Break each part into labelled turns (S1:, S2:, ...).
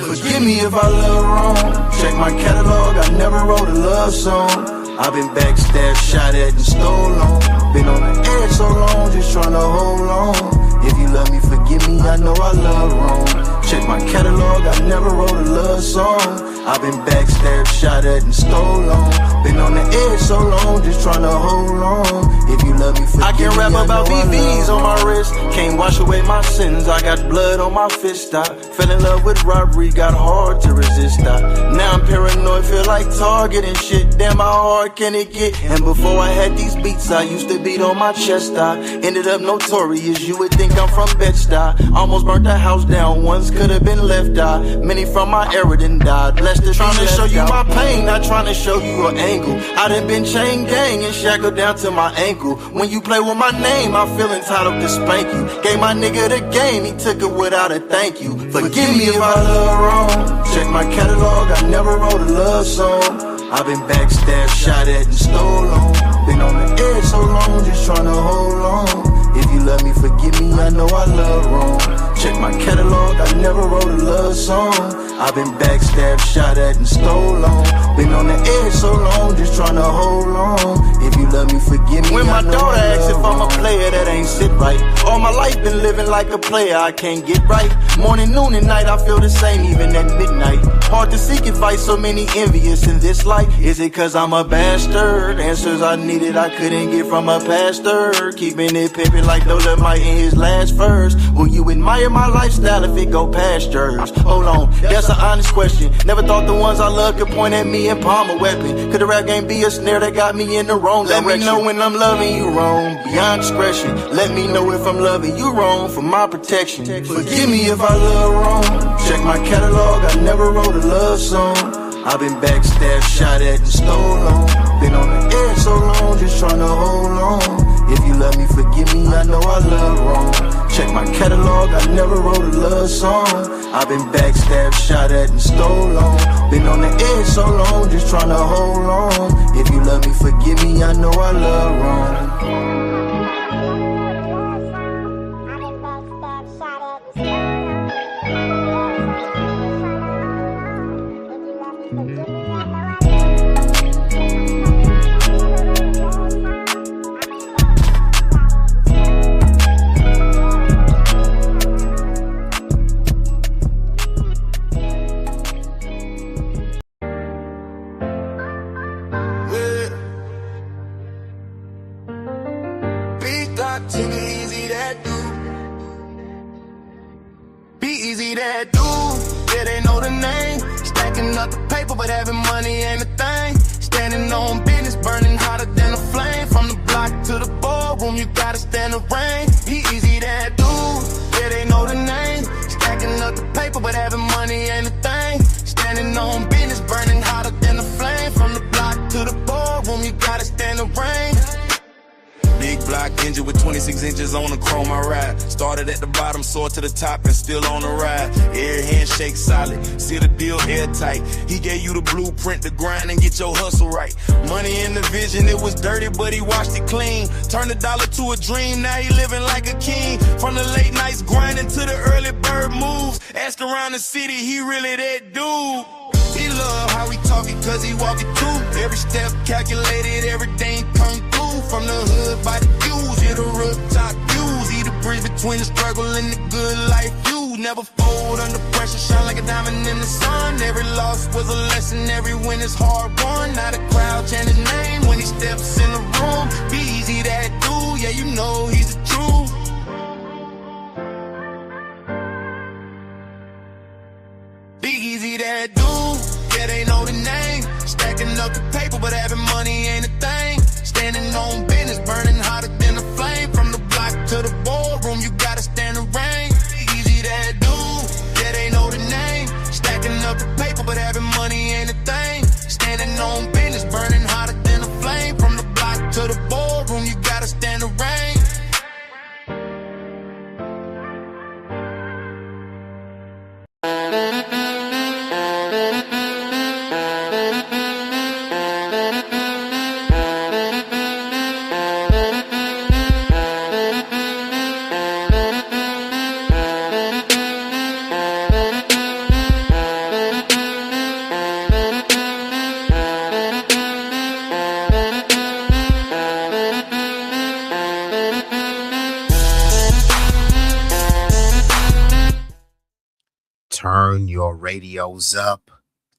S1: Forgive me if I love wrong. Check my catalog, I never wrote a love song. I've been backstabbed, shot at, and stole on. Been on the edge so long, just tryna hold on. If you love me, forgive me, I know I love wrong. Check my catalog, I never wrote a love song. I've been backstabbed, shot at, and stole on. Been on the edge so long, just tryna hold on. If you love me, forgive me, I can rap about BBs on my wrist. Can't wash away my sins, I got blood on my fist. I fell in love with robbery, got hard to resist. Now I'm paranoid, feel like Target and shit. Damn, how hard can it get? And before I had these beats, I used to beat on my chest. I ended up notorious, you would think I'm from Bed-Stuy. Almost burnt the house down once, could've been left. Many from my era done died. Blessed to trying to show you my pain, not trying to show you an angle. I done been chain gang and shackled down to my ankle. When you play with my name, I feel entitled to spank you. Gave my nigga the game, he took it without a thank you. Forgive me if I love wrong. Check my catalog, I never wrote a love song. I've been backstabbed, shot at, and stole on. Been on the edge so long, just tryna hold on. If you love me, forgive me, I know I love wrong. Check my catalog, I never wrote a love song. I've been backstabbed, shot at, and stole on. Been on the edge so long, just tryna hold on. If you love me, forgive me, when my daughter asks if I'm a player, that ain't sit right. All my life been living like a player, I can't get right. Morning, noon, and night, I feel the same even at midnight. Hard to seek advice, so many envious in this life. Is it cause I'm a bastard? Answers I needed, I couldn't get from a pastor. Keeping it pimpin' like Dolomite in his last verse. Will you admire my lifestyle if it go past yours? Hold on, that's an honest question. Never thought the ones I love could point at me and palm a weapon. Could the rap game be a snare that got me in the wrong direction? Let me know when I'm loving you wrong, beyond discretion. Let me know if I'm loving you wrong, for my protection. Forgive me if I love wrong. Check my catalog, I never wrote a love song. I've been backstabbed, shot at, and stole on. Been on the edge so long, just tryna hold on. If you love me, forgive me, I know I love wrong. Check my catalog, I never wrote a love song. I've been backstabbed, shot at, and stole on. Been on the edge so long, just tryna hold on. If you love me, forgive me, I know I love wrong.
S2: B-Eazy Dat Dude. B-Eazy Dat Dude. Yeah, they know the name. Stacking up the paper, but having money ain't a thing. Standing on business, burning hotter than a flame. From the block to the ballroom, you gotta stand the rain. B-Eazy Dat Dude. Yeah, they know the name. Stacking up the paper, but having money ain't a thing. Standing on business, burning hotter than a flame. From the block to the ballroom, you gotta stand the rain. Big block engine with 26 inches on the chrome I ride. Started at the bottom, soared to the top and still on the ride. Air handshake solid, see the deal airtight. He gave you the blueprint to grind and get your hustle right. Money in the vision, it was dirty but he washed it clean. Turned a dollar to a dream, now he living like a king. From the late nights grinding to the early bird moves. Ask around the city, he really that dude. He love how he talk it cause he walk it too. Every step calculated, everything come through. From the hood by the views, yeah, the rooftop views. He the bridge between the struggle and the good life view. Never fold under pressure, shine like a diamond in the sun. Every loss was a lesson, every win is hard won. Now the crowd chant his name when he steps in the room. B-Eazy Dat Dude, yeah, you know he's the truth. B-Eazy Dat Dude, yeah, they know the name. Stacking up the paper, but having money ain't a thing. Standing on business, burning hotter than a flame. From the block to the ballroom, you gotta stand the rain. B-Eazy Dat Dude, yeah, they know the name. Stacking up the paper, but having money ain't a thing. Standing on business, burning hotter than a flame. From the block to the ballroom, you gotta stand the rain.
S3: turn your radios up.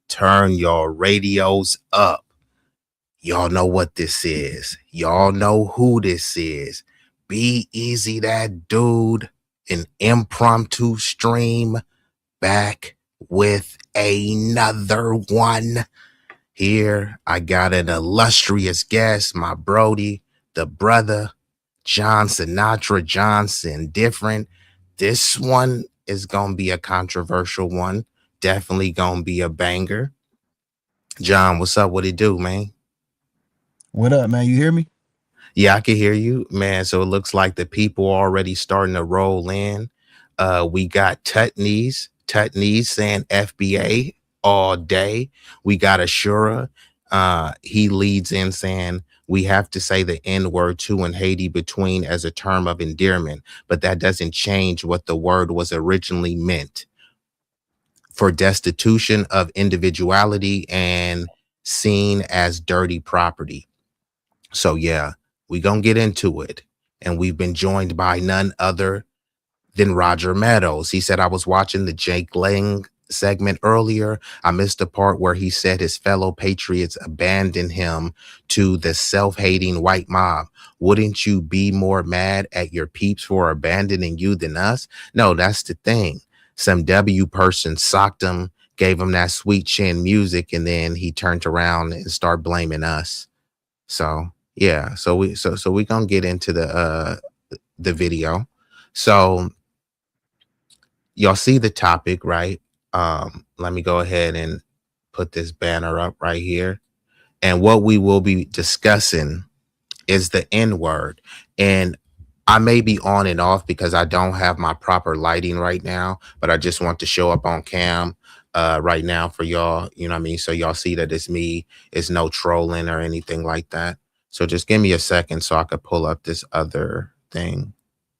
S3: Turn your radios up. Y'all know what this is. Y'all know who this is. B-Eazy Dat Dude, an impromptu stream, back with another one. Here, I got an illustrious guest, my Brody, the brother, John Sinatra Johnson, different. This one is going to be a controversial one. Definitely going to be a banger. John, what's up? What it do, man?
S4: What up, man? You hear me?
S3: Yeah, I can hear you, man. So it looks like the people are already starting to roll in. We got Tutney's saying FBA all day. We got Ashura. He leads in saying we have to say the N-word too in Haiti between as a term of endearment, but that doesn't change what the word was originally meant for destitution of individuality and seen as dirty property. So yeah, we gonna get into it. And we've been joined by none other than Roger Meadows. He said, I was watching the Jake Lang segment earlier. I missed the part where he said his fellow patriots abandoned him to the self-hating white mob. Wouldn't you be more mad at your peeps for abandoning you than us? No, that's the thing. Some W person socked him, gave him that sweet chin music, and then he turned around and started blaming us. So yeah, so we gonna get into the video. So y'all see the topic, right? Let me go ahead and put this banner up right here. And what we will be discussing is the N-word. And I may be on and off because I don't have my proper lighting right now, but I just want to show up on cam right now for y'all, you know what I mean? So y'all see that it's me, it's no trolling or anything like that. So just give me a second so I could pull up this other thing.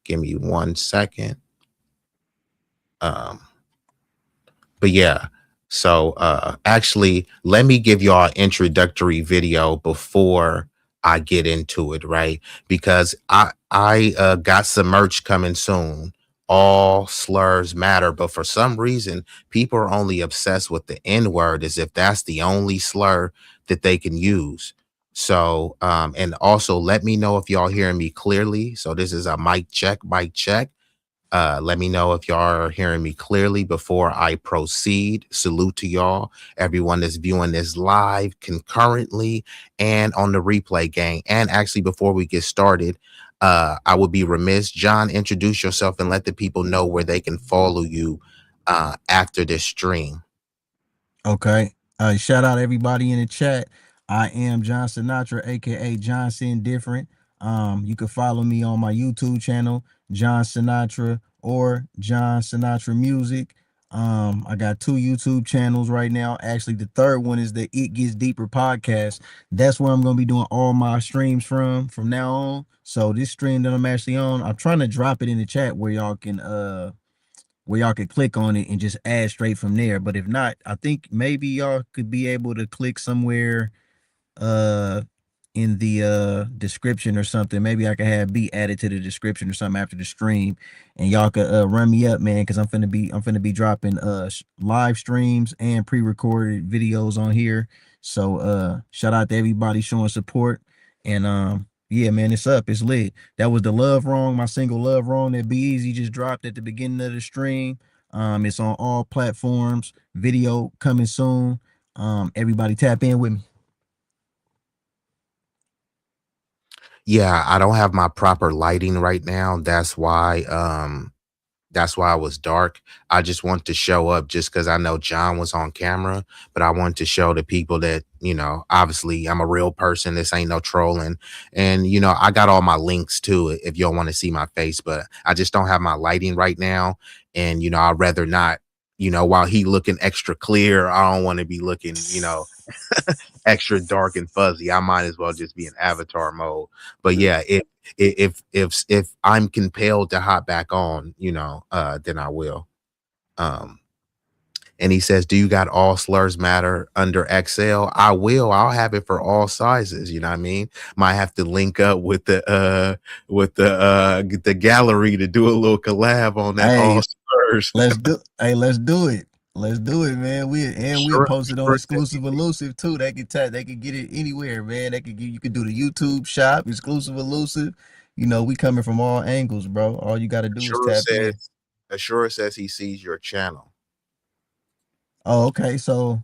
S3: Give me 1 second. But yeah, so actually, let me give y'all an introductory video before I get into it, right? Because I got some merch coming soon. All slurs matter, but for some reason, people are only obsessed with the N-word as if that's the only slur that they can use. So, and also let me know if y'all hearing me clearly. So this is a mic check, mic check. Let me know if y'all are hearing me clearly before I proceed. Salute to y'all, everyone that's viewing this live concurrently and on the replay gang. And actually, before we get started, I would be remiss, John, introduce yourself and let the people know where they can follow you after this stream.
S4: Okay. Shout out everybody in the chat. I am John Sinatra, aka Johnson Different. You can follow me on my YouTube channel, John Sinatra or John Sinatra Music. I got 2 YouTube channels right now. Actually, the third one is the It Gets Deeper podcast. That's where I'm gonna be doing all my streams from now on. So this stream that I'm actually on, I'm trying to drop it in the chat where y'all can click on it and just add straight from there. But if not, I think maybe y'all could be able to click somewhere in the description or something. Maybe I could have be added to the description or something after the stream, and y'all could run me up, man, because I'm finna be dropping live streams and pre-recorded videos on here. So shout out to everybody showing support. And yeah, man, it's up, it's lit. That was the Love Wrong, my single Love Wrong that B-Eazy just dropped at the beginning of the stream. It's on all platforms, video coming soon. Everybody tap in with me.
S3: Yeah, I don't have my proper lighting right now. That's why it was dark. I just want to show up just because I know John was on camera, but I want to show the people that, you know, obviously I'm a real person. This ain't no trolling. And, you know, I got all my links to it if y'all want to see my face, but I just don't have my lighting right now. And, you know, I'd rather not, you know, while he looking extra clear, I don't want to be looking, you know, extra dark and fuzzy. I might as well just be in avatar mode. But yeah, if I'm compelled to hop back on, you know, then I will. And he says, do you got all slurs matter under XL? I will. I'll have it for all sizes. You know what I mean? Might have to link up with the gallery to do a little collab on that.
S4: Hey,
S3: all slurs.
S4: let's do it. Let's do it, man. We'll
S3: Sure,
S4: post it on
S3: sure.
S4: exclusive elusive too. They could get it anywhere, man. You could do the YouTube shop, exclusive elusive. You know, we coming from all angles, bro. All you gotta do is tap in.
S3: Ashura says he sees your channel.
S4: Oh, okay. So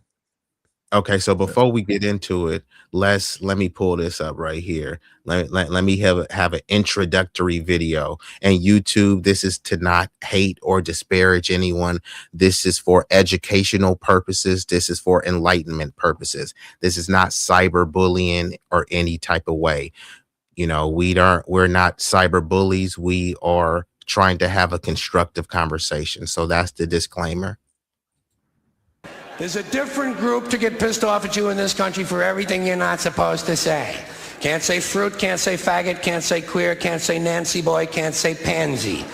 S3: Before we get into it, let me pull this up right here. Let me have an introductory video. And YouTube, this is to not hate or disparage anyone. This is for educational purposes. This is for enlightenment purposes. This is not cyberbullying or any type of way. You know, we're not cyber bullies. We are trying to have a constructive conversation. So that's the disclaimer.
S5: There's a different group to get pissed off at you in this country for everything you're not supposed to say. Can't say fruit, can't say faggot, can't say queer, can't say Nancy boy, can't say pansy.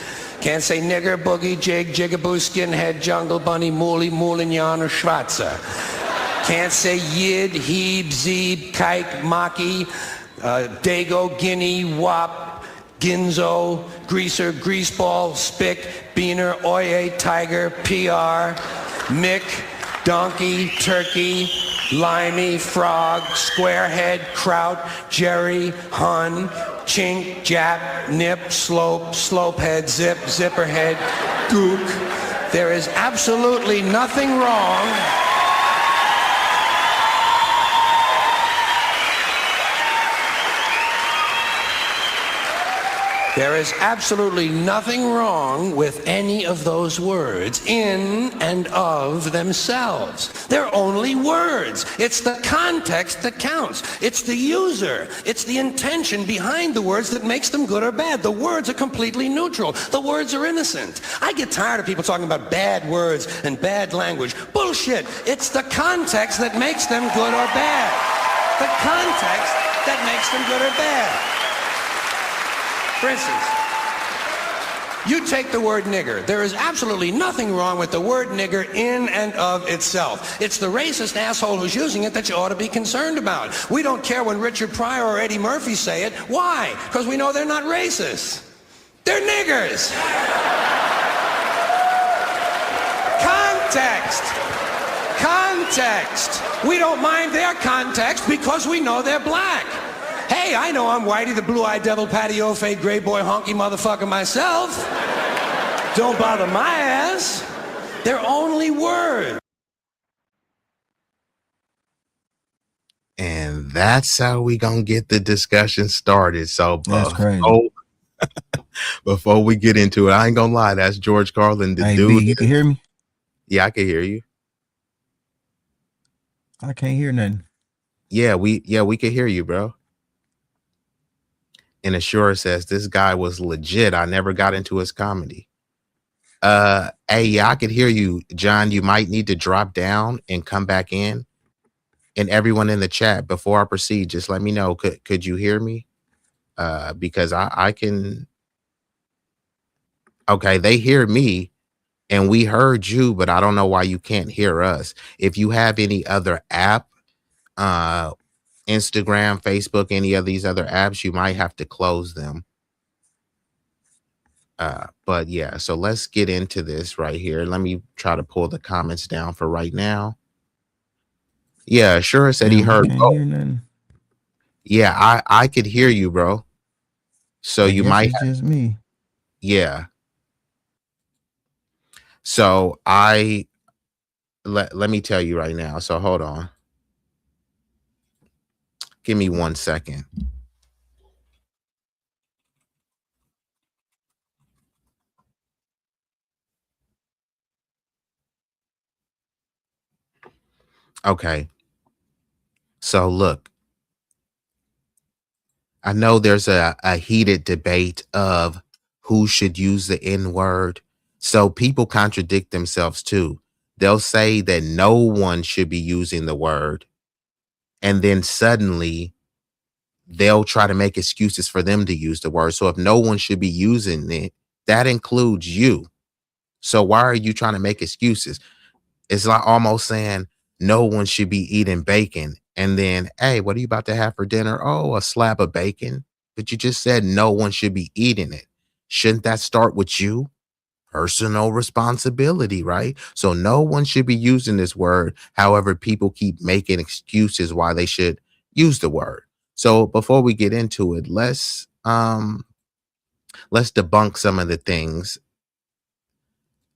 S5: Can't say nigger, boogie, jig, jigaboo, skinhead, jungle bunny, mooly, moulignon, or schwarzer. Can't say yid, heeb, zeeb, kike, maki, dago, guinea, wop, ginzo, greaser, greaseball, spick, beaner, oye, tiger, PR, mick, donkey, turkey, limey, frog, squarehead, kraut, jerry, hun, chink, jap, nip, slope, slopehead, zip, zipperhead, gook. There is absolutely nothing wrong. There is absolutely nothing wrong with any of those words in and of themselves. They're only words. It's the context that counts. It's the user. It's the intention behind the words that makes them good or bad. The words are completely neutral. The words are innocent. I get tired of people talking about bad words and bad language. Bullshit. It's the context that makes them good or bad. The context that makes them good or bad. For instance, you take the word nigger. There is absolutely nothing wrong with the word nigger in and of itself. It's the racist asshole who's using it that you ought to be concerned about. We don't care when Richard Pryor or Eddie Murphy say it. Why? Because we know they're not racist. They're niggers. Context. Context. We don't mind their context because we know they're black. Hey, I know I'm Whitey, the blue-eyed devil, patio fade, gray boy, honky motherfucker myself. Don't bother my ass. They're only words.
S3: And that's how we gonna get the discussion started. So
S4: that's crazy.
S3: Before we get into it, I ain't gonna lie, that's George Carlin, the dude.
S4: B, you can hear me?
S3: Yeah, I can hear you.
S4: I can't hear nothing.
S3: Yeah, we can hear you, bro. And Ashura says this guy was legit. I never got into his comedy. Hey, yeah, I could hear you, John. You might need to drop down and come back in. And everyone in the chat, before I proceed, just let me know. Could you hear me? Because I can. Okay, they hear me, and we heard you, but I don't know why you can't hear us. If you have any other app, Instagram, Facebook, any of these other apps, you might have to close them. But yeah, so let's get into this right here. Let me try to pull the comments down for right now. Yeah, sure said he heard. Yeah, I could hear you, bro. So you might
S4: it's just me.
S3: Yeah. So let me tell you right now. So hold on. Give me 1 second. Okay. So look, I know there's a heated debate of who should use the N-word. So people contradict themselves too. They'll say that no one should be using the word. And then suddenly they'll try to make excuses for them to use the word. So if no one should be using it, that includes you. So why are you trying to make excuses? It's like almost saying no one should be eating bacon. And then, hey, what are you about to have for dinner? Oh, a slab of bacon. But you just said no one should be eating it. Shouldn't that start with you? personal responsibility, right? So no one should be using this word. However, people keep making excuses why they should use the word. So before we get into it, let's debunk some of the things.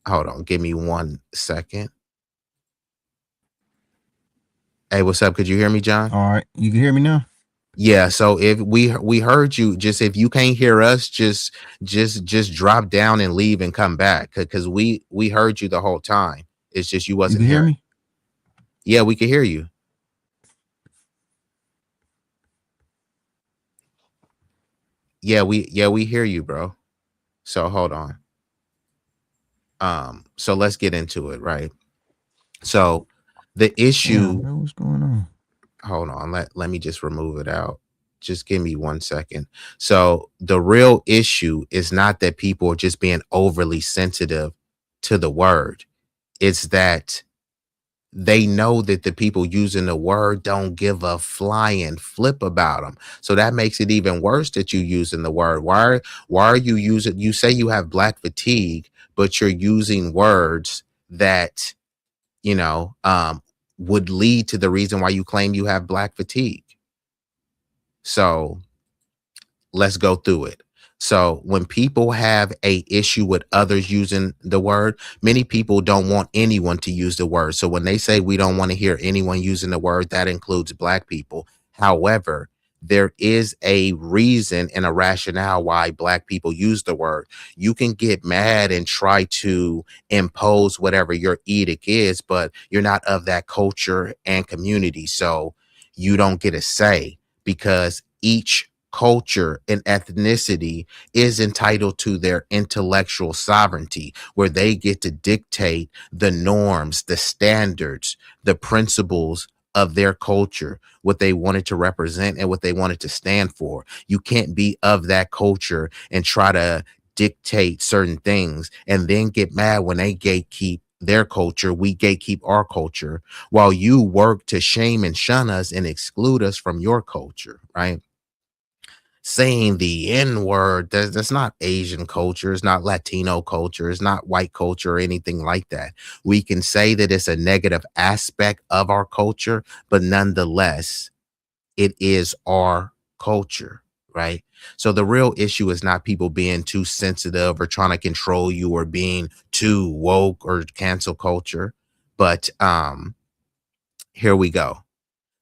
S3: Hold on, give me 1 second. Hey, what's up? Could you hear me, John?
S4: All right, you can hear me now.
S3: Yeah, so if we heard you, just if you can't hear us, just drop down and leave and come back, because we heard you the whole time. It's just you
S4: You
S3: wasn't
S4: can hear
S3: hearing.
S4: me.
S3: Yeah, we can hear you. Yeah, we hear you, bro. So hold on. So let's get into it, right? So the
S4: Damn,
S3: issue,
S4: bro, what's going on?
S3: hold on, let me just remove it out. Just give me 1 second. So the real issue is not that people are just being overly sensitive to the word. It's that they know that the people using the word don't give a flying flip about them. So that makes it even worse that you using the word. Why are you using, you say you have black fatigue, but you're using words that, you know, would lead to the reason why you claim you have black fatigue. So let's go through it. So when people have a issue with others using the word, many people don't want anyone to use the word. So when they say we don't want to hear anyone using the word, that includes black people. However, there is a reason and a rationale why black people use the word. You can get mad and try to impose whatever your edict is, but you're not of that culture and community. So you don't get a say, because each culture and ethnicity is entitled to their intellectual sovereignty, where they get to dictate the norms, the standards, the principles of their culture, what they wanted to represent and what they wanted to stand for. You can't be of that culture and try to dictate certain things and then get mad when they gatekeep their culture. We gatekeep our culture while you work to shame and shun us and exclude us from your culture, right? Saying the N-word, that's not Asian culture, it's not Latino culture, it's not white culture or anything like that. We can say that it's a negative aspect of our culture, but nonetheless, it is our culture, right? So the real issue is not people being too sensitive or trying to control you or being too woke or cancel culture. But here we go.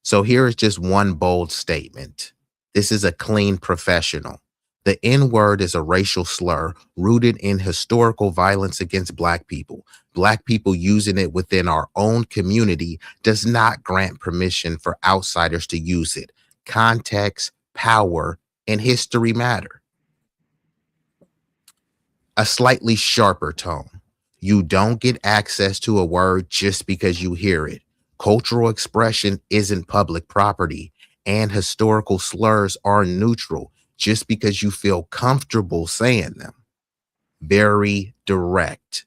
S3: So here is just one bold statement. This is a clean professional. The N-word is a racial slur rooted in historical violence against black people. Black people using it within our own community does not grant permission for outsiders to use it. Context, power, and history matter. A slightly sharper tone. You don't get access to a word just because you hear it. Cultural expression isn't public property, and historical slurs are neutral just because you feel comfortable saying them. Very direct.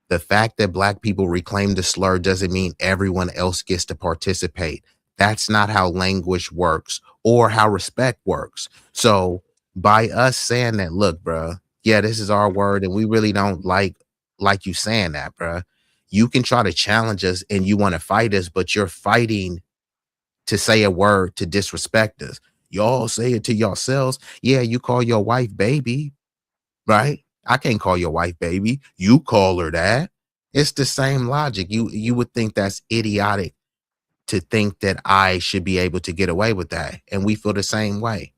S3: The fact that black people reclaim the slur doesn't mean everyone else gets to participate. That's not how language works or how respect works. So by us saying that, look, bruh, yeah, this is our word and we really don't like you saying that, bruh. You can try to challenge us and you want to fight us, but you're fighting to say a word to disrespect us. Y'all say it to yourselves. Yeah, you call your wife baby, right? I can't call your wife baby. You call her that. It's the same logic. You would think that's idiotic to think that I should be able to get away with that. And we feel the same way.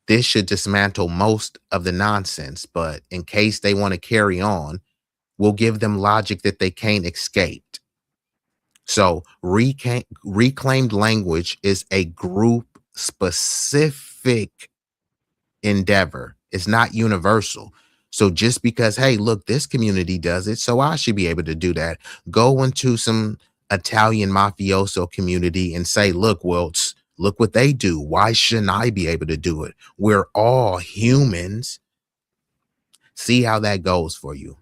S3: This should dismantle most of the nonsense, but in case they want to carry on, we'll give them logic that they can't escape. So reclaimed language is a group specific endeavor. It's not universal. So just because, hey, look, this community does it, so I should be able to do that. Go into some Italian mafioso community and say, look, Wilts, look what they do. Why shouldn't I be able to do it? We're all humans. See how that goes for you.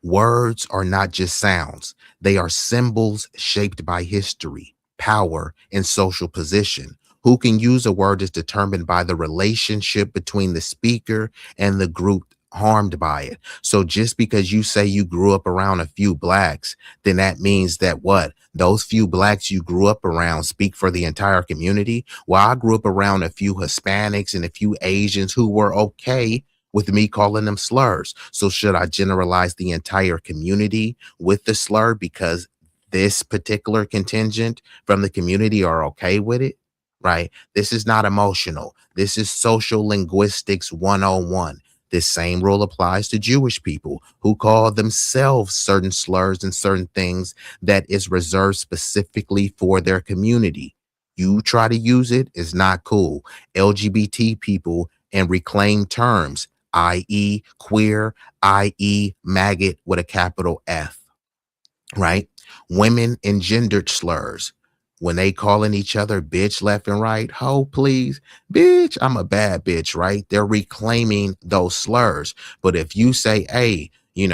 S3: Words are not just sounds. They are symbols shaped by history, power, and social position. Who can use a word is determined by the relationship between the speaker and the group harmed by it. So just because you say you grew up around a few blacks, then that means that what? Those few blacks you grew up around speak for the entire community. Well, I grew up around a few Hispanics and a few Asians who were okay with me calling them slurs. So should I generalize the entire community with the slur because this particular contingent from the community are okay with it? Right? This is not emotional. This is social linguistics 101. This same rule applies to Jewish people who call themselves certain slurs and certain things that is reserved specifically for their community. You try to use it, it's not cool. LGBT people and reclaimed terms, i.e., queer, i.e., maggot with a capital F, right? Women and gendered slurs. When they calling each other bitch left and right, ho, please, bitch, I'm a bad bitch, right? They're reclaiming those slurs. But if you say, hey, you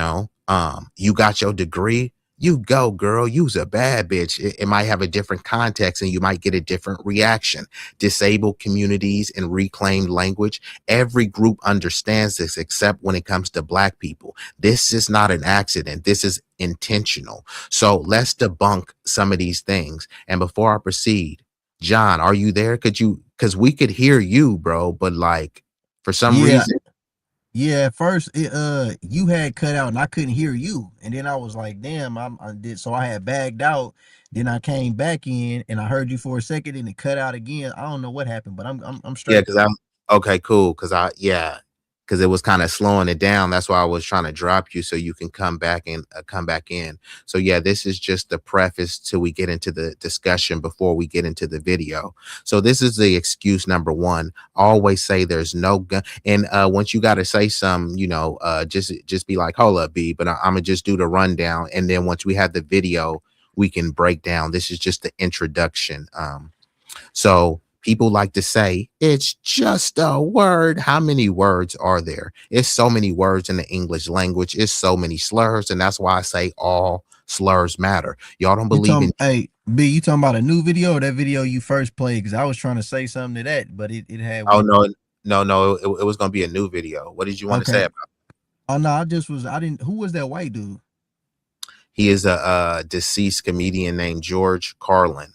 S3: got your degree, you go, girl, you's a bad bitch. It might have a different context and you might get a different reaction. Disabled communities and reclaimed language, every group understands this except when it comes to black people. This is not an accident. This is intentional. So let's debunk some of these things. And before I proceed, John, are you there? Because we could hear you, bro, but like for some
S4: Yeah,
S3: reason,
S4: yeah. At first, you had cut out and I couldn't hear you, and then I was like, "Damn!" I did so. I had bagged out. Then I came back in and I heard you for a second, and it cut out again. I don't know what happened, but I'm
S3: yeah,
S4: straight
S3: because
S4: though.
S3: I'm okay, cool. Because it was kind of slowing it down. That's why I was trying to drop you so you can come back in. So yeah, this is just the preface till we get into the discussion before we get into the video. So this is the excuse number one. Always say there's no gun, and once you got to say some, just be like, hold up, B. But I'm gonna just do the rundown, and then once we have the video, we can break down. This is just the introduction. So people like to say it's just a word. How many words are there? It's so many words in the English language. It's so many slurs. And that's why I say all slurs matter. Y'all don't
S4: You
S3: believe in,
S4: talking, hey B? You talking about a new video or that video you first played? Because I was trying to say something to that, but it had
S3: oh
S4: went.
S3: no, no, it was going to be a new video. What did you want to say
S4: Okay.
S3: about?
S4: Oh no, I didn't. Who was that white dude?
S3: He is a deceased comedian named George Carlin.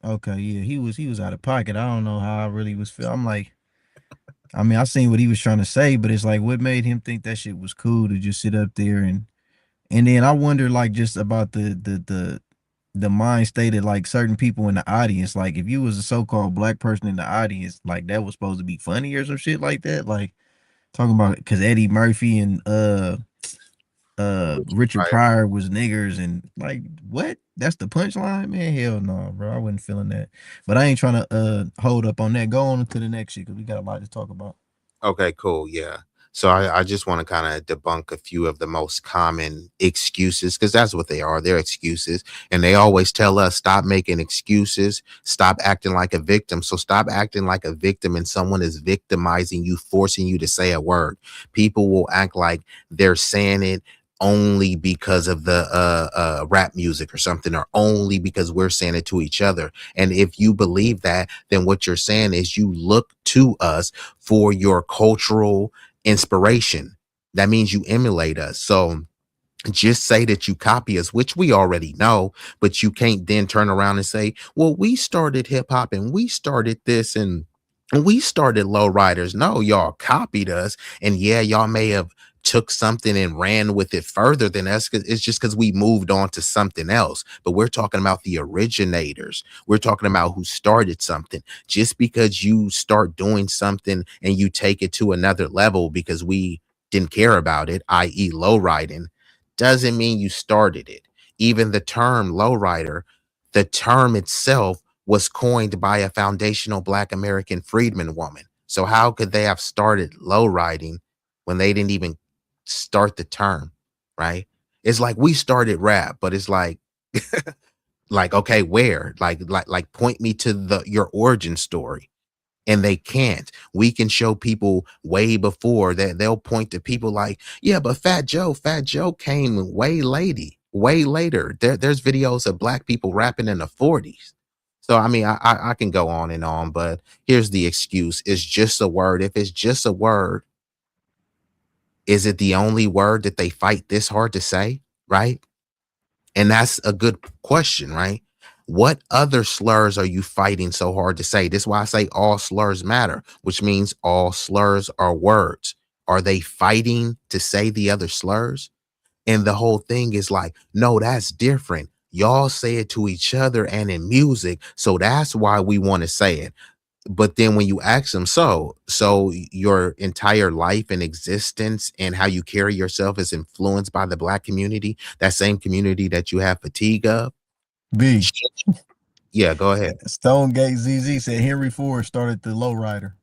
S4: Okay, yeah, he was out of pocket. I don't know how I really was feel. I'm like, I mean, I seen what he was trying to say, but it's like, what made him think that shit was cool to just sit up there and then I wonder like just about the mind state of like certain people in the audience. Like if you was a so-called black person in the audience, like that was supposed to be funny or some shit like that. Like talking about because Eddie Murphy and Richard
S3: Right.
S4: Pryor was niggers and like what? That's the punchline, man. Hell no, bro. I wasn't feeling that. But I ain't trying to hold up on that. Go on to the next shit because we got a lot to talk about.
S3: Okay, cool. Yeah. So I just want to kind of debunk a few of the most common excuses because that's what they are. They're excuses. And they always tell us stop making excuses, stop acting like a victim. So stop acting like a victim and someone is victimizing you, forcing you to say a word. People will act like they're saying it only because of the rap music or something, or only because we're saying it to each other. And if you believe that, then what you're saying is you look to us for your cultural inspiration. That means you emulate us. So just say that you copy us, which we already know, but you can't then turn around and say, well, we started hip hop and we started this and we started lowriders. No, y'all copied us. And yeah, y'all may have took something and ran with it further than us. It's just because we moved on to something else. But we're talking about the originators. We're talking about who started something. Just because you start doing something and you take it to another level because we didn't care about it, i.e. lowriding, doesn't mean you started it. Even the term lowrider, the term itself was coined by a foundational Black American freedman woman. So how could they have started lowriding when they didn't even start the term, right? It's like we started rap, but it's like okay, where? Like point me to your origin story, and they can't. We can show people way before that. They'll point to people like, yeah, but Fat Joe came way later. There's videos of black people rapping in the 40s. So I mean, I can go on and on, but here's the excuse: it's just a word. If it's just a word, Is it the only word that they fight this hard to say? Right. And that's a good question, right? What other slurs are you fighting so hard to say? This is why I say all slurs matter, which means all slurs are words. Are they fighting to say the other slurs? And the whole thing is like, no, that's different. Y'all say it to each other and in music. So that's why we want to say it. But then when you ask them, so your entire life and existence and how you carry yourself is influenced by the black community, that same community that you have fatigue of.
S4: B.
S3: Yeah, go ahead.
S4: Stonegate ZZ said Henry Ford started the lowrider.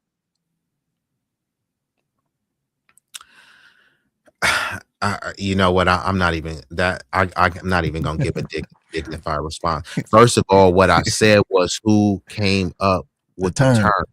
S3: You know what? I'm not even that. I'm not even gonna give a dignified response. First of all, what I said was who came up with the term.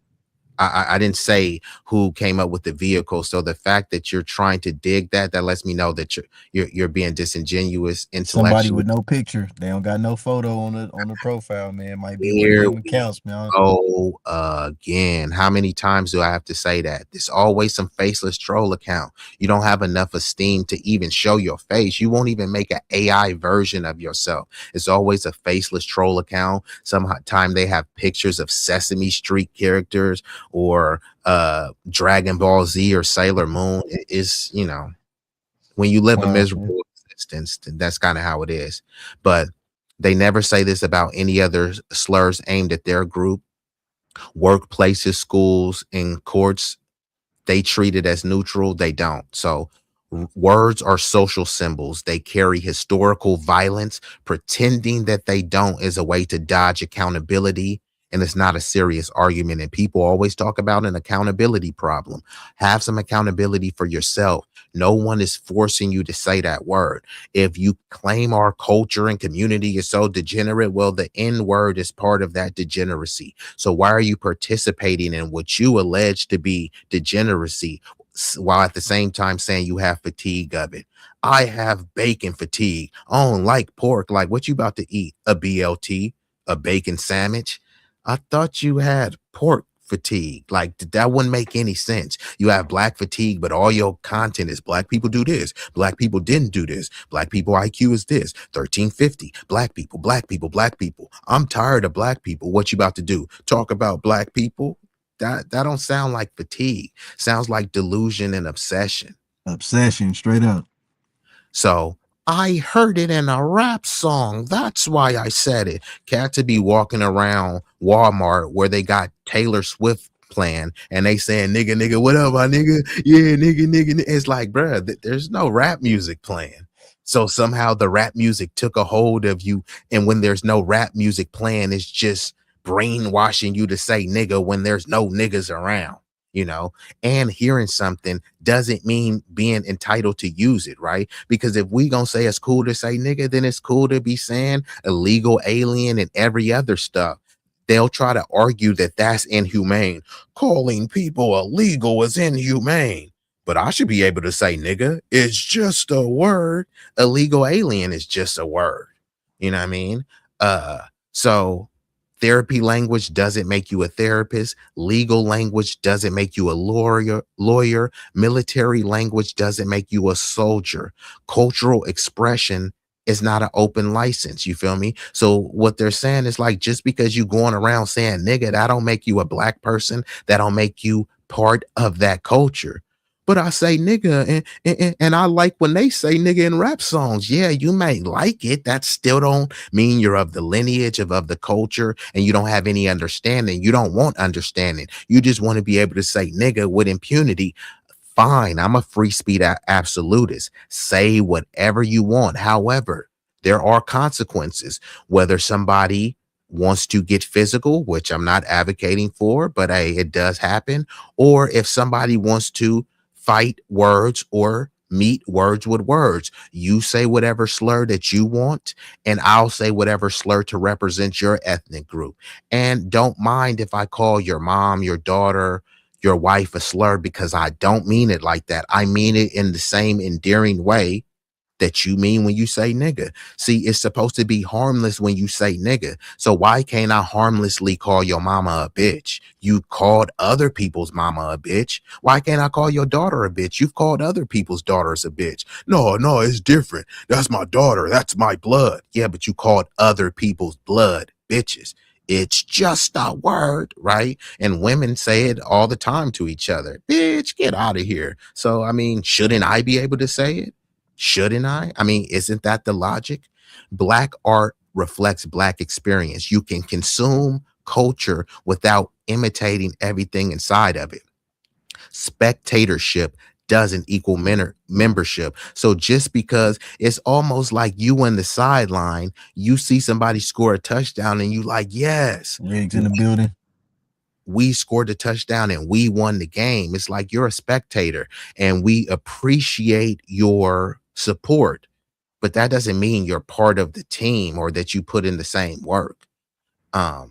S3: I didn't say who came up with the vehicle. So the fact that you're trying to dig that lets me know that you're being disingenuous, intellectual.
S4: Somebody with no picture, they don't got no photo on the profile, man. Might be one of them accounts, man.
S3: Oh, again, how many times do I have to say that? There's always some faceless troll account. You don't have enough esteem to even show your face. You won't even make an AI version of yourself. It's always a faceless troll account. Sometime they have pictures of Sesame Street characters or Dragon Ball Z or Sailor Moon. It is, you know, when you live a miserable existence, that's kind of how it is. But they never say this about any other slurs aimed at their group. Workplaces, schools, and courts, they treat it as neutral. They don't. So words are social symbols. They carry historical violence. Pretending that they don't is a way to dodge accountability. And it's not a serious argument. And people always talk about an accountability problem. Have some accountability for yourself. No one is forcing you to say that word. If you claim our culture and community is so degenerate, well, the N-word is part of that degeneracy. So why are you participating in what you allege to be degeneracy while at the same time saying you have fatigue of it? I have bacon fatigue. I don't like pork. Like, what you about to eat? A BLT? A bacon sandwich? I thought you had pork fatigue. Like, that wouldn't make any sense. You have black fatigue, but all your content is black people do this. Black people didn't do this. Black people IQ is this. 1350. Black people, black people, black people. I'm tired of black people. What you about to do? Talk about black people? That don't sound like fatigue. Sounds like delusion and obsession.
S4: Obsession, straight up.
S3: So I heard it in a rap song. That's why I said it. Cat to be walking around Walmart where they got Taylor Swift playing and they saying, nigga, nigga, what up, my nigga? Yeah, nigga, nigga. It's like, bruh, there's no rap music playing. So somehow the rap music took a hold of you. And when there's no rap music playing, it's just brainwashing you to say nigga when there's no niggas around. You know, and hearing something doesn't mean being entitled to use it, right? Because if we gonna say it's cool to say nigga, then it's cool to be saying illegal alien and every other stuff. They'll try to argue that that's inhumane. Calling people illegal is inhumane. But I should be able to say nigga. It's just a word. Illegal alien is just a word. You know what I mean? So therapy language doesn't make you a therapist. Legal language doesn't make you a lawyer. Military language doesn't make you a soldier. Cultural expression is not an open license. You feel me? So what they're saying is like, just because you going around saying nigga, that don't make you a black person. That don't make you part of that culture. But I say nigga, and I like when they say nigga in rap songs. Yeah, you may like it. That still don't mean you're of the lineage of the culture and you don't have any understanding. You don't want understanding. You just want to be able to say nigga with impunity. Fine, I'm a free speech absolutist. Say whatever you want. However, there are consequences. Whether somebody wants to get physical, which I'm not advocating for, but hey, it does happen. Or if somebody wants to fight words or meet words with words. You say whatever slur that you want, and I'll say whatever slur to represent your ethnic group. And don't mind if I call your mom, your daughter, your wife a slur, because I don't mean it like that. I mean it in the same endearing way that you mean when you say nigga. See, it's supposed to be harmless when you say nigga. So why can't I harmlessly call your mama a bitch? You called other people's mama a bitch. Why can't I call your daughter a bitch? You've called other people's daughters a bitch. No, it's different. That's my daughter. That's my blood. Yeah, but you called other people's blood bitches. It's just a word, right? And women say it all the time to each other. Bitch, get out of here. So, I mean, shouldn't I be able to say it? Shouldn't I? I mean, isn't that the logic? Black art reflects Black experience. You can consume culture without imitating everything inside of it. Spectatorship doesn't equal membership. So just because it's almost like you on the sideline, you see somebody score a touchdown and you like, yes,
S4: Riggs in the building.
S3: we scored a touchdown and we won the game. It's like you're a spectator and we appreciate your support, but that doesn't mean you're part of the team or that you put in the same work. The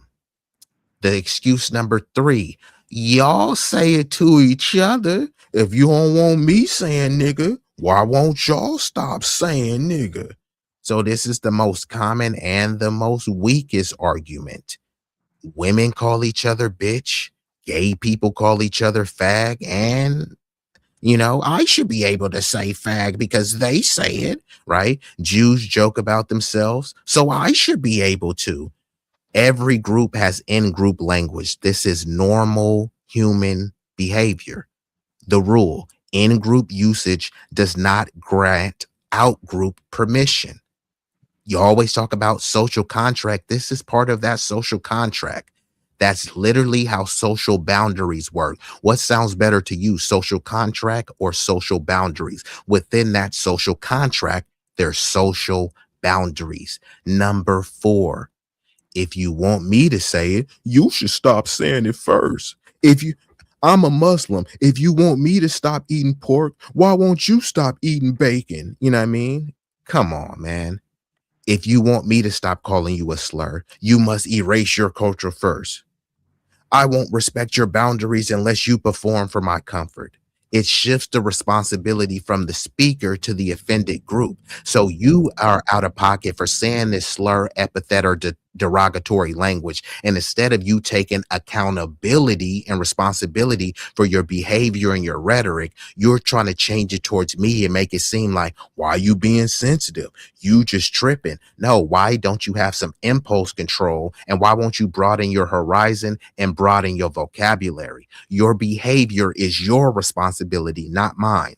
S3: excuse number 3, y'all say it to each other. If you don't want me saying nigga, why won't y'all stop saying nigga? So this is the most common and the most weakest argument. Women call each other bitch. Gay people call each other fag. And, you know, I should be able to say fag because they say it, right? Jews joke about themselves, so I should be able to. Every group has in-group language. This is normal human behavior. The rule, in-group usage does not grant out-group permission. You always talk about social contract. This is part of that social contract. That's literally how social boundaries work. What sounds better to you, social contract or social boundaries? Within that social contract, there's social boundaries. Number 4, if you want me to say it, you should stop saying it first. I'm a Muslim. If you want me to stop eating pork, why won't you stop eating bacon? You know what I mean? Come on, man. If you want me to stop calling you a slur, you must erase your culture first. I won't respect your boundaries unless you perform for my comfort. It shifts the responsibility from the speaker to the offended group. So you are out of pocket for saying this slur, epithet, or derogatory language. And instead of you taking accountability and responsibility for your behavior and your rhetoric, you're trying to change it towards me and make it seem like, why are you being sensitive? You just tripping. No, why don't you have some impulse control? And why won't you broaden your horizon and broaden your vocabulary? Your behavior is your responsibility, not mine.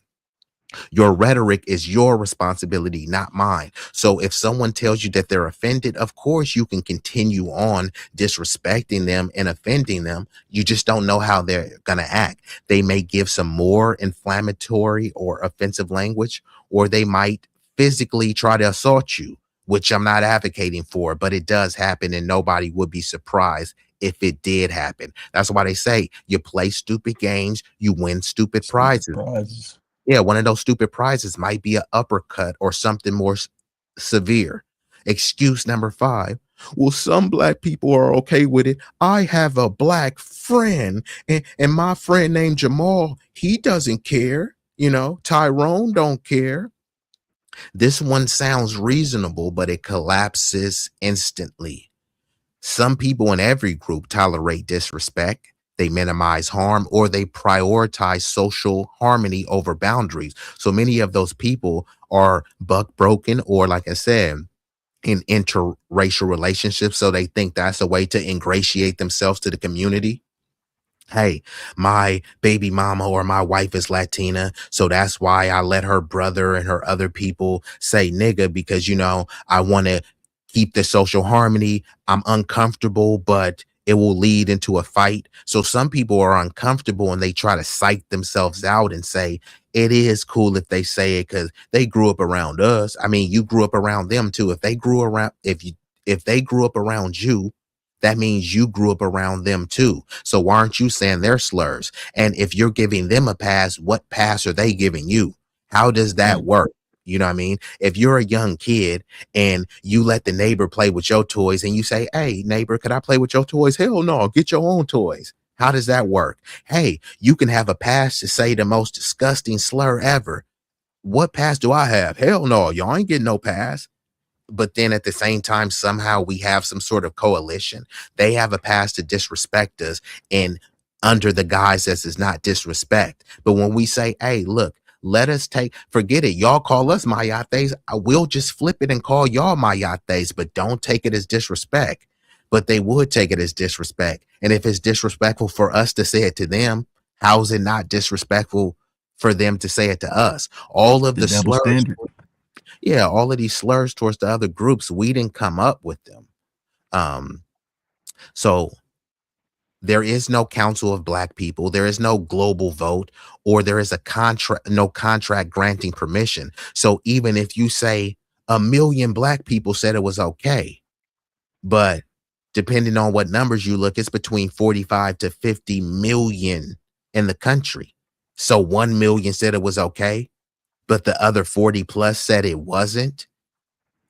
S3: Your rhetoric is your responsibility, not mine. So if someone tells you that they're offended, of course you can continue on disrespecting them and offending them. You just don't know how they're going to act. They may give some more inflammatory or offensive language, or they might physically try to assault you, which I'm not advocating for, but it does happen and nobody would be surprised if it did happen. That's why they say you play stupid games, you win stupid prizes. Yeah, one of those stupid prizes might be an uppercut or something more severe. Excuse number 5. Well, some Black people are okay with it. I have a Black friend and my friend named Jamal, he doesn't care. You know, Tyrone don't care. This one sounds reasonable, but it collapses instantly. Some people in every group tolerate disrespect. They minimize harm, or they prioritize social harmony over boundaries. So many of those people are buck broken, or like I said, in interracial relationships. So they think that's a way to ingratiate themselves to the community. Hey, my baby mama or my wife is Latina, so that's why I let her brother and her other people say nigga, because, you know, I want to keep the social harmony. I'm uncomfortable, but it will lead into a fight. So some people are uncomfortable and they try to psych themselves out and say it is cool if they say it because they grew up around us. I mean, you grew up around them too. If they grew up around you, that means you grew up around them too. So why aren't you saying their slurs? And if you're giving them a pass, what pass are they giving you? How does that work? You know what I mean? If you're a young kid and you let the neighbor play with your toys and you say, hey, neighbor, could I play with your toys? Hell no, get your own toys. How does that work? Hey, you can have a pass to say the most disgusting slur ever. what pass do I have? Hell no, y'all ain't getting no pass. But then at the same time, somehow we have some sort of coalition. They have a pass to disrespect us, and under the guise that is not disrespect. But when we say, hey, look, let us forget it. Y'all call us mayates. I will just flip it and call y'all mayates, but don't take it as disrespect. But they would take it as disrespect. And if it's disrespectful for us to say it to them, how is it not disrespectful for them to say it to us? All of the
S4: double
S3: slurs.
S4: standard.
S3: Yeah, all of these slurs towards the other groups, we didn't come up with them. So there is no council of black people, there is no global vote, or there is no contract granting permission. So even if you say 1 million black people said it was okay, but depending on what numbers you look, it's between 45 to 50 million in the country. So 1 million said it was okay, but the other 40 plus said it wasn't.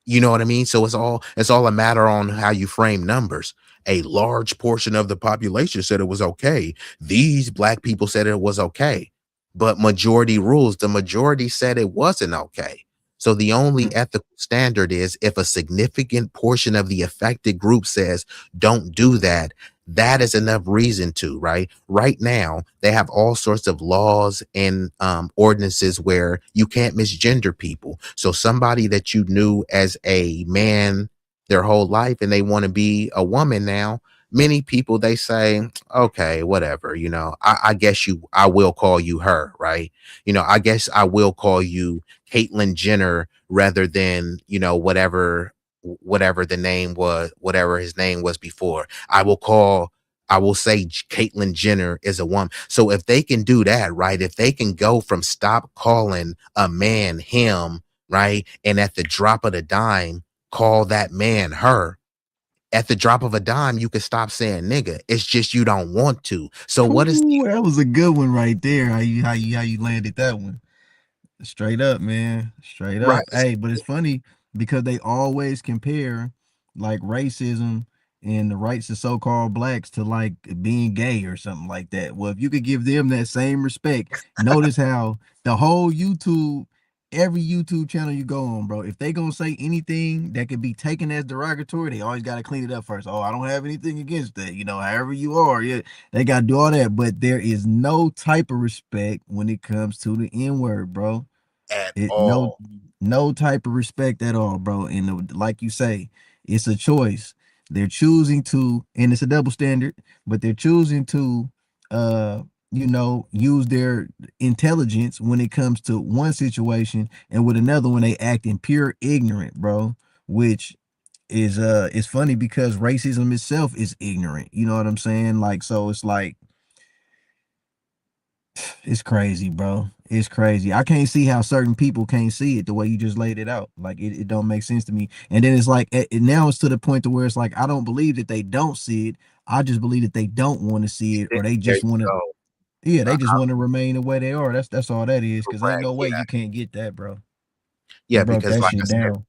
S3: You know what I mean? So it's all a matter on how you frame numbers. A large portion of the population said it was okay. These black people said it was okay. But majority rules. The majority said it wasn't okay. So the only ethical standard is if a significant portion of the affected group says, don't do that, that is enough reason to, right? Right now, they have all sorts of laws and ordinances where you can't misgender people. So somebody that you knew as a man their whole life and they want to be a woman now, many people, they say, okay, whatever, I guess I will call you her, right? I guess I will call you Caitlyn Jenner rather than, whatever the name was, whatever his name was before. I will say Caitlyn Jenner is a woman. So if they can do that, right? If they can go from stop calling a man him, right? And at the drop of the dime, call that man her. At the drop of a dime, you can stop saying nigga. It's just you don't want to. So what is
S4: that was a good one right there. How you landed that one? Straight up, man. Straight
S3: right?
S4: up. Hey, but it's funny because they always compare like racism and the rights of so-called blacks to like being gay or something like that. Well, if you could give them that same respect, notice how the whole every YouTube channel you go on, bro, if they gonna say anything that could be taken as derogatory, they always gotta clean it up first. Oh, I don't have anything against that. However you are, yeah, they gotta do all that. But there is no type of respect when it comes to the N-word, bro.
S3: At
S4: It
S3: all.
S4: no type of respect at all, bro. And like you say, it's a choice. They're choosing to, and it's a double standard, but they're choosing to use their intelligence when it comes to one situation, and with another one they act in pure ignorant, bro. Which is funny because racism itself is ignorant. You know what I'm saying? Like, so it's like it's crazy, bro. It's crazy. I can't see how certain people can't see it the way you just laid it out. Like it don't make sense to me. And then it's like now it's to the point to where it's like I don't believe that they don't see it. I just believe that they don't want to see it, or they
S3: There
S4: just
S3: you
S4: want to.
S3: go.
S4: Yeah, they just want to remain the way they are. That's all that is. Because ain't
S3: Correct.
S4: no way
S3: Yeah.
S4: you can't get that, bro. You
S3: Yeah,
S4: broke
S3: because
S4: that
S3: like I
S4: shit
S3: said,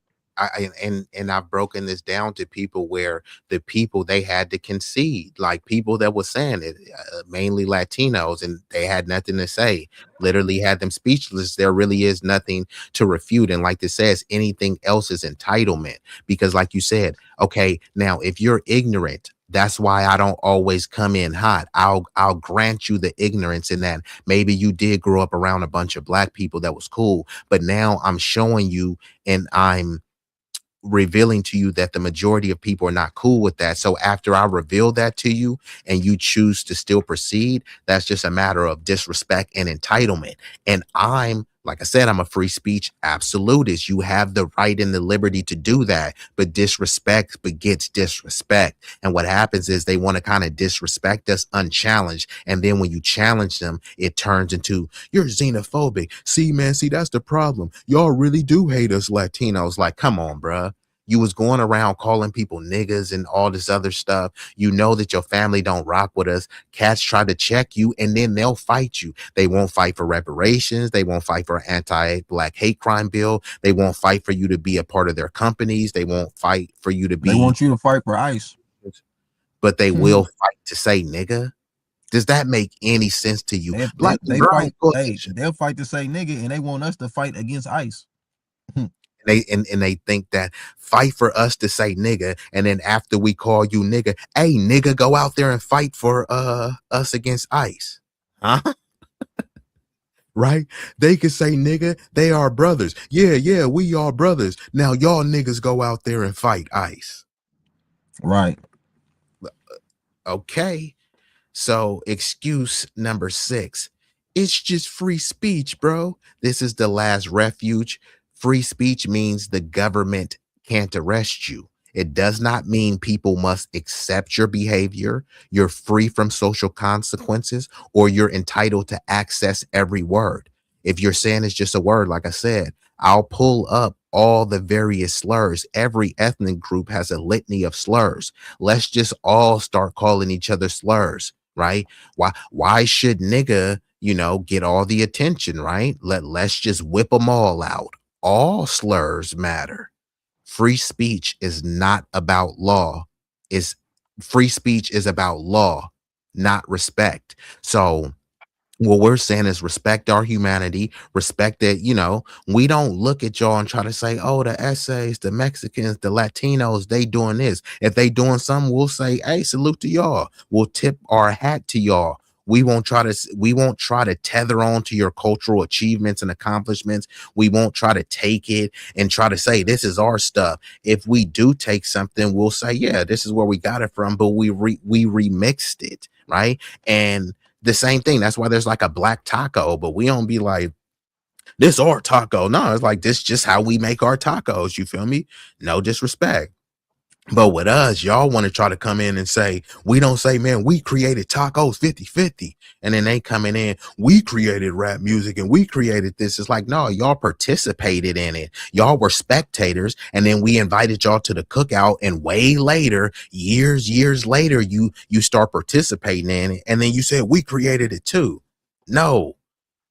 S4: down.
S3: and I've broken this down to people where the people they had to concede, like people that were saying it, mainly Latinos, and they had nothing to say, literally had them speechless. There really is nothing to refute. And like this says, anything else is entitlement. Because like you said, okay, now if you're ignorant, that's why I don't always come in hot. I'll grant you the ignorance in that maybe you did grow up around a bunch of black people that was cool, but now I'm showing you and I'm revealing to you that the majority of people are not cool with that. So after I reveal that to you and you choose to still proceed, that's just a matter of disrespect and entitlement. And like I said, I'm a free speech absolutist. You have the right and the liberty to do that, but disrespect begets disrespect. And what happens is they want to kind of disrespect us unchallenged. And then when you challenge them, it turns into, you're xenophobic. See, man, that's the problem. Y'all really do hate us Latinos. Like, come on, bruh. You was going around calling people niggas and all this other stuff. You know that your family don't rock with us. Cats try to check you and then they'll fight you. They won't fight for reparations. They won't fight for an anti-black hate crime bill. They won't fight for you to be a part of their companies. They won't fight for you to
S4: They
S3: be,
S4: want you to fight for ICE.
S3: but they will fight to say nigga. Does that make any sense to you? Black and
S4: They
S3: brown
S4: fight. Hey,
S3: coalition.
S4: they'll fight to say nigga, and they want us to fight against ICE.
S3: They think that fight for us to say nigga, and then after we call you nigga, hey nigga, go out there and fight for us against ICE. Huh? Right? They could say nigga, they are brothers. Yeah, we are brothers. Now y'all niggas go out there and fight ICE.
S4: Right.
S3: Okay. So excuse number 6. It's just free speech, bro. This is the last refuge. Free speech means the government can't arrest you. It does not mean people must accept your behavior. You're free from social consequences, or you're entitled to access every word. If you're saying it's just a word, like I said, I'll pull up all the various slurs. Every ethnic group has a litany of slurs. Let's just all start calling each other slurs, right? Why should nigga, get all the attention, right? Let's just whip them all out. All slurs matter. Free speech is not about law. Is Free speech is about law, not respect. So what we're saying is respect our humanity, respect that, we don't look at y'all and try to say, oh, the essays, the Mexicans, the Latinos, they doing this. If they doing something, we'll say, hey, salute to y'all. We'll tip our hat to y'all. We won't try to tether on to your cultural achievements and accomplishments. We won't try to take it and try to say this is our stuff. If we do take something, we'll say, yeah, this is where we got it from, but we remixed it, right? And the same thing. That's why there's like a black taco, but we don't be like, this our taco. No, it's like, this just how we make our tacos. You feel me? No disrespect. But with us, y'all want to try to come in and say, we don't say, man, we created tacos 50-50. And then they coming in, we created rap music and we created this. It's like, no, y'all participated in it. Y'all were spectators. And then we invited y'all to the cookout. And way later, years later, you start participating in it. And then you said, we created it too. No,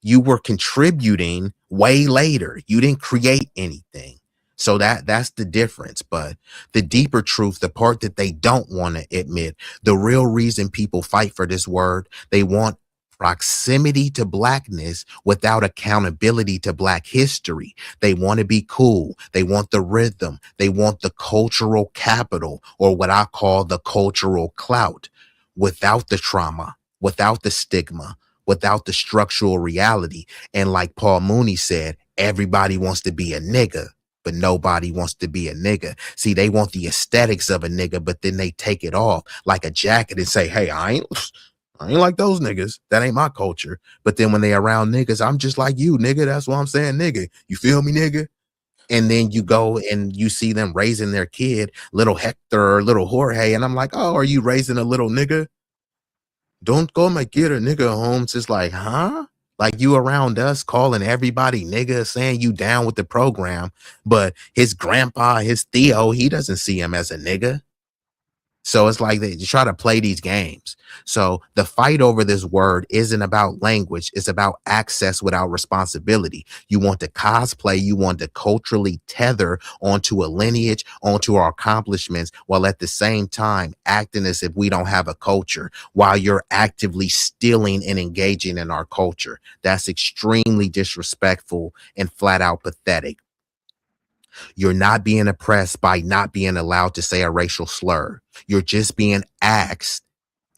S3: you were contributing way later. You didn't create anything. So that's the difference. But the deeper truth, the part that they don't want to admit, the real reason people fight for this word, they want proximity to blackness without accountability to black history. They want to be cool. They want the rhythm. They want the cultural capital, or what I call the cultural clout, without the trauma, without the stigma, without the structural reality. And like Paul Mooney said, everybody wants to be a nigga, but nobody wants to be a nigga. See, they want the aesthetics of a nigga, but then they take it off like a jacket and say, hey, I ain't like those niggas. That ain't my culture. But then when they around niggas, I'm just like you, nigga. That's what I'm saying, nigga. You feel me, nigga? And then you go and you see them raising their kid, little Hector or little Jorge. And I'm like, oh, are you raising a little nigga? Don't go make it a nigga, Holmes. It's like, huh? Like, you around us calling everybody nigga, saying you down with the program, but his grandpa, his Theo, he doesn't see him as a nigga. So it's like they try to play these games. So the fight over this word isn't about language. It's about access without responsibility. You want to cosplay. You want to culturally tether onto a lineage, onto our accomplishments, while at the same time acting as if we don't have a culture, while you're actively stealing and engaging in our culture. That's extremely disrespectful and flat out pathetic. You're not being oppressed by not being allowed to say a racial slur. You're just being asked,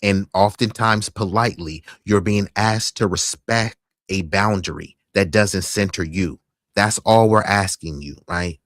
S3: and oftentimes politely, you're being asked to respect a boundary that doesn't center you. That's all we're asking you, right?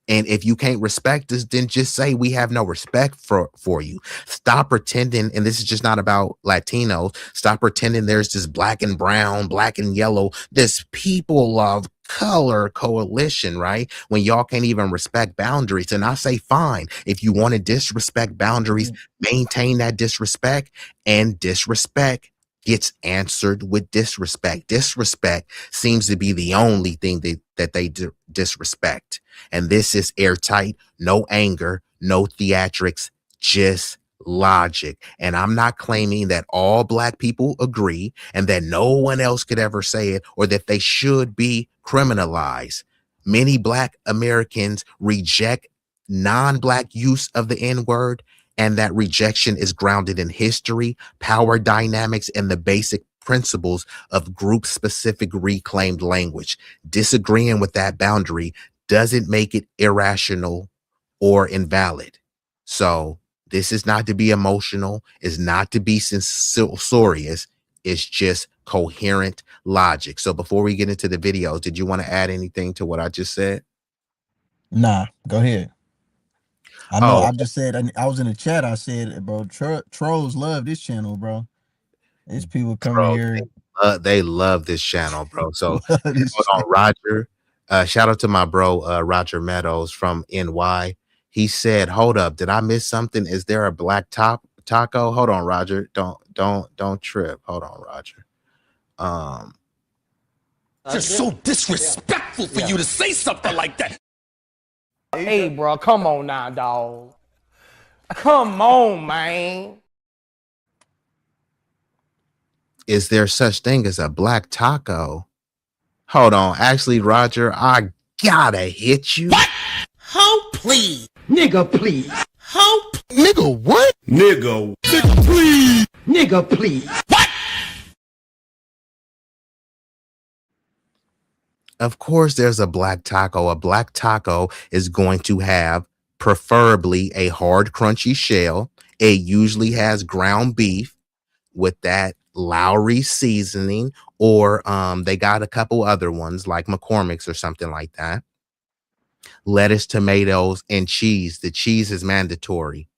S3: And if you can't respect us, then just say we have no respect for you. Stop pretending, and this is just not about Latinos. Stop pretending there's this black and brown, black and yellow, this people of color coalition, right? When y'all can't even respect boundaries. And I say, fine, if you want to disrespect boundaries, maintain that disrespect, and disrespect gets answered with disrespect. Disrespect seems to be the only thing that they disrespect. And this is airtight, no anger, no theatrics, just logic. And I'm not claiming that all black people agree and that no one else could ever say it, or that they should be criminalized. Many black Americans reject non-black use of the N-word, and that rejection is grounded in history, power dynamics, and the basic principles of group-specific reclaimed language. Disagreeing with that boundary doesn't make it irrational or invalid. So this is not to be emotional, it's not to be censorious, it's just coherent logic. So before we get into the videos, did you want to add anything to what I just said?
S4: Nah, go ahead. I know. I just said I was in the chat. I said, bro, trolls love this channel, bro. There's people coming here.
S3: They love this channel, bro. So hold on, Roger. Shout out to my bro, Roger Meadows from NY. He said, "Hold up, did I miss something? Is there a black taco? Hold on, Roger. Don't trip. Hold on, Roger.
S6: Just so disrespectful for you to say something like that."
S7: Hey, bro, come on now, dog. Come on, man.
S3: Is there such thing as a black taco? Hold on. Actually, Roger, I gotta hit you.
S6: What? Hope, please.
S7: Nigga, please.
S6: Hope.
S3: Nigga, what?
S6: Nigga. Nigga, please.
S7: Nigga, please.
S6: What?
S3: Of course, there's a black taco. A black taco is going to have preferably a hard, crunchy shell. It usually has ground beef with that Lowry seasoning, or they got a couple other ones like McCormick's or something like that. Lettuce, tomatoes, and cheese. The cheese is mandatory.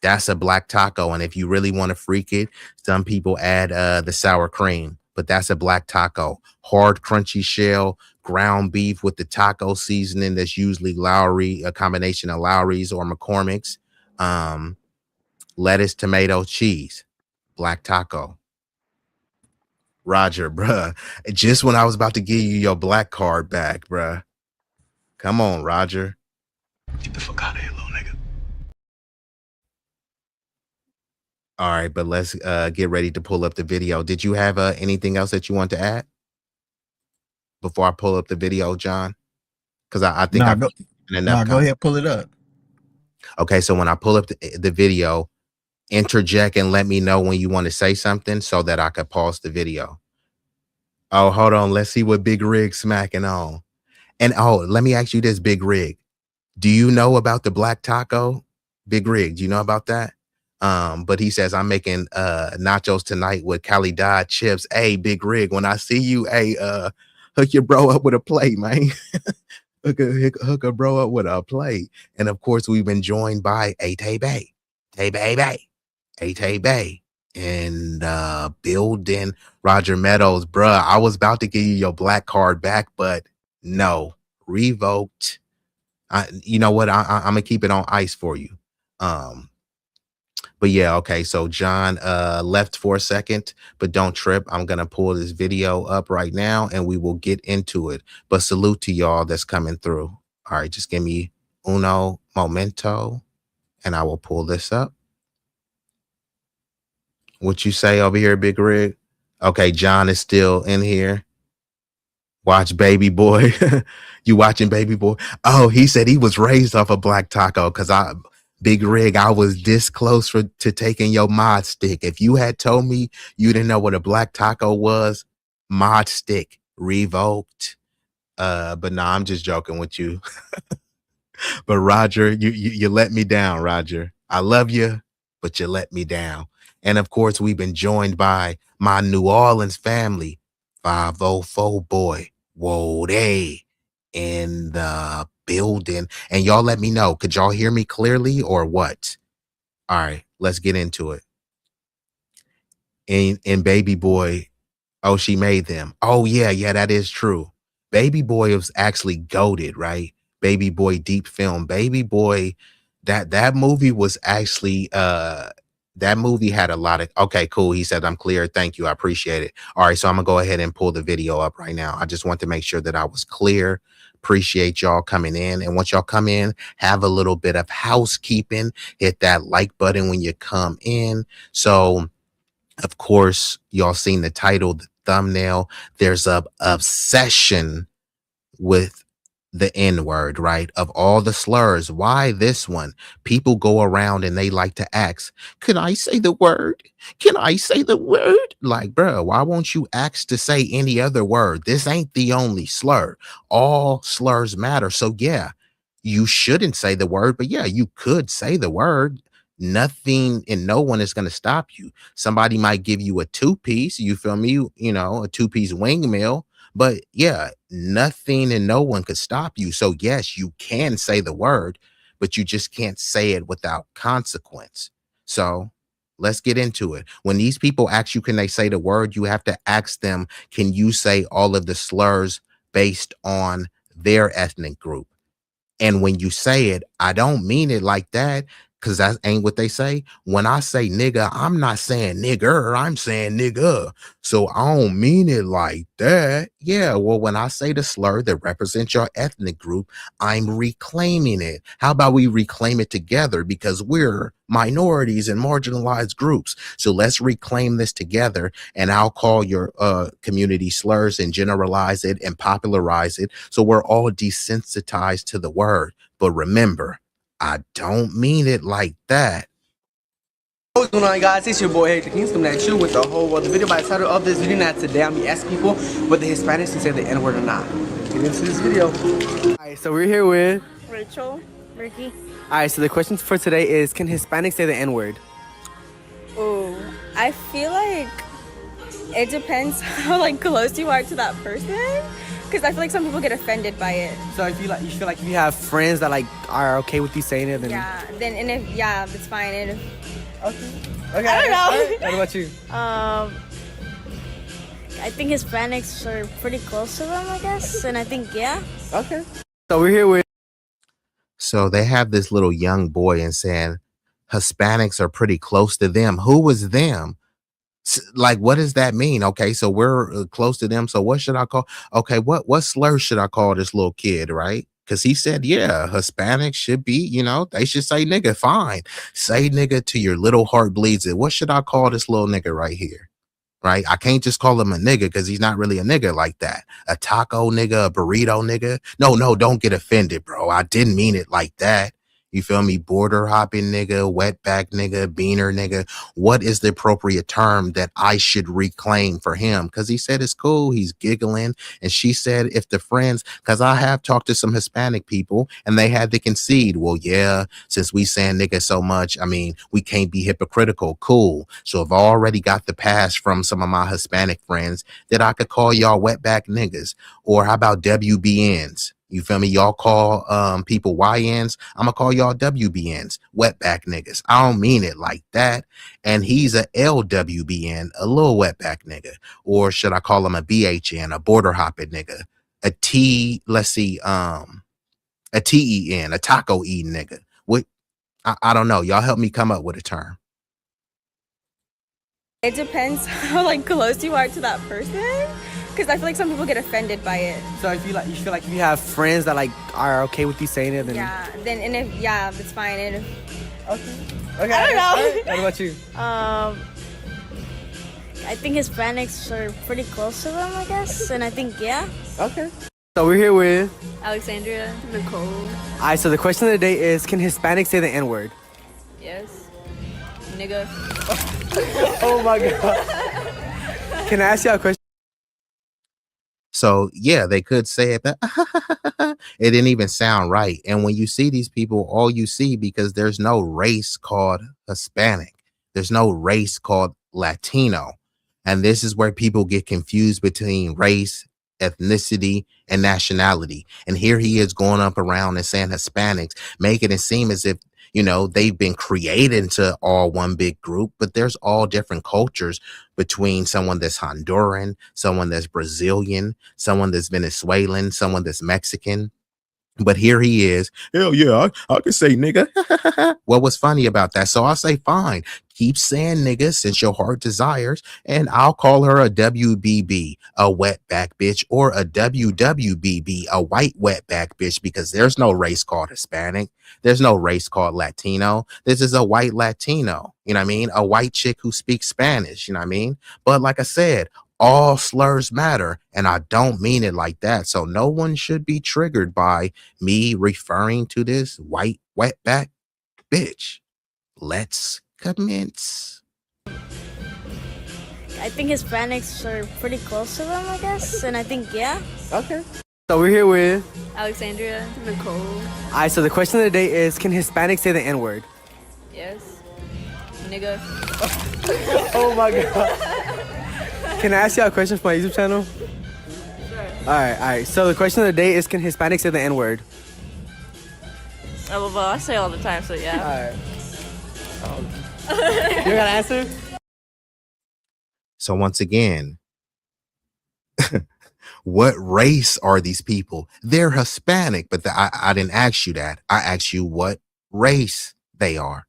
S3: That's a black taco. And if you really want to freak it, some people add the sour cream, but that's a black taco. Hard, crunchy shell, ground beef with the taco seasoning. That's usually Lowry, a combination of Lowry's or McCormick's. Lettuce, tomato, cheese. Black taco. Roger, bruh. Just when I was about to give you your black card back, bruh. Come on, Roger.
S6: Get the fuck out of here, little nigga.
S3: All right, but let's get ready to pull up the video. Did you have anything else that you want to add before I pull up the video, John? Because I think I've enough.
S4: Go ahead, pull it up.
S3: Okay, so when I pull up the video, interject and let me know when you want to say something so that I could pause the video. Oh, hold on. Let's see what Big Rig smacking on. And let me ask you this, Big Rig. Do you know about the black taco? Big Rig, do you know about that? But he says, I'm making nachos tonight with Calidad chips. Hey, Big Rig, when I see you, hey, hook your bro up with a plate, man. hook a bro up with a plate. And of course, we've been joined by Tay Bay in the building. Roger Meadows, bruh. I was about to give you your black card back, but no, revoked. You know what? I'm gonna keep it on ice for you. But yeah, okay. So John left for a second, but don't trip. I'm gonna pull this video up right now, and we will get into it. But salute to y'all that's coming through. All right, just give me uno momento, and I will pull this up. What you say over here, Big Rig? Okay, John is still in here. Watch Baby Boy. You watching Baby Boy? Oh, he said he was raised off a black taco because Big Rig, I was this close to taking your mod stick. If you had told me you didn't know what a black taco was, mod stick revoked. But nah, I'm just joking with you. But Roger, you let me down, Roger. I love you, but you let me down. And of course, we've been joined by my New Orleans family, 504 boy, whoa, they in the building. And y'all let me know, could y'all hear me clearly or what? All right, let's get into it. And Baby Boy, oh, she made them. Oh, yeah, that is true. Baby Boy was actually goated, right? Baby Boy deep film. Baby Boy, that movie was actually that movie had a lot of, okay, cool. He said, I'm clear. Thank you. I appreciate it. All right. So I'm gonna go ahead and pull the video up right now. I just want to make sure that I was clear. Appreciate y'all coming in. And once y'all come in, have a little bit of housekeeping. Hit that like button when you come in. So of course, y'all seen the title, the thumbnail. There's a obsession with the N-word, right? Of all the slurs, why this one? People go around and they like to ask, can I say the word? Can I say the word? Like, bro, why won't you ask to say any other word? This ain't the only slur. All slurs matter. So yeah, you shouldn't say the word, but yeah, you could say the word. Nothing and no one is going to stop you. Somebody might give you a two-piece, you feel me? You know, a two-piece wing meal. But yeah, nothing and no one could stop you. So yes, you can say the word, but you just can't say it without consequence. So let's get into it. When these people ask you, can they say the word? You have to ask them, can you say all of the slurs based on their ethnic group? And when you say it, I don't mean it like that, because that ain't what they say. When I say nigga, I'm not saying nigger, I'm saying nigga. So I don't mean it like that. Yeah, well, when I say the slur that represents your ethnic group, I'm reclaiming it. How about we reclaim it together? Because we're minorities and marginalized groups. So let's reclaim this together, and I'll call your community slurs and generalize it and popularize it. So we're all desensitized to the word. But remember, I don't mean it like that.
S8: What's going on, guys? It's your boy Eric the Kings coming at you with a whole other video. By the title of this video, now today I'm asking people whether Hispanics can say the N-word or not. Get into this video. Alright, so we're here with
S9: Rachel, Ricky.
S8: Alright, so the question for today is, can Hispanics say the N-word?
S9: Oh, I feel like it depends how close you are to that person. Because I feel like some people get offended by it.
S8: So if you feel like if you have friends that are okay with you saying it, then
S9: yeah, it's fine. And
S8: okay.
S9: I don't know.
S8: What about you?
S9: I think Hispanics are pretty close to them, I guess, and I think yeah.
S8: Okay. So we're here with.
S3: So they have this little young boy and saying Hispanics are pretty close to them. Who was them? Like, what does that mean? Okay, so we're close to them. So what should I call? Okay, what slur should I call this little kid, right? Because he said, yeah, Hispanics should be, they should say nigga. Fine. Say nigga to your little heart bleeds it. What should I call this little nigga right here? Right? I can't just call him a nigga because he's not really a nigga like that. A taco nigga, a burrito nigga. No, don't get offended, bro. I didn't mean it like that. You feel me? Border hopping nigga, wetback nigga, beaner nigga. What is the appropriate term that I should reclaim for him? Because he said it's cool. He's giggling. And she said, if the friends, because I have talked to some Hispanic people and they had to concede, well, yeah, since we saying nigga so much, I mean, we can't be hypocritical. Cool. So I've already got the pass from some of my Hispanic friends that I could call y'all wetback niggas. Or how about WBNs? You feel me? Y'all call people YNs. I'm gonna call y'all WBNs, wetback niggas. I don't mean it like that. And he's a LWBN, a little wetback nigga. Or should I call him a BHN, a border hopping nigga? A T, let's see, a TEN, a taco eating nigga. What? I don't know. Y'all help me come up with a term.
S9: It depends how close you are to that person. Because I feel like some people get offended by it.
S8: So if you feel like if you have friends that are okay with you saying it, then
S9: it's fine. And
S8: okay.
S9: I don't know.
S8: What about you?
S9: I think Hispanics are pretty close to them, I guess, and I think yeah.
S8: Okay. So we're here with
S9: Alexandria, Nicole.
S8: Alright, so the question of the day is, can Hispanics say the N-word?
S9: Yes. Nigga.
S8: Oh my god. Can I ask you a question?
S3: So yeah, they could say it, but it didn't even sound right. And when you see these people, all you see, because there's no race called Hispanic, there's no race called Latino. And this is where people get confused between race, ethnicity, and nationality. And here he is going up around and saying Hispanics, making it seem as if they've been created into all one big group, but there's all different cultures between someone that's Honduran, someone that's Brazilian, someone that's Venezuelan, someone that's Mexican. But here he is. Hell yeah, I can say nigga. What was funny about that? So I say, fine, keep saying nigga since your heart desires, and I'll call her a WBB, a wetback bitch, or a WWBB, a white wetback bitch, because there's no race called Hispanic. There's no race called Latino. This is a white Latino. You know what I mean? A white chick who speaks Spanish. You know what I mean? But like I said, all slurs matter, and I don't mean it like that. So no one should be triggered by me referring to this white wetback bitch. Let's commence.
S9: I think Hispanics are pretty close to them, I guess. And I think, yeah.
S8: Okay. So we're here with
S9: Alexandria, Nicole.
S8: Alright, so the question of the day is, can Hispanics say the N-word?
S9: Yes. Nigga.
S8: Oh my god. Can I ask y'all a question for my YouTube channel?
S9: Sure.
S8: Alright. So the question of the day is, can Hispanics say the N-word?
S9: Oh, well, I say all the time, so yeah.
S8: Alright. You got an answer?
S3: So once again, what race are these people? They're Hispanic, but I didn't ask you that. I asked you what race they are.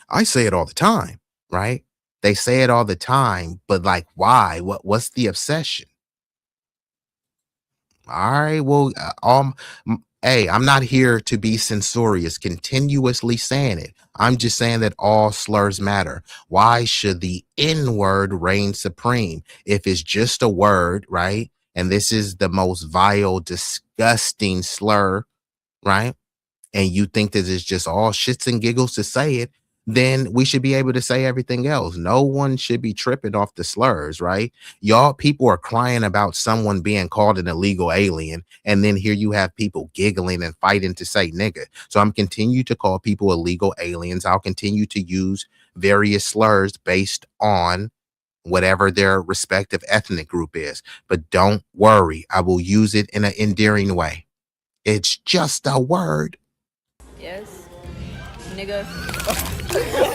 S3: I say it all the time, right? They say it all the time, but like, why? What's the obsession? All right, well, hey, I'm not here to be censorious, continuously saying it. I'm just saying that all slurs matter. Why should the N-word reign supreme? If it's just a word, right? And this is the most vile, disgusting slur, right? And you think that it's just all shits and giggles to say it, then we should be able to say everything else. No one should be tripping off the slurs, right? Y'all people are crying about someone being called an illegal alien, and then here you have people giggling and fighting to say nigga. So I'm continue to call people illegal aliens. I'll continue to use various slurs based on whatever their respective ethnic group is. But don't worry, I will use it in an endearing way. It's just a word.
S9: Yes. Nigga.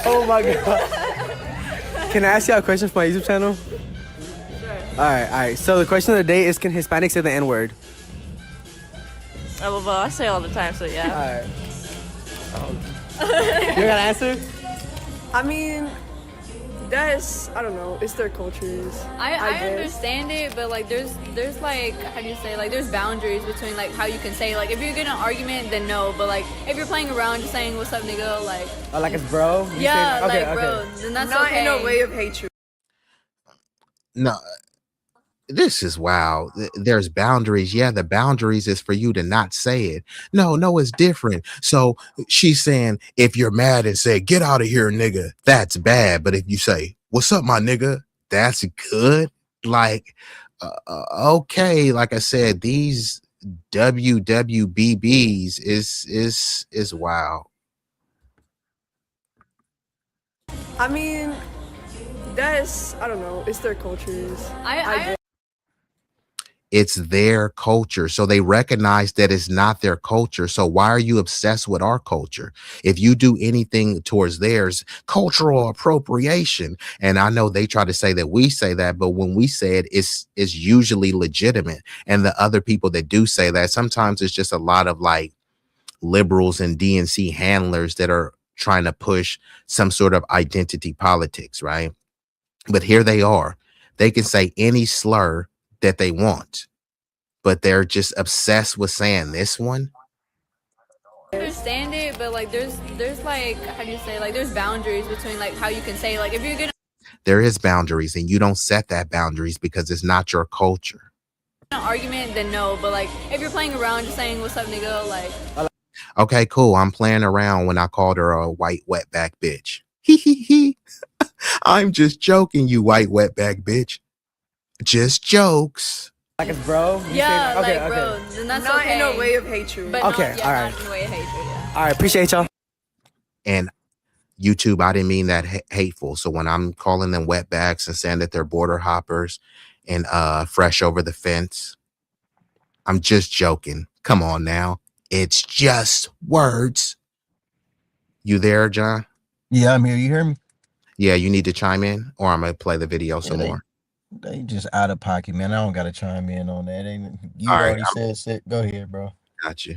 S8: Oh my god. Can I ask y'all a question for my YouTube channel?
S9: Sure.
S8: Alright. So the question of the day is, can Hispanics say the N-word?
S9: Oh, well, I say all the time, so yeah.
S8: Alright. You got an answer?
S10: I mean, that's, I don't know, it's their cultures.
S9: I
S10: guess.
S9: understand it, but like there's like, how do you say, like there's boundaries between like how you can say, like if you're getting an argument, then no, but like if you're playing around just saying what's up nigga, like
S8: Oh, like it's bro?
S9: yeah,
S8: okay,
S9: like bro, then that's
S10: Not
S9: okay.
S10: in a way of hatred.
S3: No, this is wow. There's boundaries. Yeah, the boundaries is for you to not say it. No, it's different. So she's saying if you're mad and say, get out of here, nigga, that's bad. But if you say, what's up, my nigga, that's good. Like, okay, like I said, these WWBBs is wow.
S10: I mean, that's, I don't know, it's their cultures.
S9: I
S3: It's their culture. So they recognize that it's not their culture. So why are you obsessed with our culture? If you do anything towards theirs, cultural appropriation. And I know they try to say that we say that, but when we say it, it's usually legitimate. And the other people that do say that, sometimes it's just a lot of like liberals and DNC handlers that are trying to push some sort of identity politics, right? But here they are. They can say any slur that they want, but they're just obsessed with saying this one.
S9: understand it, but like there's like, how do you say, like there's boundaries between like how you can say, like if you're getting
S3: There is boundaries, and you don't set that boundaries because it's not your culture.
S9: an argument, then no, but like if you're playing around just saying what's up nigga, like
S3: Okay, cool. I'm playing around when I called her a white wetback bitch. He. I'm just joking, you white wetback bitch. Just jokes.
S8: Like it's bro?
S9: yeah,
S8: okay,
S9: like bro, then that's
S10: Not
S9: okay.
S10: in a way of hatred.
S9: But
S8: Okay,
S9: not, yeah,
S8: alright.
S9: not in a way of hatred, yeah.
S8: Alright, appreciate y'all.
S3: And YouTube, I didn't mean that hateful. So when I'm calling them wetbacks and saying that they're border hoppers and fresh over the fence, I'm just joking. Come on now. It's just words. You there, John?
S4: Yeah, I'm here. You hear me?
S3: Yeah, you need to chime in, or I'm gonna play the video some
S4: they-
S3: more.
S4: They just out of pocket, man. I don't gotta chime in on that. You
S3: All right,
S4: already said shit. Go ahead, bro.
S3: Got you.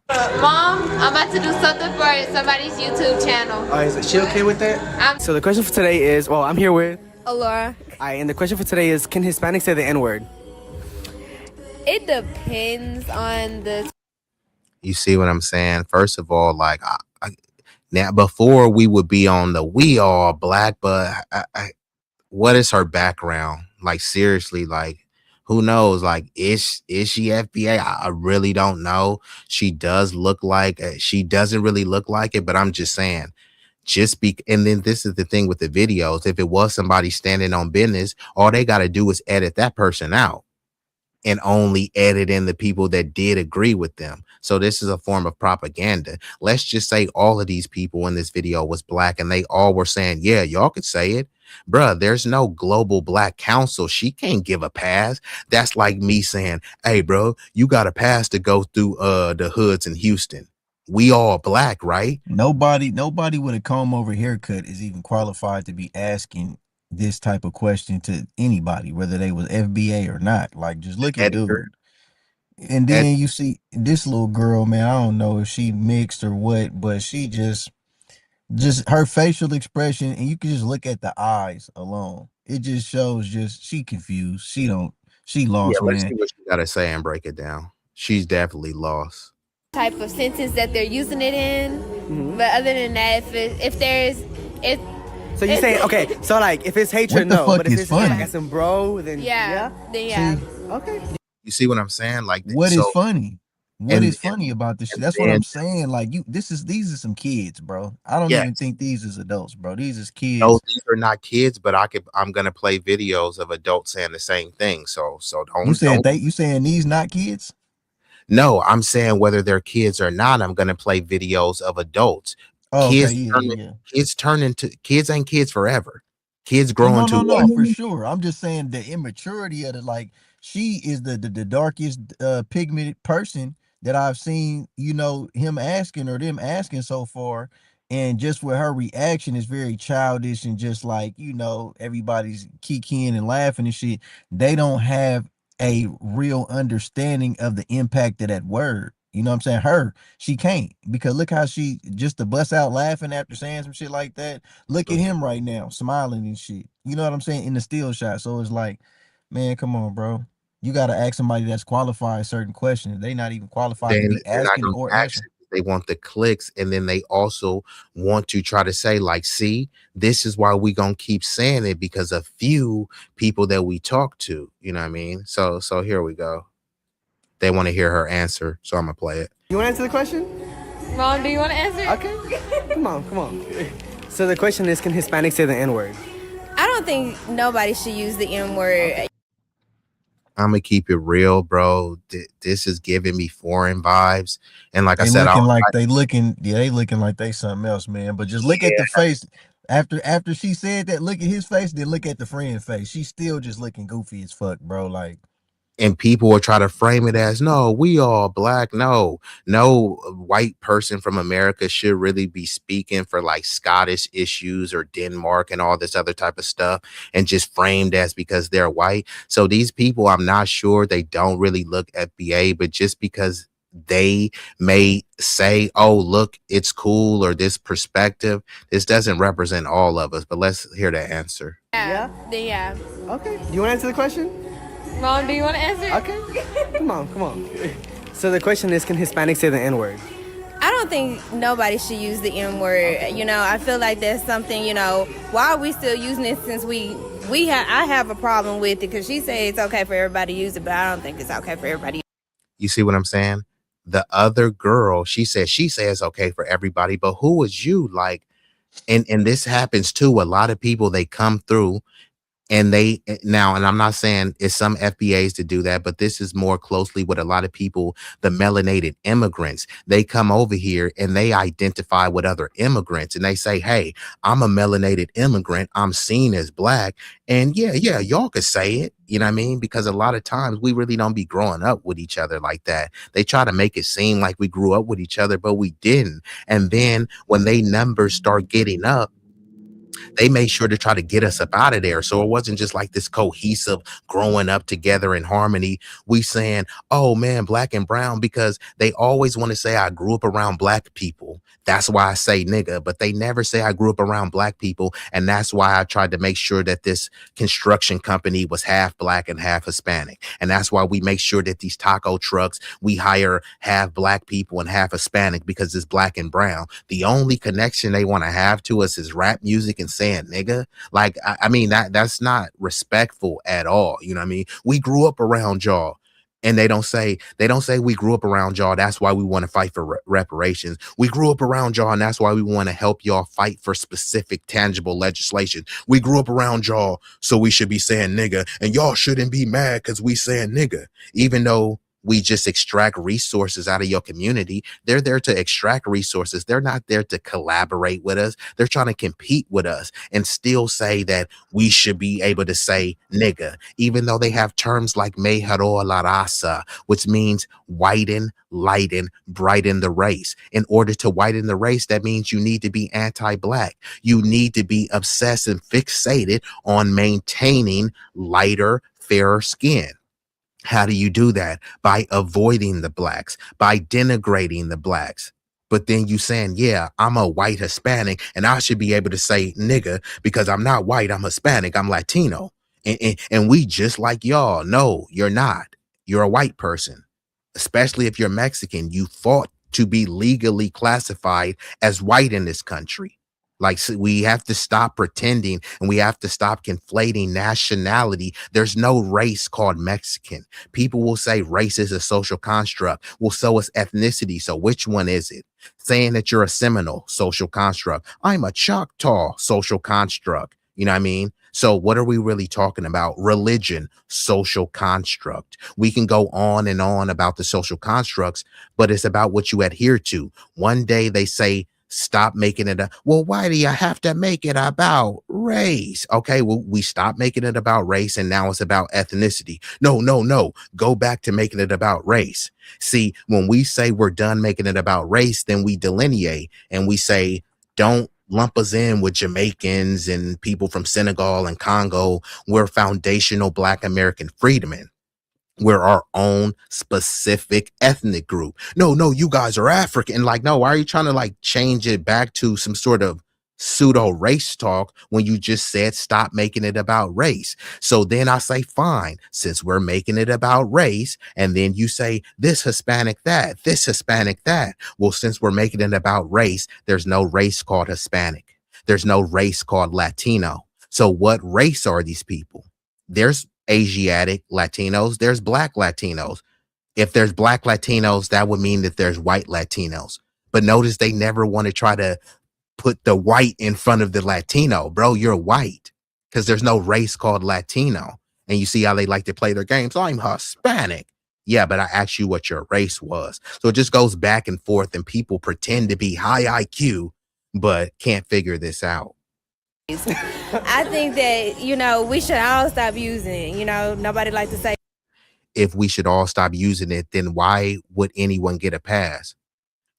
S11: Mom, I'm about to do something for somebody's YouTube channel.
S8: Is she okay with that? So the question for today is, well, I'm here with
S10: Alora.
S8: Alright, and the question for today is, can Hispanics say the N-word?
S11: It depends on the.
S3: You see what I'm saying? First of all, like now before we would be on the we all black, but what is her background? Like seriously, like who knows? Like is she FBA? I really don't know. She does look like she doesn't really look like it, but I'm just saying. And then this is the thing with the videos. If it was somebody standing on business, all they got to do is edit that person out and only edit in the people that did agree with them. So this is a form of propaganda. Let's just say all of these people in this video was black and they all were saying, yeah, y'all could say it. Bruh, there's no global black council. She can't give a pass. That's like me saying, hey, bro, you got a pass to go through the hoods in Houston. We all black, right?
S4: Nobody with a comb over haircut is even qualified to be asking this type of question to anybody, whether they was FBA or not. Like, just look at
S3: Editor.
S4: dude. And then you see this little girl, man, I don't know if she mixed or what, but she just her facial expression, and you can just look at the eyes alone. It just shows she confused. She
S3: Yeah,
S4: lost,
S3: let's see
S4: man.
S3: what she got to say and break it down. She's definitely lost.
S11: Type of sentence that they're using it in. But other than that, if
S8: So you saying, okay, so like if it's hatred,
S4: What the
S8: no,
S4: fuck
S8: but if
S4: is
S8: it's
S4: funny?
S8: like some bro, then
S11: yeah.
S8: Okay.
S3: You see what I'm saying? Like,
S4: What is
S3: so
S4: funny? What
S3: and
S4: is funny about this shit?
S3: and
S4: That's what
S3: then
S4: I'm saying. Like these are some kids, bro. I don't even
S3: yes,
S4: think these is adults, bro. These is
S3: no,
S4: kids.
S3: these are not kids, but I'm gonna play videos of adults saying the same thing. So
S4: You
S3: don't.
S4: saying these not kids?
S3: No, I'm saying whether they're kids or not, I'm gonna play videos of adults.
S4: Oh, okay,
S3: Kids
S4: yeah,
S3: turn
S4: yeah, yeah.
S3: turn into kids ain't kids forever. Kids
S4: Oh
S3: grow
S4: no,
S3: into
S4: no,
S3: what?
S4: no, for sure. I'm just saying the immaturity of it. Like she is the darkest pigmented person that I've seen, him asking or them asking so far. And just with her reaction is very childish and just like, everybody's kikiing and laughing and shit. They don't have a real understanding of the impact of that word. You know what I'm saying? She can't, because look how she just to bust out laughing after saying some shit like that. Look at him right now, smiling and shit. You know what I'm saying? In the still shot. So it's like, man, come on, bro. You got to ask somebody that's qualified certain questions. They not even qualified to
S3: Then
S4: be
S3: they're not
S4: asking
S3: going
S4: or
S3: to ask
S4: answering.
S3: it. They want the clicks, and then they also want to try to say, like, see, this is why we gonna keep saying it, because a few people that we talk to, you know what I mean? So here we go. They want to hear her answer, so I'm gonna play it.
S8: You want to answer the question?
S11: Mom, do you want to answer?
S8: Okay. Come on. So the question is, can Hispanics say the N-word?
S9: I don't think nobody should use the N-word.
S3: I'm gonna keep it real, bro. This is giving me foreign vibes, and like I
S4: They
S3: said,
S4: looking like they looking like they something else, man. But just look at the face after she said that. Look at his face, then look at the friend face. She's still just looking goofy as fuck, bro. Like,
S3: and people will try to frame it as, no, we all black. No white person from America should really be speaking for like Scottish issues or Denmark and all this other type of stuff, and just framed as because they're white. So these people, I'm not sure, they don't really look FBA, but just because they may say, oh, look, it's cool, or this perspective, this doesn't represent all of us. But let's hear the answer.
S11: Yeah.
S8: Okay. Do you want to answer the question?
S11: Mom, do you want to answer?
S8: Okay. Come on. So the question is, can Hispanics say the N-word?
S9: I don't think nobody should use the N-word. I feel like that's something, why are we still using it, since I have a problem with it, because she said it's okay for everybody to use it, but I don't think it's okay for everybody.
S3: You see what I'm saying? The other girl, she says okay for everybody, but who is you? Like, and this happens too. A lot of people, they come through and and I'm not saying it's some FBAs to do that, but this is more closely with a lot of people, the melanated immigrants. They come over here and they identify with other immigrants and they say, hey, I'm a melanated immigrant. I'm seen as black. And yeah, y'all could say it. You know what I mean? Because a lot of times we really don't be growing up with each other like that. They try to make it seem like we grew up with each other, but we didn't. And then when they numbers start getting up, they made sure to try to get us up out of there. So it wasn't just like this cohesive growing up together in harmony. We saying, oh man, black and brown, because they always want to say I grew up around black people. That's why I say nigga, but they never say I grew up around black people. And that's why I tried to make sure that this construction company was half black and half Hispanic. And that's why we make sure that these taco trucks, we hire half black people and half Hispanic, because it's black and brown. The only connection they want to have to us is rap music and saying nigga. Like, I mean, that's not respectful at all. You know what I mean? We grew up around y'all. And they don't say we grew up around y'all. That's why we want to fight for reparations. We grew up around y'all, and that's why we want to help y'all fight for specific tangible legislation. We grew up around y'all, so we should be saying nigga, and y'all shouldn't be mad because we saying nigga, even though we just extract resources out of your community. They're there to extract resources. They're not there to collaborate with us. They're trying to compete with us and still say that we should be able to say nigga, even though they have terms like mejoró la raza, which means whiten, lighten, brighten the race. In order to whiten the race, that means you need to be anti-black. You need to be obsessed and fixated on maintaining lighter, fairer skin. How do you do that? By avoiding the blacks, by denigrating the blacks. But then you saying, yeah, I'm a white Hispanic and I should be able to say nigga because I'm not white, I'm Hispanic, I'm Latino. And we just like y'all. No, you're not. You're a white person, especially if you're Mexican. You fought to be legally classified as white in this country. Like, so we have to stop pretending and we have to stop conflating nationality. There's no race called Mexican. People will say race is a social construct. Well, so is ethnicity. So which one is it? Saying that you're a Seminole, social construct. I'm a Choctaw, social construct. You know what I mean? So what are we really talking about? Religion, social construct. We can go on and on about the social constructs, but it's about what you adhere to. One day they say, stop making it well, why do you have to make it about race? Okay, well, we stop making it about race and now it's about ethnicity. No. Go back to making it about race. See, when we say we're done making it about race, then we delineate and we say, don't lump us in with Jamaicans and people from Senegal and Congo. We're foundational Black American freedmen. We're our own specific ethnic group. No, you guys are African. Like, no, why are you trying to like change it back to some sort of pseudo race talk when you just said stop making it about race? So then I say, fine, since we're making it about race, and then you say this Hispanic that, this Hispanic that. Well, since we're making it about race, there's no race called Hispanic. There's no race called Latino. So what race are these people? There's Asiatic Latinos, there's Black Latinos. If there's Black Latinos, that would mean that there's white Latinos. But notice they never want to try to put the white in front of the Latino. Bro, you're white because there's no race called Latino. And you see how they like to play their games. I'm Hispanic. Yeah, but I asked you what your race was. So it just goes back and forth and people pretend to be high IQ, but can't figure this out.
S9: I think that, we should all stop using it. Nobody like to say.
S3: If we should all stop using it, then why would anyone get a pass?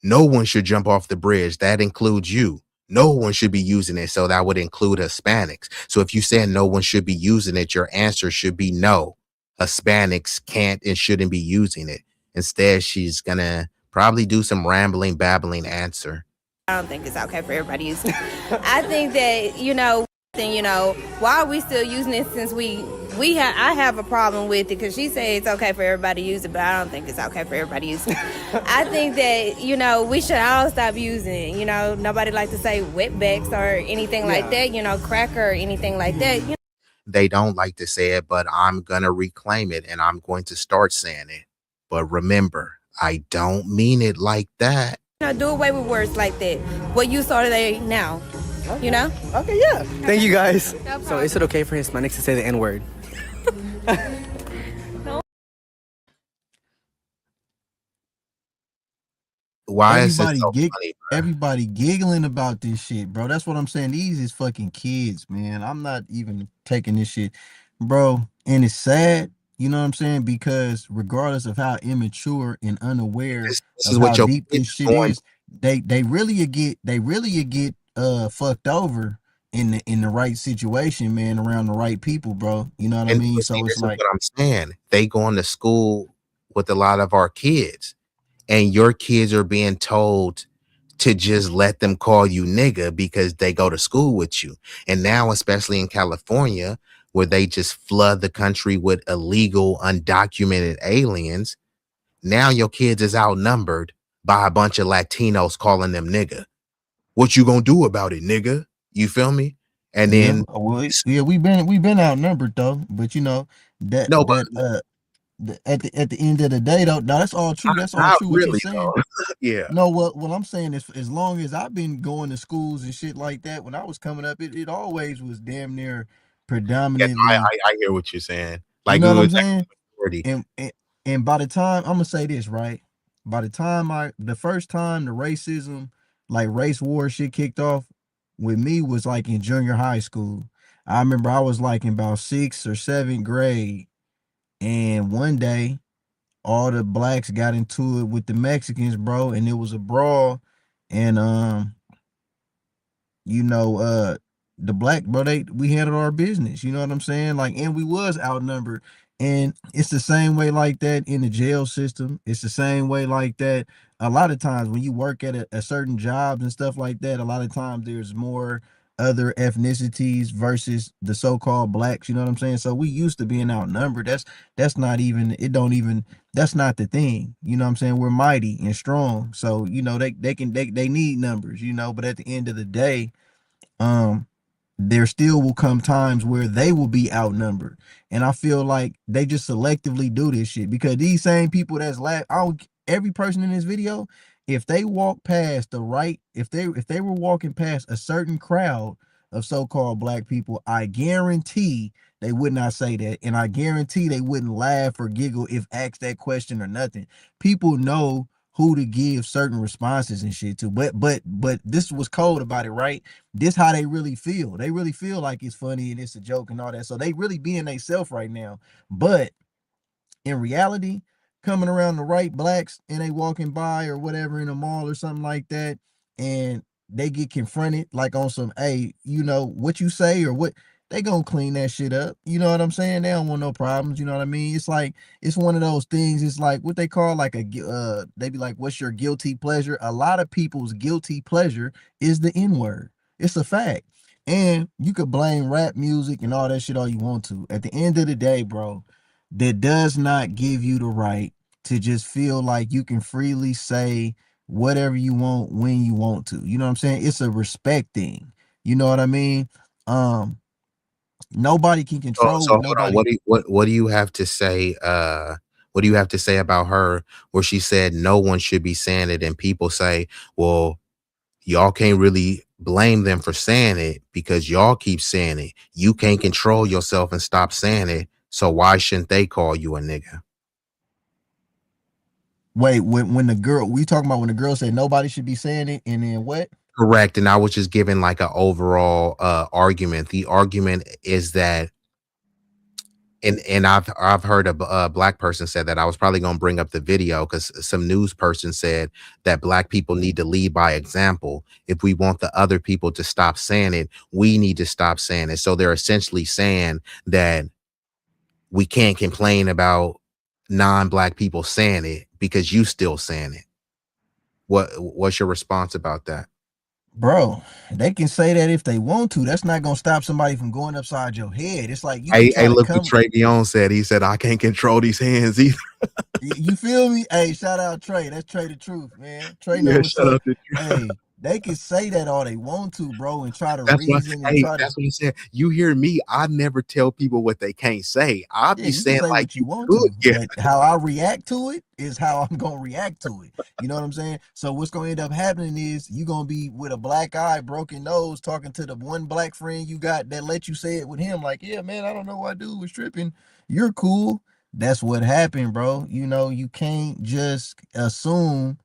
S3: No one should jump off the bridge. That includes you. No one should be using it. So that would include Hispanics. So if you say no one should be using it, your answer should be no. Hispanics can't and shouldn't be using it. Instead, she's going to probably do some rambling, babbling answer.
S9: I don't think it's okay for everybody to use it. I think that, why are we still using it since I have a problem with it because she said it's okay for everybody to use it, but I don't think it's okay for everybody to use it. I think that, we should all stop using it. Nobody like to say wetbacks or anything like that, cracker or anything like that.
S3: They don't like to say it, but I'm going to reclaim it and I'm going to start saying it. But remember, I don't mean it like that.
S9: Do away with words like that. What use are they now?
S8: Okay. Okay, yeah. Thank you guys. No, so is it okay for Hispanics to say the N-word?
S3: No. Why is it so funny, bro?
S4: Everybody giggling about this shit, bro. That's what I'm saying. These is fucking kids, man. I'm not even taking this shit, bro. And it's sad. You know what I'm saying? Because regardless of how immature and unaware
S3: this
S4: of
S3: is what
S4: how deep this shit is, they really get fucked over in the right situation, man, around the right people, bro. You know what I mean? So it's like
S3: what I'm saying. They going to school with a lot of our kids, and your kids are being told to just let them call you nigga because they go to school with you. And now, especially in California, where they just flood the country with illegal, undocumented aliens, now your kids is outnumbered by a bunch of Latinos calling them nigga. What you gonna do about it, nigga? You feel me? And
S4: Yeah,
S3: then
S4: well, yeah, we've been outnumbered though, but you know that
S3: no, but
S4: that at the end of the day though, no, that's all true. That's all
S3: not
S4: true what you're
S3: really
S4: saying.
S3: though. Yeah.
S4: No, what I'm saying is, as long as I've been going to schools and shit like that, when I was coming up, it always was damn near
S3: Yeah, no,
S4: predominantly.
S3: I hear what you're saying.
S4: You
S3: Like
S4: know
S3: it
S4: what I'm
S3: was
S4: saying?
S3: majority.
S4: And by the time I'm gonna say this right, by the time the first time the racism, like race war shit kicked off with me was like in junior high school. I remember I was like in about sixth or seventh grade, and one day all the blacks got into it with the Mexicans, bro, and it was a brawl, and the black bro, we handled our business, you know what I'm saying, like, and we was outnumbered. And it's the same way like that in the jail system. It's the same way like that a lot of times when you work at a certain jobs and stuff like that. A lot of times there's more other ethnicities versus the so-called blacks, you know what I'm saying. So we used to being outnumbered. That's not even, it don't even, that's not the thing, you know what I'm saying. We're mighty and strong, so you know they need numbers, you know, but at the end of the day, um there still will come times where they will be outnumbered. And I feel like they just selectively do this shit because these same people that's every person in this video, if they walk past the right, if they were walking past a certain crowd of so-called black people, I guarantee they would not say that. And I guarantee they wouldn't laugh or giggle if asked that question or nothing. People know who to give certain responses and shit to. But this was cold about it, right? This how they really feel. They really feel like it's funny and it's a joke and all that. So they really being they self right now. But in reality, coming around the right blacks and they walking by or whatever in a mall or something like that, and they get confronted like on some, hey, you know what you say or what, they gonna clean that shit up. You know what I'm saying? They don't want no problems. You know what I mean? It's like, it's one of those things. It's like what they call like they be like, what's your guilty pleasure? A lot of people's guilty pleasure is the N-word. It's a fact. And you could blame rap music and all that shit all you want to. At the end of the day, bro, that does not give you the right to just feel like you can freely say whatever you want when you want to. You know what I'm saying? It's a respect thing. You know what I mean? Um, Nobody can control
S3: So
S4: what
S3: hold on.
S4: nobody.
S3: What do you have to say? What do you have to say about her where she said no one should be saying it, and people say, well, y'all can't really blame them for saying it because y'all keep saying it. You can't control yourself and stop saying it. So why shouldn't they call you a nigga?
S4: Wait, when the girl, we talking about when the girl said nobody should be saying it, and then what?
S3: Correct. And I was just giving like an overall argument. The argument is that, and I've heard a black person said that. I was probably going to bring up the video because some news person said that black people need to lead by example. If we want the other people to stop saying it, we need to stop saying it. So they're essentially saying that we can't complain about non-black people saying it because you still saying it. What's your response about that?
S4: Bro, they can say that if they want to. That's not gonna stop somebody from going upside your head. It's like you can
S3: Hey,
S4: try to
S3: look what
S4: come.
S3: Trey Dion said. He said, I can't control these hands either.
S4: You feel me? Hey, shout out Trey. That's Trey the truth, man. Trey know
S3: Yeah,
S4: what's
S3: shut
S4: up.
S3: up.
S4: Hey, they can say that all they want to, bro, and try to
S3: That's what
S4: reason and
S3: hey,
S4: try to.
S3: that's what I said. You hear me? I never tell people what they can't say. I
S4: Yeah,
S3: be
S4: you can
S3: saying
S4: say
S3: like
S4: what
S3: you
S4: you want
S3: could.
S4: to,
S3: Yeah.
S4: but how I react to it is how I'm gonna react to it. You know what I'm saying? So what's gonna end up happening is you gonna be with a black eye, broken nose, talking to the one black friend you got that let you say it with him, like, yeah, man, I don't know why dude was tripping. You're cool. That's what happened, bro. You know, you can't just assume.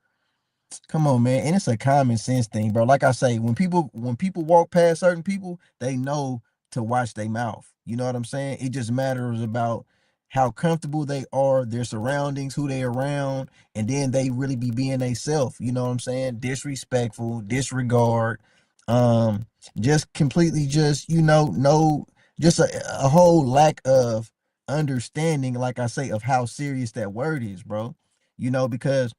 S4: Come on, man. And it's a common sense thing, bro. Like I say, when people walk past certain people, they know to watch their mouth. You know what I'm saying? It just matters about how comfortable they are, their surroundings, who they around, and then they really be being they self. You know what I'm saying? Disrespectful, disregard, um, just completely just, no, just a whole lack of understanding, like I say, of how serious that word is, bro. Because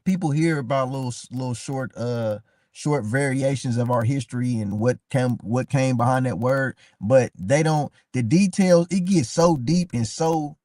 S4: people hear about little short variations of our history and what came behind that word, but they don't, the details, it gets so deep and so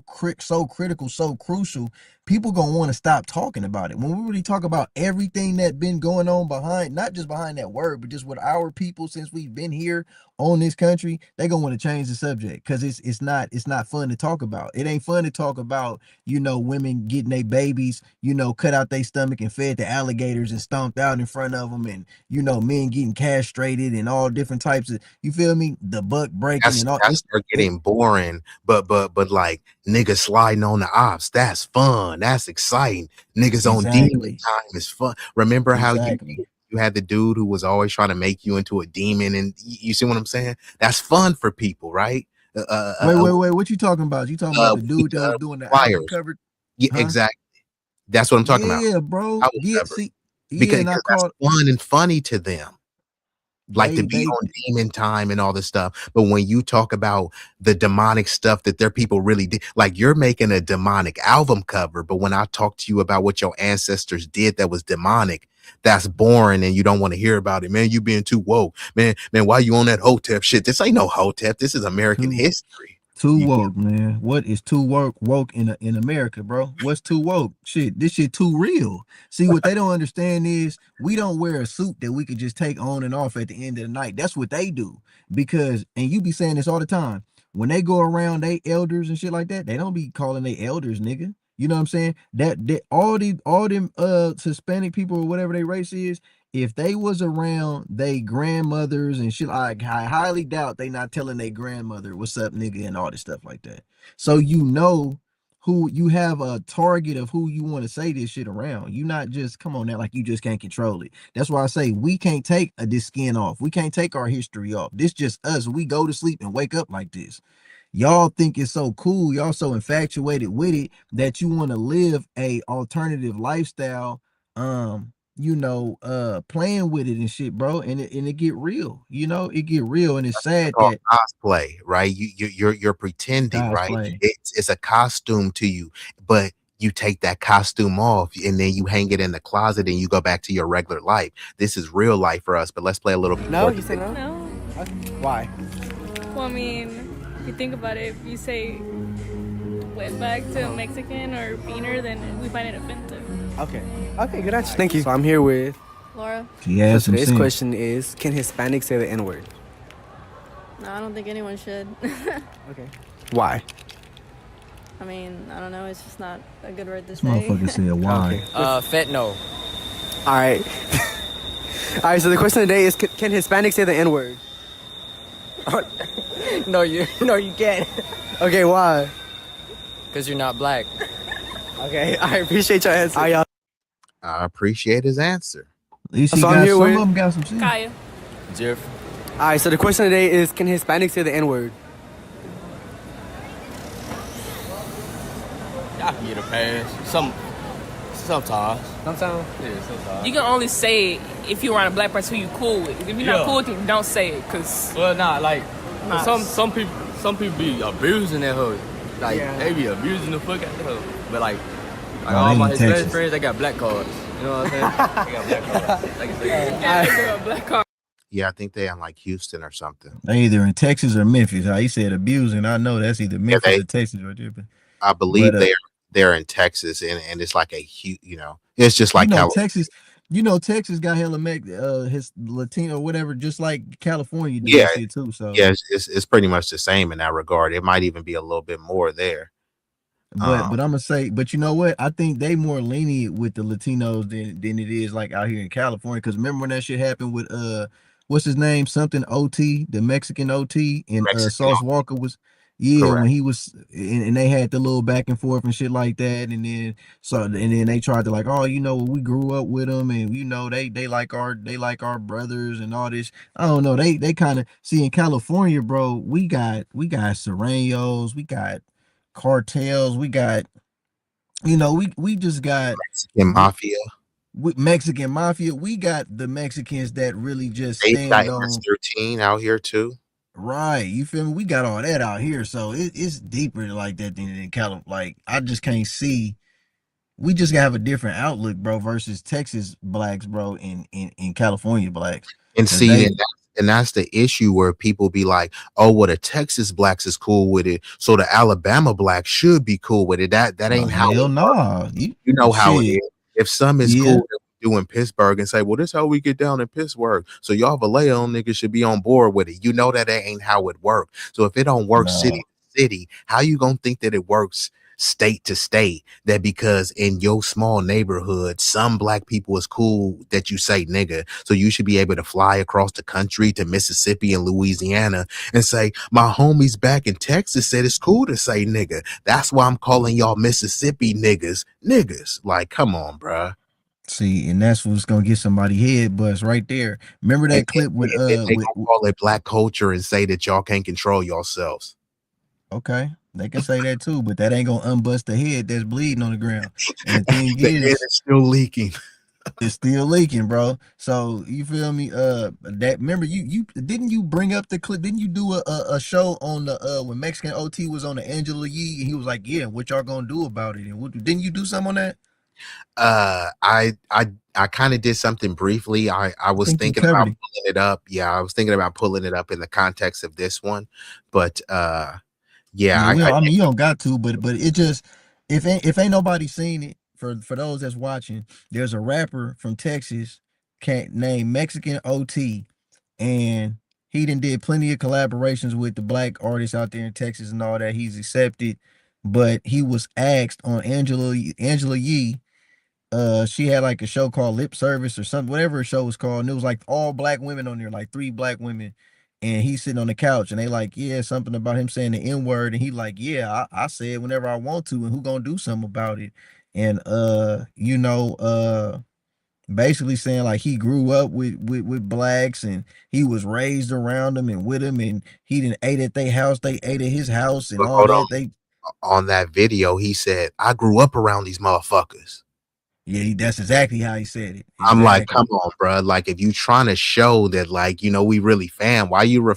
S4: critical, so crucial. people gonna want to stop talking about it. When we really talk about everything that been going on behind, not just behind that word, but just with our people since we've been here on this country, they gonna want to change the subject because it's not fun to talk about. It ain't fun to talk about, you know, women getting their babies, you know, cut out their stomach and fed to alligators and stomped out in front of them, and you know, men getting castrated and all different types of, you feel me, the buck breaking and all.
S3: That's start getting boring, but like niggas sliding on the ops, that's fun, that's exciting. Niggas on demon time is fun. Remember how you had the dude who was always trying to make you into a demon, and you see what I'm saying? That's fun for people, right?
S4: Wait, what you talking about? You talking about the dude that was doing the album cover?
S3: Yeah, exactly. That's what I'm talking about.
S4: Yeah, bro. Yeah, see,
S3: because
S4: and I
S3: that's
S4: called
S3: fun and funny to them. Like to be on demon time and all this stuff. But when you talk about the demonic stuff that their people really did, like you're making a demonic album cover, but when I talk to you about what your ancestors did that was demonic, that's boring and you don't want to hear about it. Man, you being too woke. Man, why you on that Hotep shit? This ain't no Hotep. This is American history.
S4: Too woke, man. What is too woke in America, bro? What's too woke? Shit, this shit too real. See, what they don't understand is we don't wear a suit that we could just take on and off at the end of the night. That's what they do. Because, and you be saying this all the time, when they go around they elders and shit like that, they don't be calling they elders, nigga. You know what I'm saying? That all them Hispanic people or whatever their race is, if they was around they grandmothers and shit, I highly doubt they not telling their grandmother what's up, nigga, and all this stuff like that. So you know who you have a target of who you want to say this shit around. You not just come on now like you just can't control it. That's why I say we can't take this skin off. We can't take our history off. This just us. We go to sleep and wake up like this. Y'all think it's so cool. Y'all so infatuated with it that you want to live a alternative lifestyle. You know, playing with it and shit, bro, and it get real. You know, it get real, and it's sad that
S3: cosplay, right? You're pretending, right? It's a costume to you, but you take that costume off and then you hang it in the closet and you go back to your regular life. This is real life for us, but let's play a little bit.
S8: No, you say no?
S10: No.
S8: Why?
S10: Well, I mean, if you think about it, if you say wetback to a Mexican or beaner, then we find it offensive.
S8: Okay, good answer. Thank you. So I'm here with
S10: Laura.
S4: Yeah,
S8: so today's question is, can Hispanics say the N-word?
S10: No, I don't think anyone should.
S8: Okay. Why?
S10: I mean, I don't know. It's just not a good word to say.
S4: Motherfucker said why.
S7: Fentanyl.
S8: All right. All right, so the question today is, can Hispanics say the N-word?
S7: No, you can't.
S8: Okay, why?
S7: Because you're not black.
S8: Okay, I appreciate your answer. All right, y'all.
S3: I appreciate his answer.
S4: At least he got some of them got some shit.
S10: Kaya.
S7: Jeff.
S8: All right, so the question today is, can Hispanics say the N-word?
S12: I can get a pass. Sometimes.
S8: Sometimes?
S12: Yeah, sometimes.
S13: You can only say it if you're around a black person who you cool with. If you're not cool with them, don't say it, cause.
S12: Well, nah, like some people be abusing that hoe. Like they be abusing the fuck out of that hoe. But like all my Hispanic friends, they got black cards. You know what I'm saying? They got black cards. They can say
S13: Black card.
S3: Yeah, I think they in like Houston or something.
S4: They either in Texas or Memphis. How he said abusing, I know that's either Memphis or Texas right there. But
S3: I believe they're in Texas, and it's like a huge, you know, it's just like
S4: Texas. You know, Texas got hella his Latino, whatever, just like California does shit too. So
S3: yeah, it's pretty much the same in that regard. It might even be a little bit more there.
S4: But I'm gonna say, but you know what? I think they more lenient with the Latinos than it is like out here in California. Because remember when that shit happened with what's his name? Something OT, the Mexican OT, and Sauce Walker was when he was and they had the little back and forth and shit like that, and then they tried to like, oh, you know, we grew up with them, and you know they like our brothers and all this. I don't know. They kind of see in California, bro. We got Serranos, we got cartels, we got, you know, we just got
S3: Mexican mafia.
S4: Mexican mafia. We got the Mexicans that really just stand on
S3: 13 out here too.
S4: Right, you feel me? We got all that out here, so it's deeper like that than in California. Like I just can't see. We just gotta have a different outlook, bro, versus Texas blacks, bro, in California blacks.
S3: And see, And that's the issue where people be like, oh, well, the Texas blacks is cool with it, so the Alabama blacks should be cool with it. That
S4: No,
S3: ain't how
S4: hell
S3: it works.
S4: no.
S3: You know how it
S4: Shit.
S3: is. If some is
S4: Yeah.
S3: cool that we do in Pittsburgh and say, well, this is how we get down in Pittsburgh, so y'all Vallejo niggas should be on board with it. You know that ain't how it works. So if it don't work city to city, how you gonna think that it works state to state? That because in your small neighborhood some black people is cool that you say nigga, so you should be able to fly across the country to Mississippi and Louisiana and say my homies back in Texas said it's cool to say nigga, that's why I'm calling y'all Mississippi niggas. Like, come on, bruh.
S4: See, and that's what's gonna get somebody head buzz right there. Remember that clip with
S3: then they gonna call it black culture and say that y'all can't control yourselves.
S4: Okay, they can say that too, but that ain't gonna unbust the head that's bleeding on the ground. And the thing
S3: The head is still leaking.
S4: It's still leaking, bro. So you feel me? That remember you didn't you bring up the clip? Didn't you do a show on the when Mexican OT was on the Angela Yee and he was like, yeah, what y'all gonna do about it? And didn't you do something on that?
S3: I kind of did something briefly. I was thinking about pulling it up. Yeah, I was thinking about pulling it up in the context of this one, but yeah,
S4: I mean, you don't got to, but it just if ain't nobody seen it, for those that's watching, there's a rapper from Texas named Mexican OT, and he did plenty of collaborations with the black artists out there in Texas and all that. He's accepted, but he was asked on Angela Yee. She had like a show called Lip Service or something, whatever her show was called, and it was like all black women on there, like 3 black women, and he's sitting on the couch, and they like, yeah, something about him saying the N-word, and he like, yeah, I say it whenever I want to, and who gonna do something about it? And basically saying like he grew up with blacks and he was raised around them and with them, and he didn't ate at their house, they ate at his house, and all that.
S3: On that video, he said, I grew up around these motherfuckers.
S4: Yeah, that's exactly how he said it.
S3: I'm like, come on, bro. Like, if you trying to show that, like, you know, we really fan, why you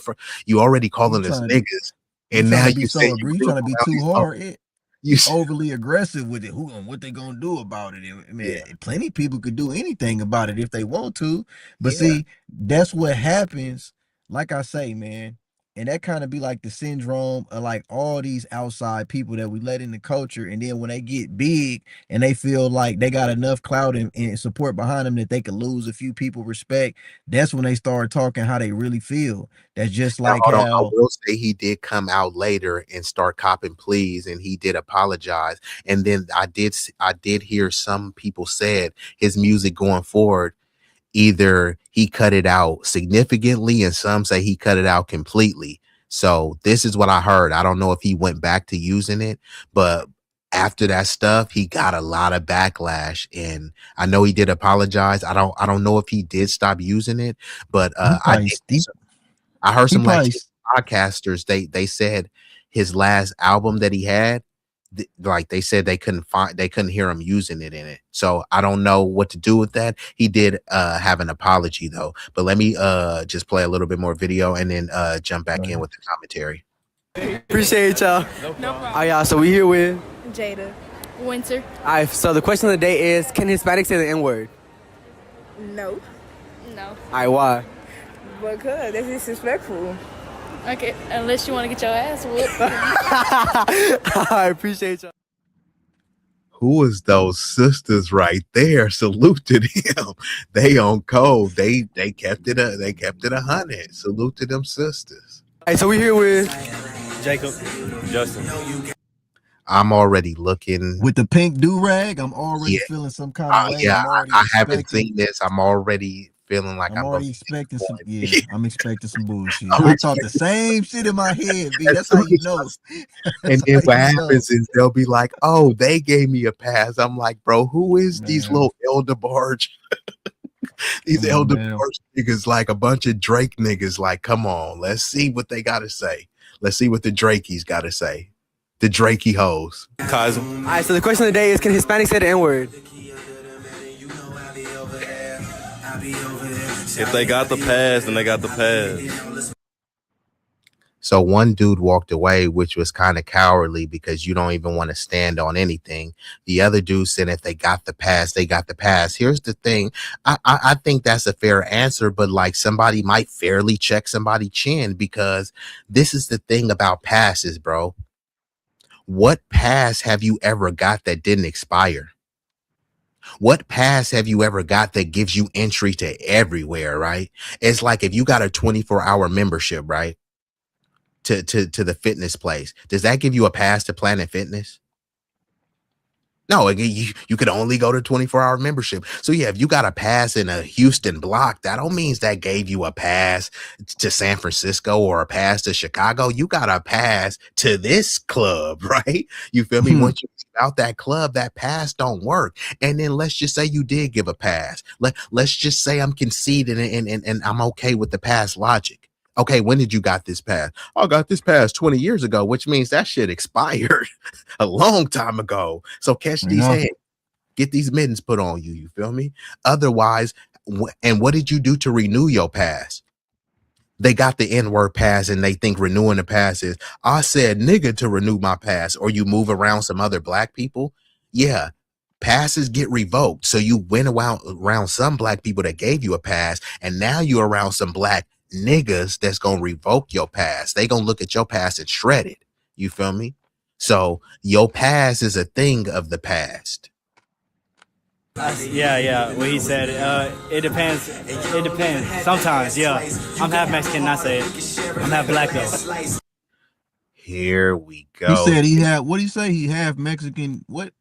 S3: already calling us niggas, and now you say
S4: you trying to be too hard. You overly aggressive with it. What they gonna do about it? I mean, plenty of people could do anything about it if they want to, but see, that's what happens. Like I say, man, and that kind of be like the syndrome of like all these outside people that we let in the culture, and then when they get big and they feel like they got enough clout and support behind them that they could lose a few people respect, that's when they start talking how they really feel. That's just like how
S3: I will say he did come out later and start copping pleas, and he did apologize. And then I did hear some people said his music going forward, either he cut it out significantly and some say he cut it out completely. So this is what I heard. I don't know if he went back to using it, but after that stuff, he got a lot of backlash, and I know he did apologize. I don't know if he did stop using it, but I heard some like podcasters, they said his last album that he had, like they said they couldn't hear him using it in it. So I don't know what to do with that. He did have an apology though, but let me just play a little bit more video and then jump back in with the commentary.
S8: Appreciate y'all.
S13: No problem.
S8: All right, y'all, so we here with
S10: Jada. Winter.
S8: all right, so the question of the day is, can Hispanics say the N-word?
S9: No.
S10: No.
S8: All right, why?
S9: Because that's disrespectful.
S10: Okay, unless you want to get your ass whooped.
S8: I appreciate y'all.
S3: Who is those sisters right there? Salute to them. They on code. They kept it 100. Salute to them sisters.
S8: All right, so we here with
S14: Jacob, Justin.
S3: I'm already looking
S4: with the pink do-rag. I'm already feeling some kind of way.
S3: Yeah, I haven't seen this. I'm already feeling like I'm
S4: already expecting some. Yeah, I'm expecting some bullshit. I thought the same shit in my head. B. That's how you know.
S3: And then what happens is they'll be like, "Oh, they gave me a pass." I'm like, "Bro, who is these little elder barge?" These elder barge niggas, like a bunch of Drake niggas. Like, come on, let's see what they gotta say. Let's see what the Drakeys gotta say. The Drakey hoes.
S14: Kaiser.
S8: All right, so the question of the day is, can Hispanics say the N-word?
S14: If they got the pass, then they got the pass.
S3: So one dude walked away, which was kind of cowardly because you don't even want to stand on anything. The other dude said if they got the pass, they got the pass. Here's the thing. I think that's a fair answer, but like somebody might fairly check somebody's chin, because this is the thing about passes, bro. What pass have you ever got that didn't expire? What pass have you ever got that gives you entry to everywhere, right? It's like if you got a 24-hour membership, right? To the fitness place. Does that give you a pass to Planet Fitness? No, you could only go to 24-hour membership. So yeah, if you got a pass in a Houston block, that don't mean that gave you a pass to San Francisco or a pass to Chicago. You got a pass to this club, right? You feel me? Once you get out that club, that pass don't work. And then let's just say you did give a pass. Let's just say I'm conceding and I'm okay with the pass logic. Okay, when did you got this pass? I got this pass 20 years ago, which means that shit expired a long time ago. So catch these hands, get these mittens put on you. You feel me? Otherwise, and what did you do to renew your pass? They got the N-word pass and they think renewing the pass is, I said nigga to renew my pass, or you move around some other black people. Yeah. Passes get revoked. So you went around some black people that gave you a pass, and now you're around some black niggas that's gonna revoke your pass. They gonna look at your pass and shred it. You feel me? So your pass is a thing of the past.
S14: Yeah, what he said. It depends. It depends. Sometimes, yeah. I'm half Mexican, I say it. I'm half black though.
S3: Here we go.
S4: He said he had, what did he say? He half Mexican. What?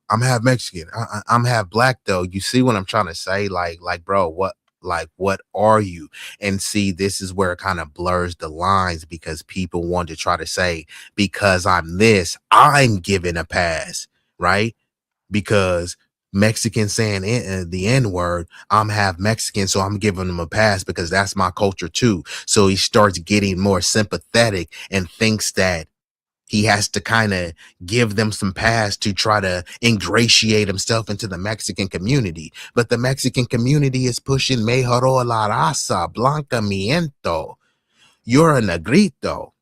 S3: I'm half Mexican. I'm half black though. You see what I'm trying to say? Like, bro, what are you? And see, this is where it kind of blurs the lines, because people want to try to say, because I'm this, I'm given a pass, right? Because Mexican saying the N-word, I'm half Mexican, so I'm giving them a pass because that's my culture too. So he starts getting more sympathetic and thinks that he has to kind of give them some pass to try to ingratiate himself into the Mexican community. But the Mexican community is pushing mejoró la raza, blancamiento. You're a negrito.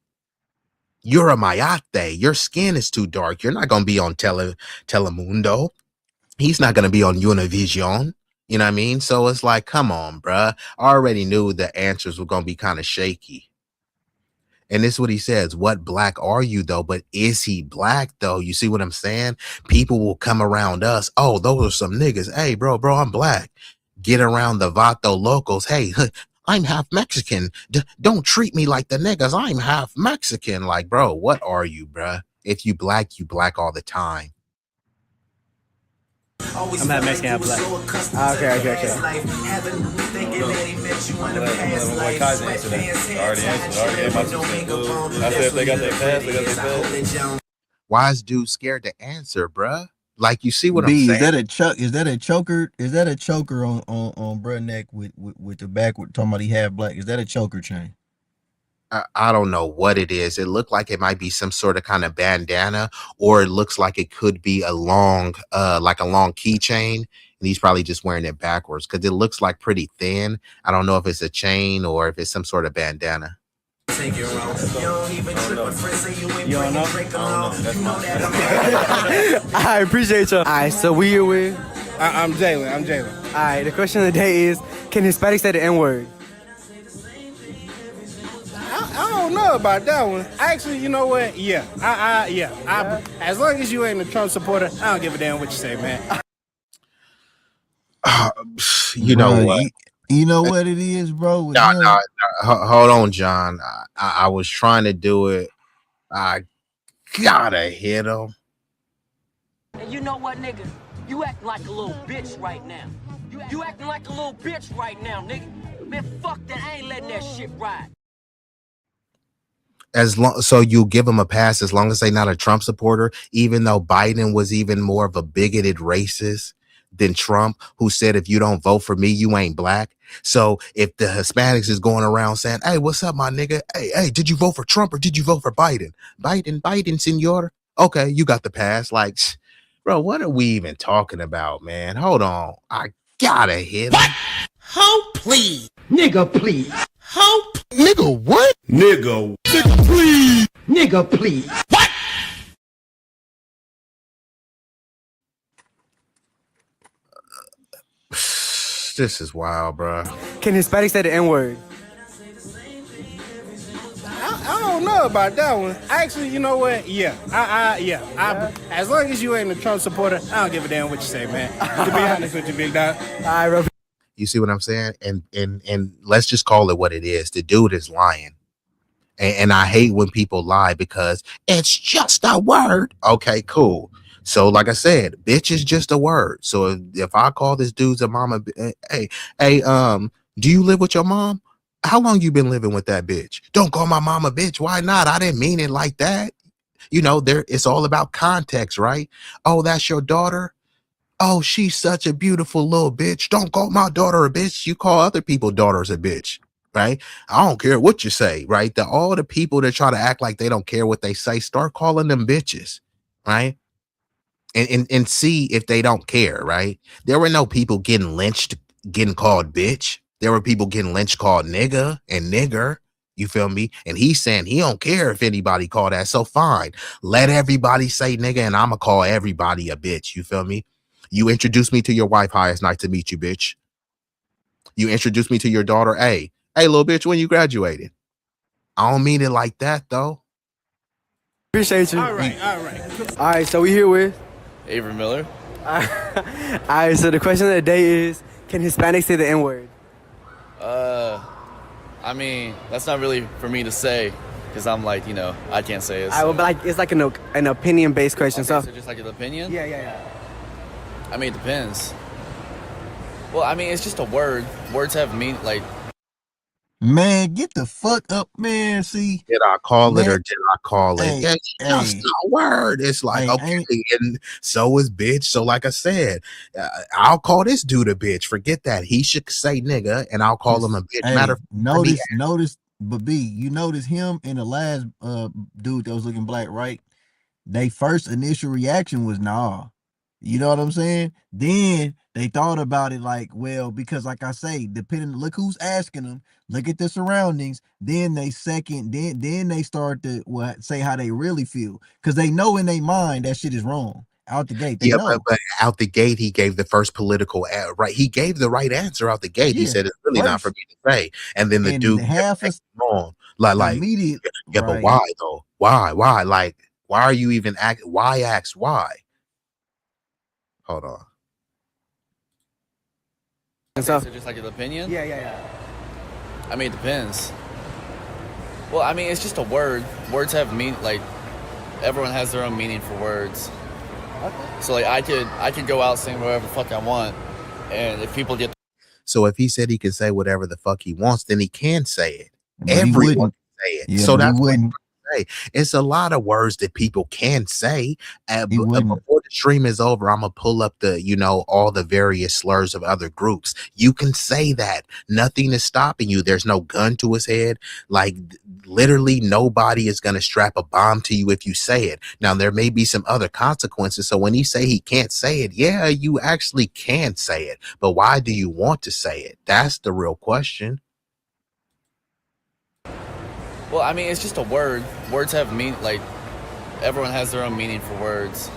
S3: You're a mayate. Your skin is too dark. You're not going to be on Telemundo. He's not going to be on Univision. You know what I mean? So it's like, come on, bruh. I already knew the answers were going to be kind of shaky. And this is what he says. What black are you though? But is he black though? You see what I'm saying? People will come around us. Oh, those are some niggas. Hey, bro, I'm black. Get around the Vato locals. Hey, I'm half Mexican. Don't treat me like the niggas. I'm half Mexican. Like, bro, what are you, bruh? If you black all the time.
S14: I'm half Mexican, half black.
S8: Okay.
S3: Why is dude scared to answer, bruh? Like, you see what I'm saying?
S4: Is that a choker? Is that a choker on bruh neck with the backward, talking about he half black? Is that a choker chain?
S3: I don't know what it is. It looked like it might be some sort of kind of bandana, or it looks like it could be a long keychain, and he's probably just wearing it backwards because it looks like pretty thin. I don't know if it's a chain or if it's some sort of bandana.
S8: You don't know? I appreciate you. All right, so we here with...
S7: I'm Jalen.
S8: All right, the question of the day is, can Hispanics say the N-word?
S7: I don't know about that one. Actually, you know what? Yeah. As long as you ain't a Trump supporter, I don't give a damn what you say, man.
S3: You know what?
S4: You know what it is, bro?
S3: No. Hold on, John. I was trying to do it. I gotta hit him.
S15: And you know what, nigga? You acting like a little bitch right now. You acting like a little bitch right now, nigga. Man, fuck that. I ain't letting that shit ride.
S3: So you give him a pass as long as they're not a Trump supporter, even though Biden was even more of a bigoted racist than Trump, who said, if you don't vote for me, you ain't black. So if the Hispanics is going around saying, hey, what's up, my nigga? Hey, did you vote for Trump or did you vote for Biden? Biden, senor. Okay, you got the pass. Like, bro, what are we even talking about, man? Hold on. I gotta hit him.
S6: What? Hope, please.
S3: Nigga, please.
S6: Hope.
S3: Nigga, what?
S6: Nigga. Nigga, please.
S5: Nigga, please.
S6: What?
S3: This is wild, bro.
S8: Can Hispanics say the N-word?
S7: I don't know about that one. Actually, you know what? Yeah. As long as you ain't a Trump supporter, I don't give a damn what you say, man. To be honest with you, big dog.
S8: All right, bro.
S3: You see what I'm saying? And let's just call it what it is. The dude is lying. And I hate when people lie because it's just a word. Okay, cool. So like I said, bitch is just a word. So if I call this dude's a mama, hey, do you live with your mom? How long you been living with that bitch? Don't call my mama bitch. Why not? I didn't mean it like that. You know, it's all about context, right? Oh, that's your daughter? Oh, she's such a beautiful little bitch. Don't call my daughter a bitch. You call other people daughters a bitch, right? I don't care what you say, right? All the people that try to act like they don't care what they say, start calling them bitches, right? And see if they don't care, right? There were no people getting lynched, getting called bitch. There were people getting lynched called nigga and nigger. You feel me? And he's saying he don't care if anybody call that. So fine, let everybody say nigga, and I'ma call everybody a bitch. You feel me? You introduced me to your wife. Hi, it's nice to meet you, bitch. You introduced me to your daughter. Hey, little bitch, when you graduated? I don't mean it like that, though.
S8: Appreciate you.
S7: All right.
S8: All right, so we here with
S12: Avery Miller.
S8: All right, so the question of the day is, can Hispanics say the N-word?
S12: I mean, that's not really for me to say, because I'm like, you know, I can't say it. So.
S8: But like, it's like an opinion-based question.
S12: Okay, so just like an opinion?
S8: Yeah.
S12: I mean, it depends. Well, I mean, it's just a word. Words have meaning, like...
S4: Man, get the fuck up, man. See,
S3: did I call it or did I call it?
S4: Hey,
S3: It's just a word. It's like, okay, and so is bitch. So like I said, I'll call this dude a bitch. Forget that. He should say nigga, and I'll call him a bitch.
S4: Hey,
S3: Matter
S4: notice, but B, you notice him and the last dude that was looking black, right? They first initial reaction was nah. You know what I'm saying? Then they thought about it like, well, because like I say, look who's asking them, look at the surroundings. Then they then they start to say how they really feel, because they know in their mind that shit is wrong out the gate. They know.
S3: But out the gate, he gave the first political right. He gave the right answer out the gate. He said it's really not for me to say. And then the dude wrong, like
S4: immediate.
S3: Yeah, right. But why though? Why? Like, why are you even why ask why? Hold on.
S12: So just like an opinion?
S8: Yeah.
S12: I mean, it depends. Well, I mean, it's just a word. Words have meaning. Like, everyone has their own meaning for words. Okay. So like, I could go out saying whatever the fuck I want, and if people get.
S3: So if he said he can say whatever the fuck he wants, then he can say it.
S4: But
S3: everyone can say it.
S4: Yeah,
S3: so that's
S4: what
S3: say. It's a lot of words that people can say. Before the stream is over, I'm gonna pull up all the various slurs of other groups. You can say that. Nothing is stopping you. There's no gun to his head. Like, literally nobody is gonna strap a bomb to you if you say it. Now there may be some other consequences. So when he say he can't say it, yeah, you actually can say it. But why do you want to say it? That's the real question.
S12: Well, I mean, it's just a word. Words have meaning. Like, everyone has their own meaning for words.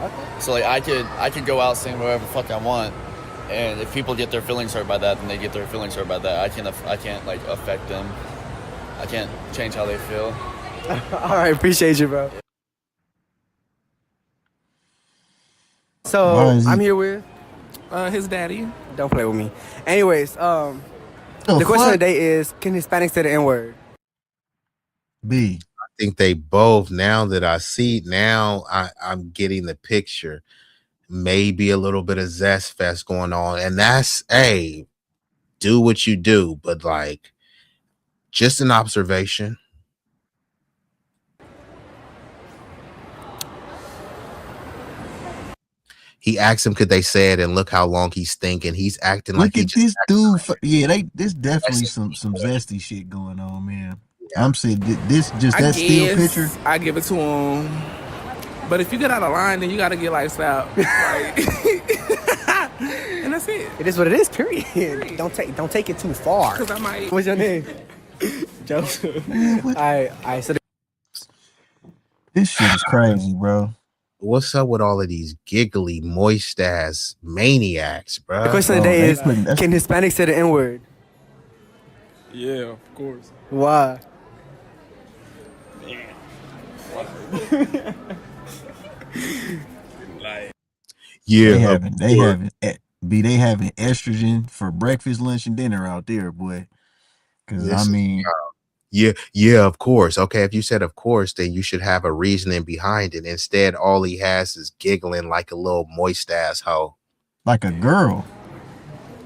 S12: Okay. So like, I could go out saying whatever the fuck I want, and if people get their feelings hurt by that, then they get their feelings hurt by that. I can't like affect them. I can't change how they feel.
S8: All right, appreciate you, bro. So I'm here with
S16: his daddy.
S8: Don't play with me. Anyways, the question of the day is, can Hispanics say the N-word?
S4: B.
S3: I think they both. Now that I see, I'm getting the picture. Maybe a little bit of zest fest going on, and that's do what you do, but like, just an observation. He asked him, could they say it? And look how long he's thinking. He's acting like
S4: at this dude. There's definitely some zesty shit going on, man. Yeah. I'm saying that still picture.
S16: I give it to him, but if you get out of line, then you got to get like slapped, right? And that's it.
S8: It is what it is. Period. Don't take it too far.
S16: Because I might.
S8: What's your name? Joseph.
S4: Man, what?
S8: I said.
S4: This shit is crazy, bro.
S3: What's up with all of these giggly, moist ass maniacs, bro?
S8: The question of the day is: can Hispanics say the N-word?
S16: Yeah, of course.
S8: Why?
S16: Like,
S3: yeah,
S4: they having estrogen for breakfast, lunch, and dinner out there, boy. Because I mean,
S3: yeah, of course. Okay, if you said of course, then you should have a reasoning behind it. Instead, all he has is giggling like a little moist asshole,
S4: like a girl.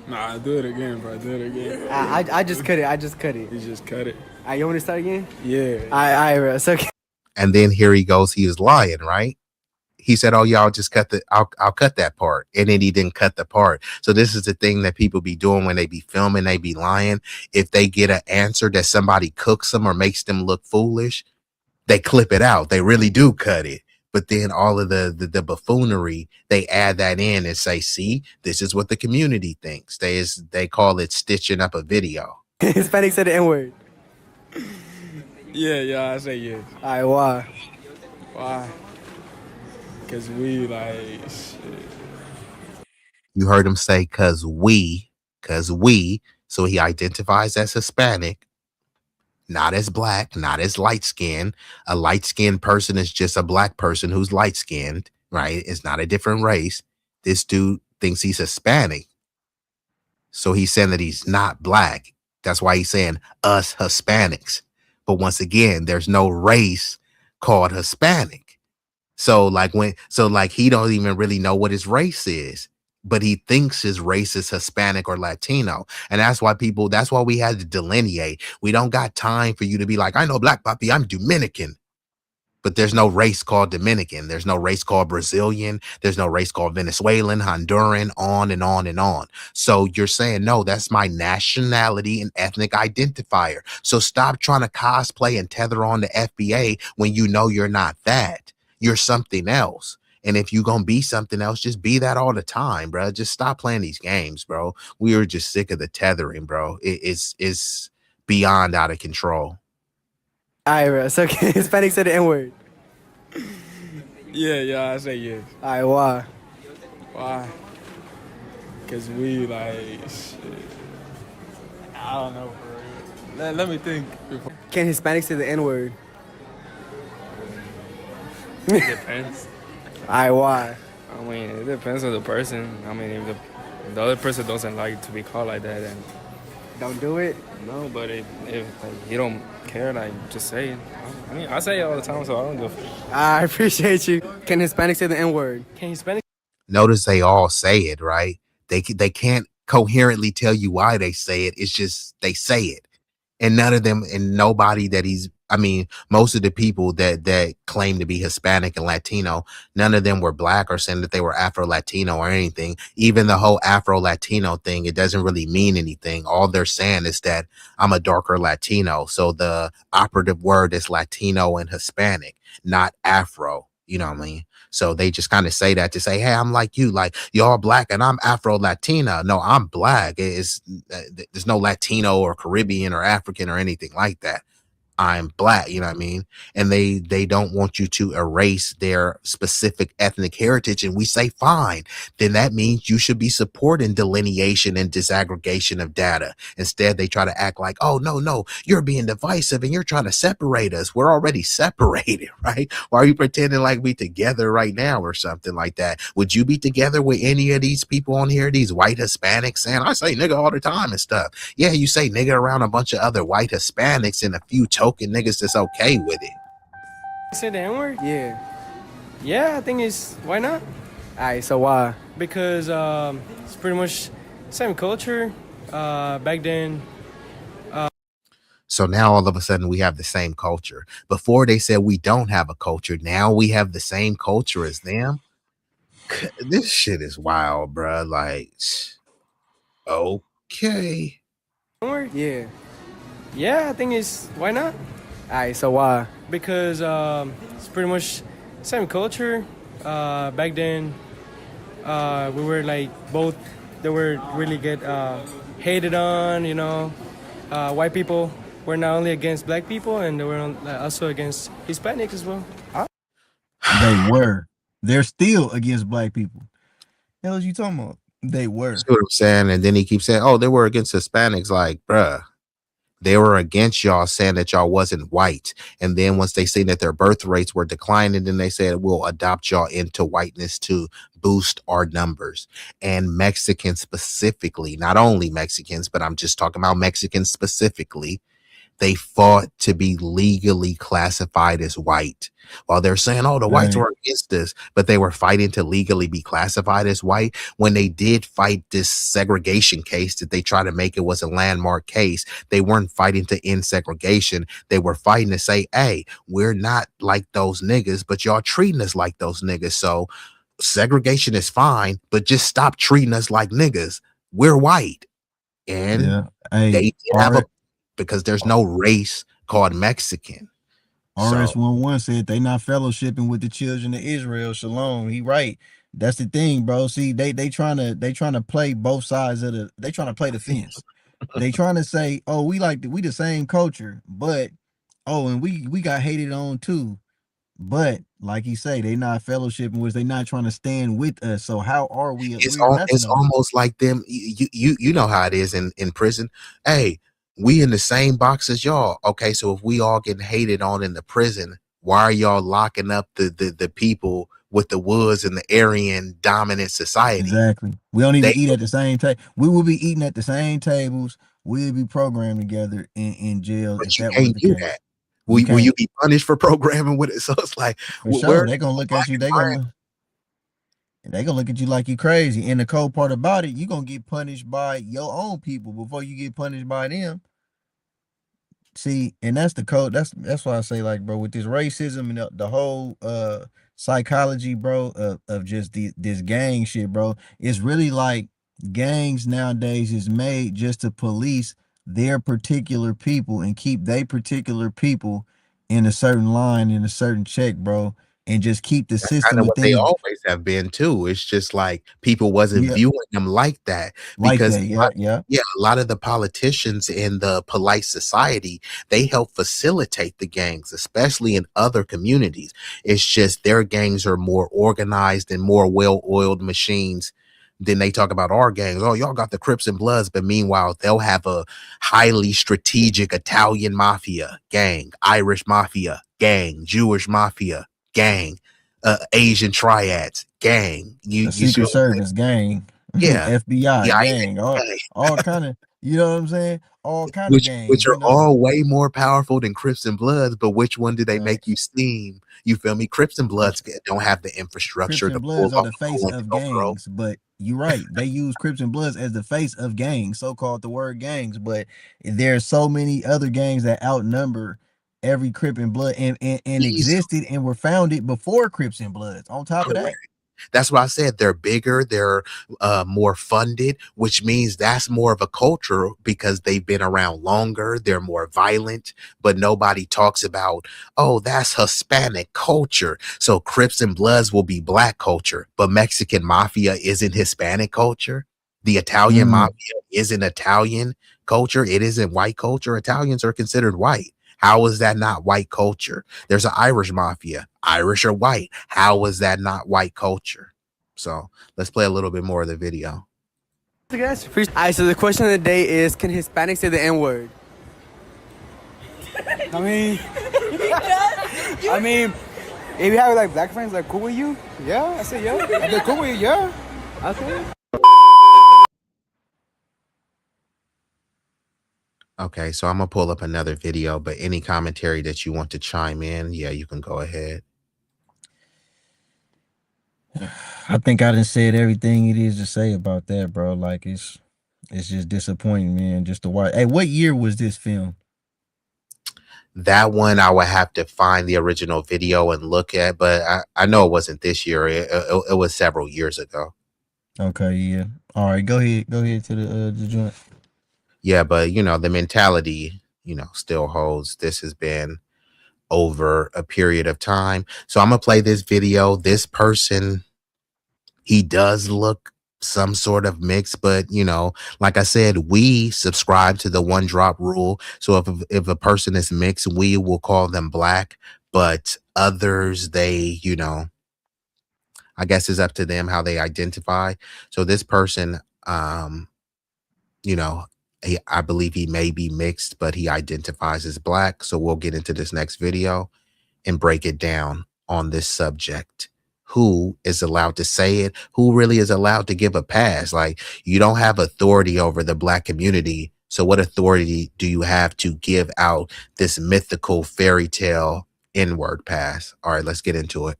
S16: nah, do it again, bro. Do it again.
S8: I just cut it.
S16: You just cut it.
S8: You want to start again?
S16: Yeah.
S8: It's okay.
S3: and then here he goes. He was lying, right? He said, "Oh, y'all just cut I'll cut that part," and then he didn't cut the part. So this is the thing that people be doing when they be filming, they be lying. If they get an answer that somebody cooks them or makes them look foolish, they clip it out. They really do cut it. But then all of the buffoonery, they add that in and say, "See, this is what the community thinks." They call it stitching up a video.
S8: Hispanic said the N-word.
S16: Yeah, I say yes.
S8: All right, why?
S16: Why? Because we like shit.
S3: You heard him say, cause we. So he identifies as Hispanic, not as black, not as light-skinned. A light-skinned person is just a black person who's light-skinned, right? It's not a different race. This dude thinks he's Hispanic. So he's saying that he's not black. That's why he's saying us Hispanics. But once again, there's no race called Hispanic. So he don't even really know what his race is, but he thinks his race is Hispanic or Latino. And that's why we had to delineate. We don't got time for you to be like, I know black papi, I'm Dominican. But there's no race called Dominican. There's no race called Brazilian. There's no race called Venezuelan, Honduran, on and on and on. So you're saying, no, that's my nationality and ethnic identifier. So stop trying to cosplay and tether on the FBA when you know you're not that. You're something else. And if you're going to be something else, just be that all the time, bro. Just stop playing these games, bro. We are just sick of the tethering, bro. It's beyond out of control.
S8: All right, bro. So Hispanic said the N-word.
S16: Yeah, I say yes.
S8: All right, why?
S16: Why? Because we like shit. I don't know for real. Let me think.
S8: Can Hispanics say the N-word?
S12: It depends.
S8: All right, why?
S12: I mean, it depends on the person. I mean, if the other person doesn't like to be called like that, then
S8: don't do it.
S12: No, but if like, you don't care, like just say it. I mean, I say it all the time, so I don't give.
S8: I appreciate you. Can Hispanics say the N-word?
S12: Can Hispanics?
S3: Notice they all say it, right? They can't coherently tell you why they say it. It's just they say it, and none of them and nobody that most of the people that claim to be Hispanic and Latino, none of them were black or saying that they were Afro-Latino or anything. Even the whole Afro-Latino thing, it doesn't really mean anything. All they're saying is that I'm a darker Latino. So the operative word is Latino and Hispanic, not Afro. You know what I mean? So they just kind of say that to say, hey, I'm like you, like y'all black and I'm Afro-Latina. No, I'm black. There's no Latino or Caribbean or African or anything like that. I'm black, you know what I mean? And they don't want you to erase their specific ethnic heritage. And we say, fine, then that means you should be supporting delineation and disaggregation of data. Instead, they try to act like, oh, no, you're being divisive and you're trying to separate us. We're already separated, right? Why are you pretending like we together right now or something like that? Would you be together with any of these people on here, these white Hispanics saying, I say nigga all the time and stuff. Yeah, you say nigga around a bunch of other white Hispanics and a few token niggas that's okay with it.
S17: Say the N-word?
S8: Yeah,
S17: I think why not?
S8: Alright, so why?
S17: Because it's pretty much same culture. Back then.
S3: So now all of a sudden we have the same culture. Before they said we don't have a culture. Now we have the same culture as them. This shit is wild, bro. Like, okay.
S17: Yeah, I think why not?
S8: Alright, so why?
S17: Because it's pretty much same culture. Back then, we were like both. They were really get hated on, white people we're not only against black people, and we're also against Hispanics as well.
S4: They were. They're still against black people. Hell, is you talking about? They were.
S3: See what I'm saying? And then he keeps saying, "Oh, they were against Hispanics." Like, bruh, they were against y'all, saying that y'all wasn't white. And then once they seen that their birth rates were declining, then they said, "We'll adopt y'all into whiteness to boost our numbers." And Mexicans specifically, not only Mexicans, but I'm just talking about Mexicans specifically, they fought to be legally classified as white. While they're saying, "Oh, the whites were against this," but they were fighting to legally be classified as white. When they did fight this segregation case that they try to make it was a landmark case, they weren't fighting to end segregation. They were fighting to say, "Hey, we're not like those niggas, but y'all treating us like those niggas. So segregation is fine, but just stop treating us like niggas. We're white." And
S4: Hey,
S3: they did have a, because there's no race called Mexican.
S4: RS11 said they not fellowshipping with the children of Israel. Shalom. He right. That's the thing, bro. See, they trying to play both sides of they trying to play the fence. They trying to say, "Oh, we the same culture," but and we got hated on too. But like he say, they not fellowshipping with, they not trying to stand with us. So how are we?
S3: It's almost like them. You know how it is in prison. Hey, we in the same box as y'all. Okay, so if we all getting hated on in the prison, why are y'all locking up the people with the woods and the Aryan dominant society?
S4: Exactly. We don't even eat at the same table. We will be eating at the same tables. We'll be programmed together in jail.
S3: But
S4: if
S3: you
S4: that
S3: can't
S4: was
S3: do
S4: the case.
S3: that. Will you be punished for programming with it? So it's like,
S4: For sure, they're gonna look at you. They're gonna look at you like you crazy. And the cold part about it, you're gonna get punished by your own people before you get punished by them. See, and that's the code. That's why I say, like, bro, with this racism and the whole psychology, bro, of just this gang shit, bro, it's really like gangs nowadays is made just to police their particular people and keep their particular people in a certain line, in a certain check, bro, and just keep the
S3: That's
S4: system
S3: kind of what they
S4: within
S3: always have been too. It's just like people wasn't
S4: Yeah.
S3: viewing them like that
S4: Like
S3: because
S4: that, yeah.
S3: a lot of the politicians in the polite society, they help facilitate the gangs, especially in other communities. It's just their gangs are more organized and more well-oiled machines than they talk about our gangs. "Oh, y'all got the Crips and Bloods," but meanwhile, they'll have a highly strategic Italian mafia gang, Irish mafia gang, Jewish mafia gang, Asian triads gang.
S4: The Secret Service gang,
S3: Yeah,
S4: FBI
S3: yeah,
S4: gang, all kind of, you know what I'm saying? All kind of
S3: which
S4: gangs,
S3: are all way more powerful than Crips and Bloods. But which one do they make you steam? You feel me? Crips and Bloods don't have the
S4: Crips
S3: infrastructure to
S4: and
S3: pull
S4: Bloods are
S3: off
S4: the
S3: a
S4: face of
S3: bro.
S4: gangs, but you're right. They use Crips and Bloods as the face of gangs, so-called the word gangs. But there's so many other gangs that outnumber every Crip and Blood and existed and were founded before Crips and Bloods. On top of that.
S3: That's why I said they're bigger, they're more funded, which means that's more of a culture because they've been around longer, they're more violent, but nobody talks about, "Oh, that's Hispanic culture. So Crips and Bloods will be black culture, but Mexican mafia isn't Hispanic culture. The Italian mafia isn't Italian culture. It isn't white culture. Italians are considered white. How is that not white culture? There's an Irish mafia. Irish or white. How is that not white culture? So let's play a little bit more of the video.
S8: So guys, alright, so the question of the day is, can Hispanics say the N-word?
S18: I mean, if you have like black friends that are cool with you, yeah, I say yeah. If they're cool with you, yeah.
S8: Okay.
S3: Okay, so I'm gonna pull up another video, but any commentary that you want to chime in, yeah, you can go ahead.
S4: I think I done said everything it is to say about that, bro. Like it's just disappointing, man. Just to watch. Hey, what year was this film?
S3: That one I would have to find the original video and look at, but I know it wasn't this year. It was several years ago.
S4: Okay, yeah. All right, go ahead to the joint.
S3: Yeah, but you know, the mentality, you know, still holds. This has been over a period of time. So I'm gonna play this video. This person, he does look some sort of mix, but you know, like I said, we subscribe to the one drop rule. So if a person is mixed, we will call them black, but others, they, you know, I guess it's up to them how they identify. So this person, you know, I believe he may be mixed, but he identifies as black. So we'll get into this next video and break it down on this subject. Who is allowed to say it? Who really is allowed to give a pass? Like, you don't have authority over the black community. So what authority do you have to give out this mythical fairy tale N-word pass? All right, let's get into it.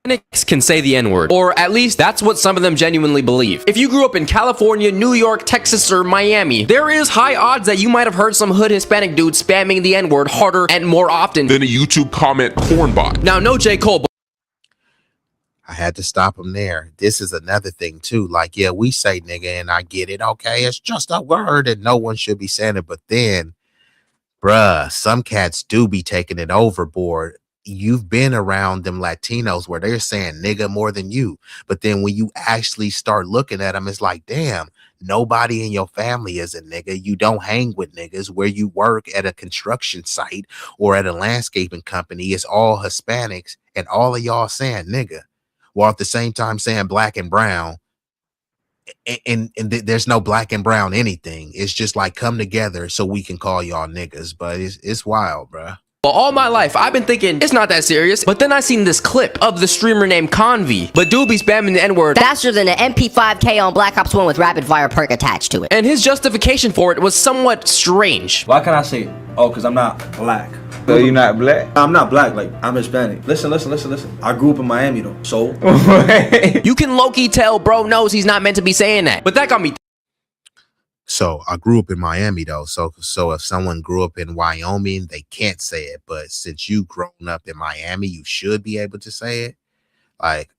S19: Hispanics can say the N-word, or at least that's what some of them genuinely believe. If you grew up in California, New York, Texas, or Miami, there is high odds that you might have heard some hood Hispanic dude spamming the N-word harder and more often
S20: than a YouTube comment corn bot.
S19: Now, no J. Cole, but
S3: I had to stop him there. This is another thing too. Like, yeah, we say nigga and I get it. Okay, it's just a word and no one should be saying it. But then, bruh, some cats do be taking it overboard. You've been around them Latinos where they're saying nigga more than you. But then when you actually start looking at them, it's like, damn, nobody in your family is a nigga. You don't hang with niggas. Where you work at a construction site or at a landscaping company, it's all Hispanics and all of y'all saying nigga, while at the same time saying black and brown. And there's no black and brown anything. It's just like come together so we can call y'all niggas. But it's wild, bruh.
S19: All my life, I've been thinking it's not that serious, but then I seen this clip of the streamer named Convi, but dude be spamming the N-word
S21: faster than an MP5K on Black Ops 1 with rapid fire perk attached to it.
S19: And his justification for it was somewhat strange.
S22: Why can't I say, oh, because I'm not black?
S23: So you're not black?
S22: I'm not black, like, I'm Hispanic. Listen. I grew up in Miami, though, so.
S19: You can low-key tell bro knows he's not meant to be saying that, but that got me.
S3: So I grew up in Miami though. So if someone grew up in Wyoming, they can't say it. But since you grown up in Miami, you should be able to say it. Like,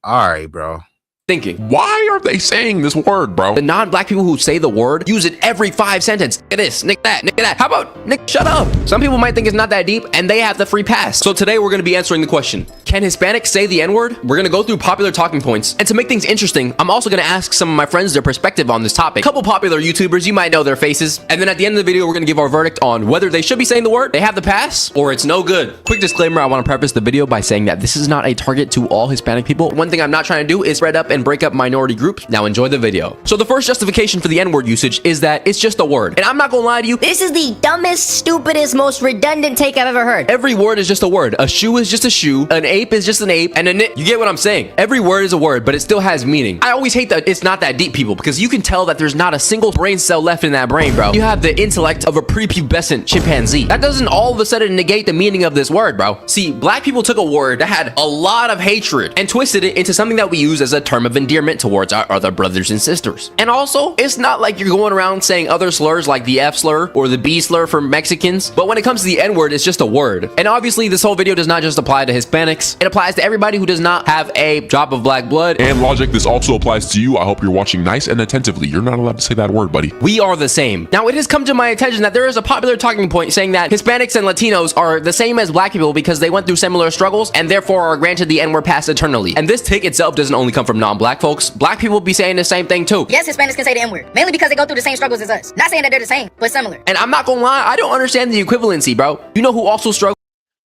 S3: all right, bro.
S19: Thinking,
S20: why are they saying this word, bro?
S19: The non-black people who say the word use it every 5 sentences. Nigga this, nigga that, nigga that. How about nigga shut up? Some people might think it's not that deep and they have the free pass. So today we're going to be answering the question, can Hispanics say the N-word? We're going to go through popular talking points. And to make things interesting, I'm also going to ask some of my friends their perspective on this topic. A couple popular YouTubers, you might know their faces. And then at the end of the video, we're going to give our verdict on whether they should be saying the word, they have the pass, or it's no good. Quick disclaimer, I want to preface the video by saying that this is not a target to all Hispanic people. One thing I'm not trying to do is spread up and break up minority groups. Now enjoy the video. So the first justification for the N-word usage is that it's just a word. And I'm not gonna lie to you,
S21: this is the dumbest, stupidest, most redundant take I've ever heard.
S19: Every word is just a word. A shoe is just a shoe, an ape is just an ape, and you get what I'm saying. Every word is a word, but it still has meaning. I always hate that it's not that deep, people, because you can tell that there's not a single brain cell left in that brain, bro. You have the intellect of a prepubescent chimpanzee. That doesn't all of a sudden negate the meaning of this word, bro. See, black people took a word that had a lot of hatred and twisted it into something that we use as a term of endearment towards our other brothers and sisters. And also, it's not like you're going around saying other slurs like the F slur or the B slur for Mexicans, but when it comes to the N-word, it's just a word. And obviously, this whole video does not just apply to Hispanics. It applies to everybody who does not have a drop of black blood.
S20: And logic, this also applies to you. I hope you're watching nice and attentively. You're not allowed to say that word, buddy.
S19: We are the same. Now, it has come to my attention that there is a popular talking point saying that Hispanics and Latinos are the same as black people because they went through similar struggles and therefore are granted the N-word pass eternally. And this take itself doesn't only come from non-black folks. Black people be saying the same thing too.
S21: Yes, Hispanics can say the N-word, mainly because they go through the same struggles as us. Not saying that they're the same, but similar.
S19: And I'm not gonna lie, I don't understand the equivalency, bro. You know who also struggled?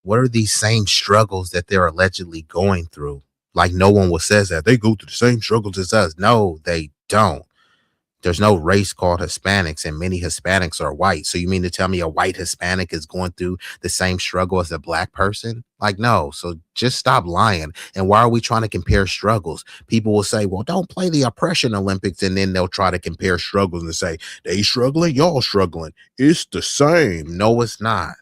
S3: What are these same struggles that they're allegedly going through? Like no one says that they go through the same struggles as us. No, they don't. There's no race called Hispanics, and many Hispanics are white. So you mean to tell me a white Hispanic is going through the same struggle as a black person? Like, no. So just stop lying. And why are we trying to compare struggles? People will say, well, don't play the oppression Olympics. And then they'll try to compare struggles and say, they struggling, y'all struggling. It's the same. No, it's not.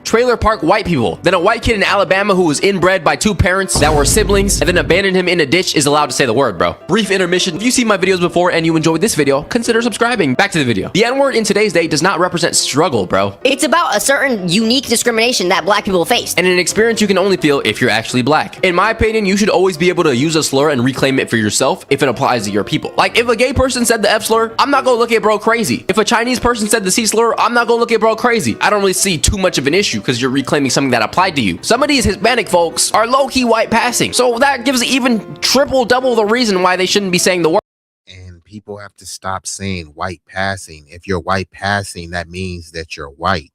S19: Trailer park white people. Then a white kid in Alabama who was inbred by 2 parents that were siblings and then abandoned him in a ditch is allowed to say the word, bro. Brief intermission. If you've seen my videos before and you enjoyed this video, consider subscribing. Back to the video. The N-word in today's day does not represent struggle, bro.
S21: It's about a certain unique discrimination that black people face.
S19: And an experience you can only feel if you're actually black. In my opinion, you should always be able to use a slur and reclaim it for yourself if it applies to your people. Like, if a gay person said the F slur, I'm not gonna look at bro crazy. If a Chinese person said the C slur, I'm not gonna look at bro crazy. I don't really see too much of of an issue because you're reclaiming something that applied to you. Some of these Hispanic folks are low-key white passing. So that gives even triple, double the reason why they shouldn't be saying the word.
S3: And people have to stop saying white passing. If you're white passing, that means that you're white.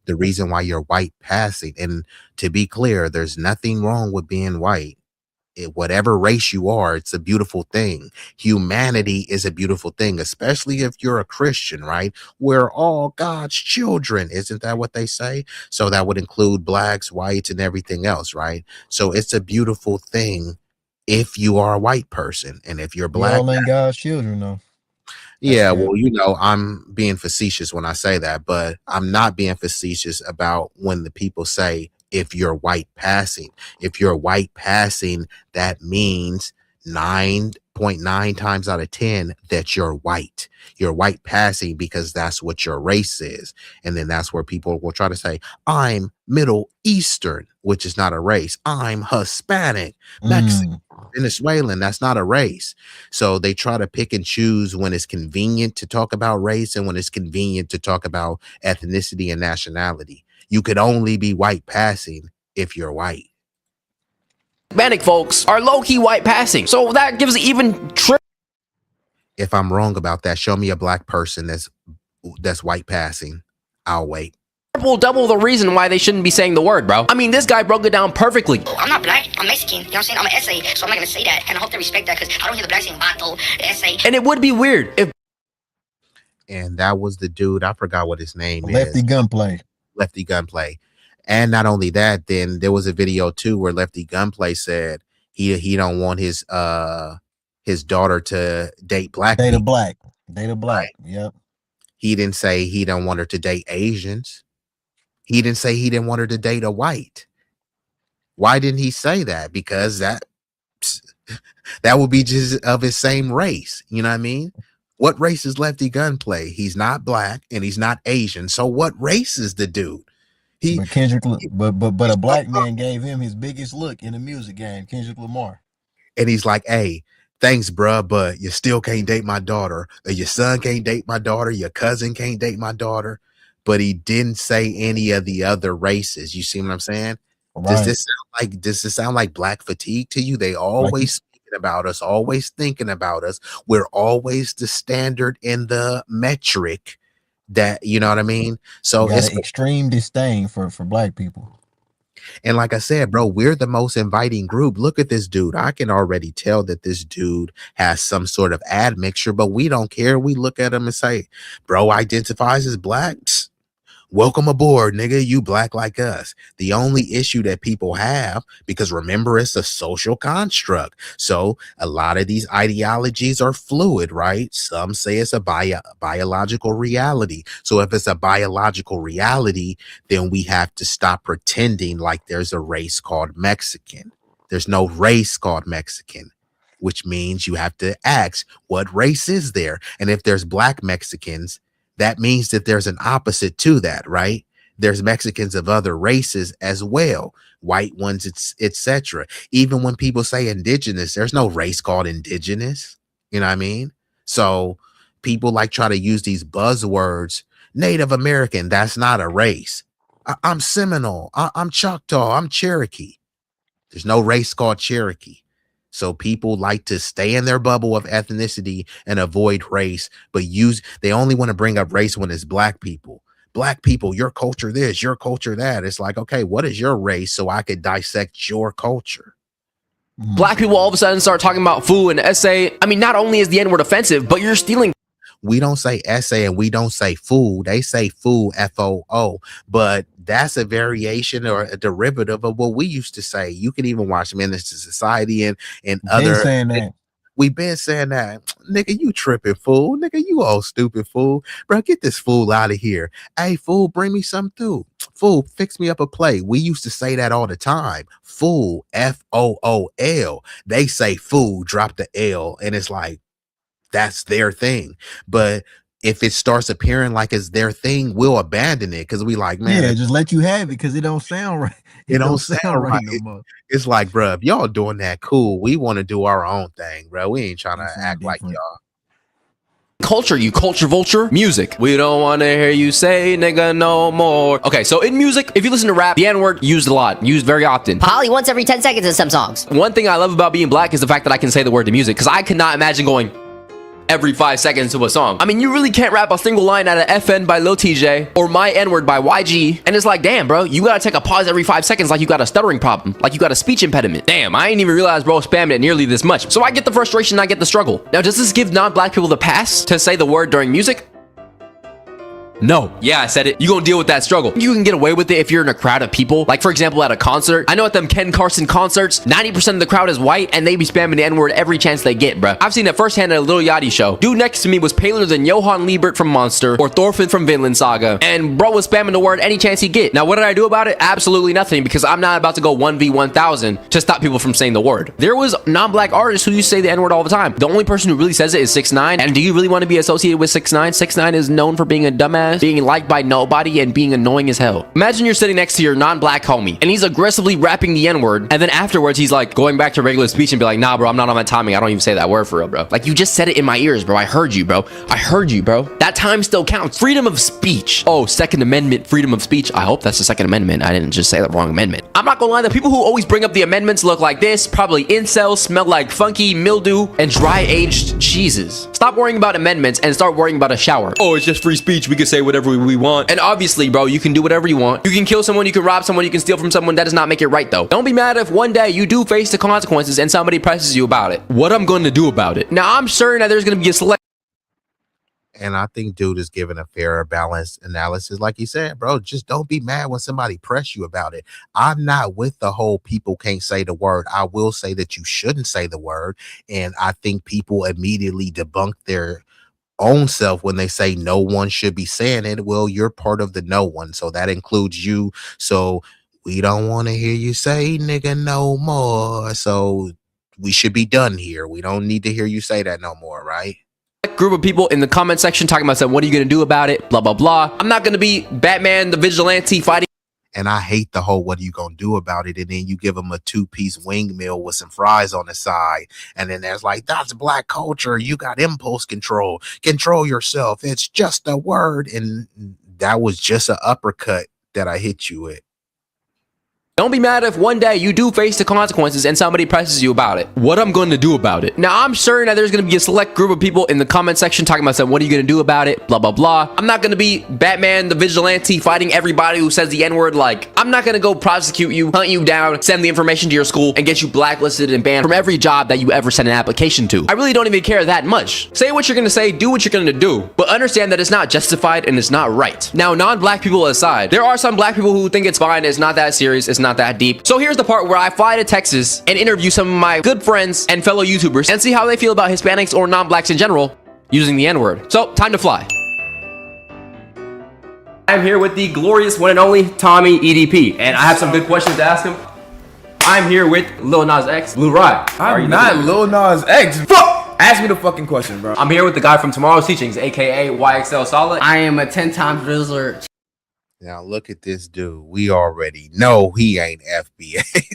S3: The reason why you're white passing, and to be clear, there's nothing wrong with being white. Whatever race you are, it's a beautiful thing. Humanity is a beautiful thing, especially if you're a Christian, right? We're all God's children. Isn't that what they say? So that would include blacks, whites, and everything else, right? So it's a beautiful thing if you are a white person. And if you're black,
S4: Y'all ain't God's children, though.
S3: yeah, well, you know, I'm being facetious when I say that, but I'm not being facetious about when the people say, if you're white passing. If you're white passing, that means 9.9 times out of 10 that you're white. You're white passing because that's what your race is. And then that's where people will try to say, I'm Middle Eastern, which is not a race. I'm Hispanic, Mexican, Venezuelan. That's not a race. So they try to pick and choose when it's convenient to talk about race and when it's convenient to talk about ethnicity and nationality. You could only be white passing if you're white.
S19: Hispanic folks are low-key white passing. So that gives even triple.
S3: If I'm wrong about that, show me a black person that's white passing. I'll wait.
S19: Triple, double the reason why they shouldn't be saying the word, bro. I mean, this guy broke it down perfectly.
S21: I'm not black, I'm Mexican. You know what I'm saying? I'm an essay, so I'm not gonna say that. And I hope they respect that because I don't hear the black saying vato, essay.
S19: And it would be weird if.
S3: And that was the dude, I forgot what his name is.
S4: Lefty Gunplay.
S3: Lefty Gunplay. And not only that, then there was a video too where Lefty Gunplay said he don't want his daughter to date black
S4: Data
S3: people.
S4: black. Data black. Right. Yep.
S3: He didn't say he don't want her to date Asians. He didn't say he didn't want her to date a white. Why didn't he say that? Because that would be just of his same race. You know what I mean? What race is Lefty Gunplay? He's not black and he's not Asian. So what race is the dude?
S4: But Kendrick, but a black man gave him his biggest look in the music game, Kendrick Lamar.
S3: And he's like, hey, thanks, bruh, but you still can't date my daughter. Or your son can't date my daughter. Your cousin can't date my daughter. But he didn't say any of the other races. You see what I'm saying? Right. Does this sound like black fatigue to you? They always speaking about us, always thinking about us. We're always the standard in the metric. That, you know what I mean? So it's
S4: extreme disdain for black people.
S3: And like I said, bro, we're the most inviting group. Look at this dude. I can already tell that this dude has some sort of admixture, but we don't care. We look at him and say, bro identifies as black. Psst. Welcome aboard, nigga. You black like us. The only issue that people have, because remember, it's a social construct. So a lot of these ideologies are fluid, right? Some say it's a biological reality. So if it's a biological reality, then we have to stop pretending like there's a race called Mexican. There's no race called Mexican, which means you have to ask, what race is there? And if there's black Mexicans, that means that there's an opposite to that, right? There's Mexicans of other races as well, white ones, etc. Even when people say indigenous, there's no race called indigenous. You know what I mean? So people like try to use these buzzwords. Native American, that's not a race. I'm Seminole. I'm Choctaw. I'm Cherokee. There's no race called Cherokee. So people like to stay in their bubble of ethnicity and avoid race, but they only want to bring up race when it's black people. Black people, your culture this, your culture that. It's like, okay, what is your race so I could dissect your culture?
S19: Black people all of a sudden start talking about food and essay. I mean, not only is the N-word offensive, but you're stealing.
S3: We don't say essay and we don't say food. They say food, F-O-O, but that's a variation or a derivative of what we used to say. You can even watch Menace to Society and other.
S4: Saying that.
S3: We've been saying that. Nigga, you tripping fool. Nigga, you old stupid fool. Bro, get this fool out of here. Hey, fool, bring me some through. Fool, fix me up a plate. We used to say that all the time. Fool, F-O-O-L. They say fool, drop the L. And it's like, that's their thing. But if it starts appearing like it's their thing, we'll abandon it because we like, man,
S4: yeah, just let you have it because it don't sound right.
S3: It don't sound right. No more. It's like, bro, if y'all doing that, cool. We want to do our own thing, bro. We ain't trying to act like y'all.
S19: culture, you culture vulture. Music. We don't want to hear you say nigga no more. Okay, so in music, if you listen to rap, the N-word used a lot, used very often.
S21: Probably once every 10 seconds in some songs.
S19: One thing I love about being black is the fact that I can say the word to music, because I could not imagine going every 5 seconds to a song. I mean, you really can't rap a single line out of FN by Lil TJ or My N-Word by YG. And it's like, damn, bro, you gotta take a pause every 5 seconds like you got a stuttering problem, like you got a speech impediment. Damn, I ain't even realized bro spammed it nearly this much. So I get the frustration, I get the struggle. Now, does this give non-black people the pass to say the word during music? No. Yeah, I said it. You gonna deal with that struggle. You can get away with it if you're in a crowd of people. Like, for example, at a concert. I know at them Ken Carson concerts, 90% of the crowd is white, and they be spamming the N-word every chance they get, bruh. I've seen it firsthand at a Lil Yachty show. Dude next to me was paler than Johan Liebert from Monster, or Thorfinn from Vinland Saga, and bro was spamming the word any chance he get. Now, what did I do about it? Absolutely nothing, because I'm not about to go 1v1000 to stop people from saying the word. There was non-black artists who used to say the N-word all the time. The only person who really says it is 6ix9ine, and do you really want to be associated with 6ix9ine? 6ix9ine is known for being a dumbass, being liked by nobody, and being annoying as hell. Imagine you're sitting next to your non-black homie and he's aggressively rapping the N-word, and then afterwards he's like going back to regular speech and be like, nah bro, I'm not on that timing, I don't even say that word for real, bro. Like, you just said it in my ears, bro. I heard you, bro. I heard you, bro. That time still counts. Freedom of speech. Oh, Second Amendment, freedom of speech. I hope that's the Second Amendment. I didn't just say the wrong amendment. I'm not gonna lie, the people who always bring up the amendments look like this, probably incels, smell like funky mildew, and dry-aged cheeses. Stop worrying about amendments and start worrying about a shower. Oh, it's just free speech, we can say whatever we want. And obviously, bro, you can do whatever you want. You can kill someone, you can rob someone, you can steal from someone. That does not make it right, though. Don't be mad if one day you do face the consequences and somebody presses you about it. What I'm going to do about it? Now, I'm certain that there's going to be a select.
S3: And I think dude is giving a fair, balanced analysis. Like he said, bro, just don't be mad when somebody press you about it. I'm not with the whole people can't say the word. I will say that you shouldn't say the word. And I think people immediately debunk their own self when they say no one should be saying it. Well, you're part of the no one, so that includes you. So we don't want to hear you say nigga no more, so we should be done here. We don't need to hear you say that no more, right?
S19: Group of people in the comment section talking about saying, what are you gonna do about it, blah blah blah. I'm not gonna be Batman the vigilante fighting.
S3: And I hate the whole what are you gonna do about it, and then you give them a 2-piece wing meal with some fries on the side, and then there's like, that's black culture, you got impulse control yourself, it's just a word. And that was just an uppercut that I hit you with.
S19: Don't be mad if one day you do face the consequences and somebody presses you about it. What I'm going to do about it? Now, I'm certain that there's going to be a select group of people in the comment section talking about saying, what are you going to do about it, blah blah blah. I'm not going to be Batman the vigilante fighting everybody who says the N-word. Like, I'm not going to go prosecute you, hunt you down, send the information to your school, and get you blacklisted and banned from every job that you ever sent an application to. I really don't even care that much. Say what you're going to say, do what you're going to do, but understand that it's not justified and it's not right. Now, non-black people aside, there are some black people who think it's fine, it's not that serious, it's not that deep. So here's the part where I fly to Texas and interview some of my good friends and fellow YouTubers and see how they feel about Hispanics or non-blacks in general using the N-word. So, time to fly. I'm here with the glorious one and only Tommy EDP, and I have some good questions to ask him. I'm here with Lil Nas X, Blue Rye.
S16: I'm not Lil Nas X. Fuck! Ask me the fucking question, bro.
S19: I'm here with the guy from Tomorrow's Teachings, aka YXL Solid.
S8: I am a 10-time Drizzler.
S3: Now look at this dude. We already know he ain't FBA.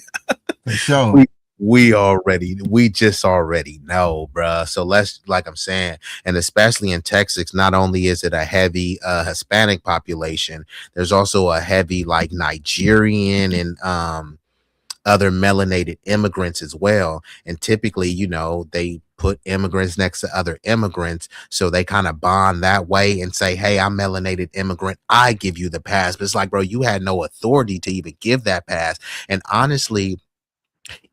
S4: For sure.
S3: We just already know, bruh. So let's, like I'm saying, and especially in Texas, not only is it a heavy Hispanic population, there's also a heavy like Nigerian and other melanated immigrants as well. And typically, you know, they put immigrants next to other immigrants, so they kind of bond that way and say, hey, I'm melanated immigrant, I give you the pass. But it's like, bro, you had no authority to even give that pass. And honestly,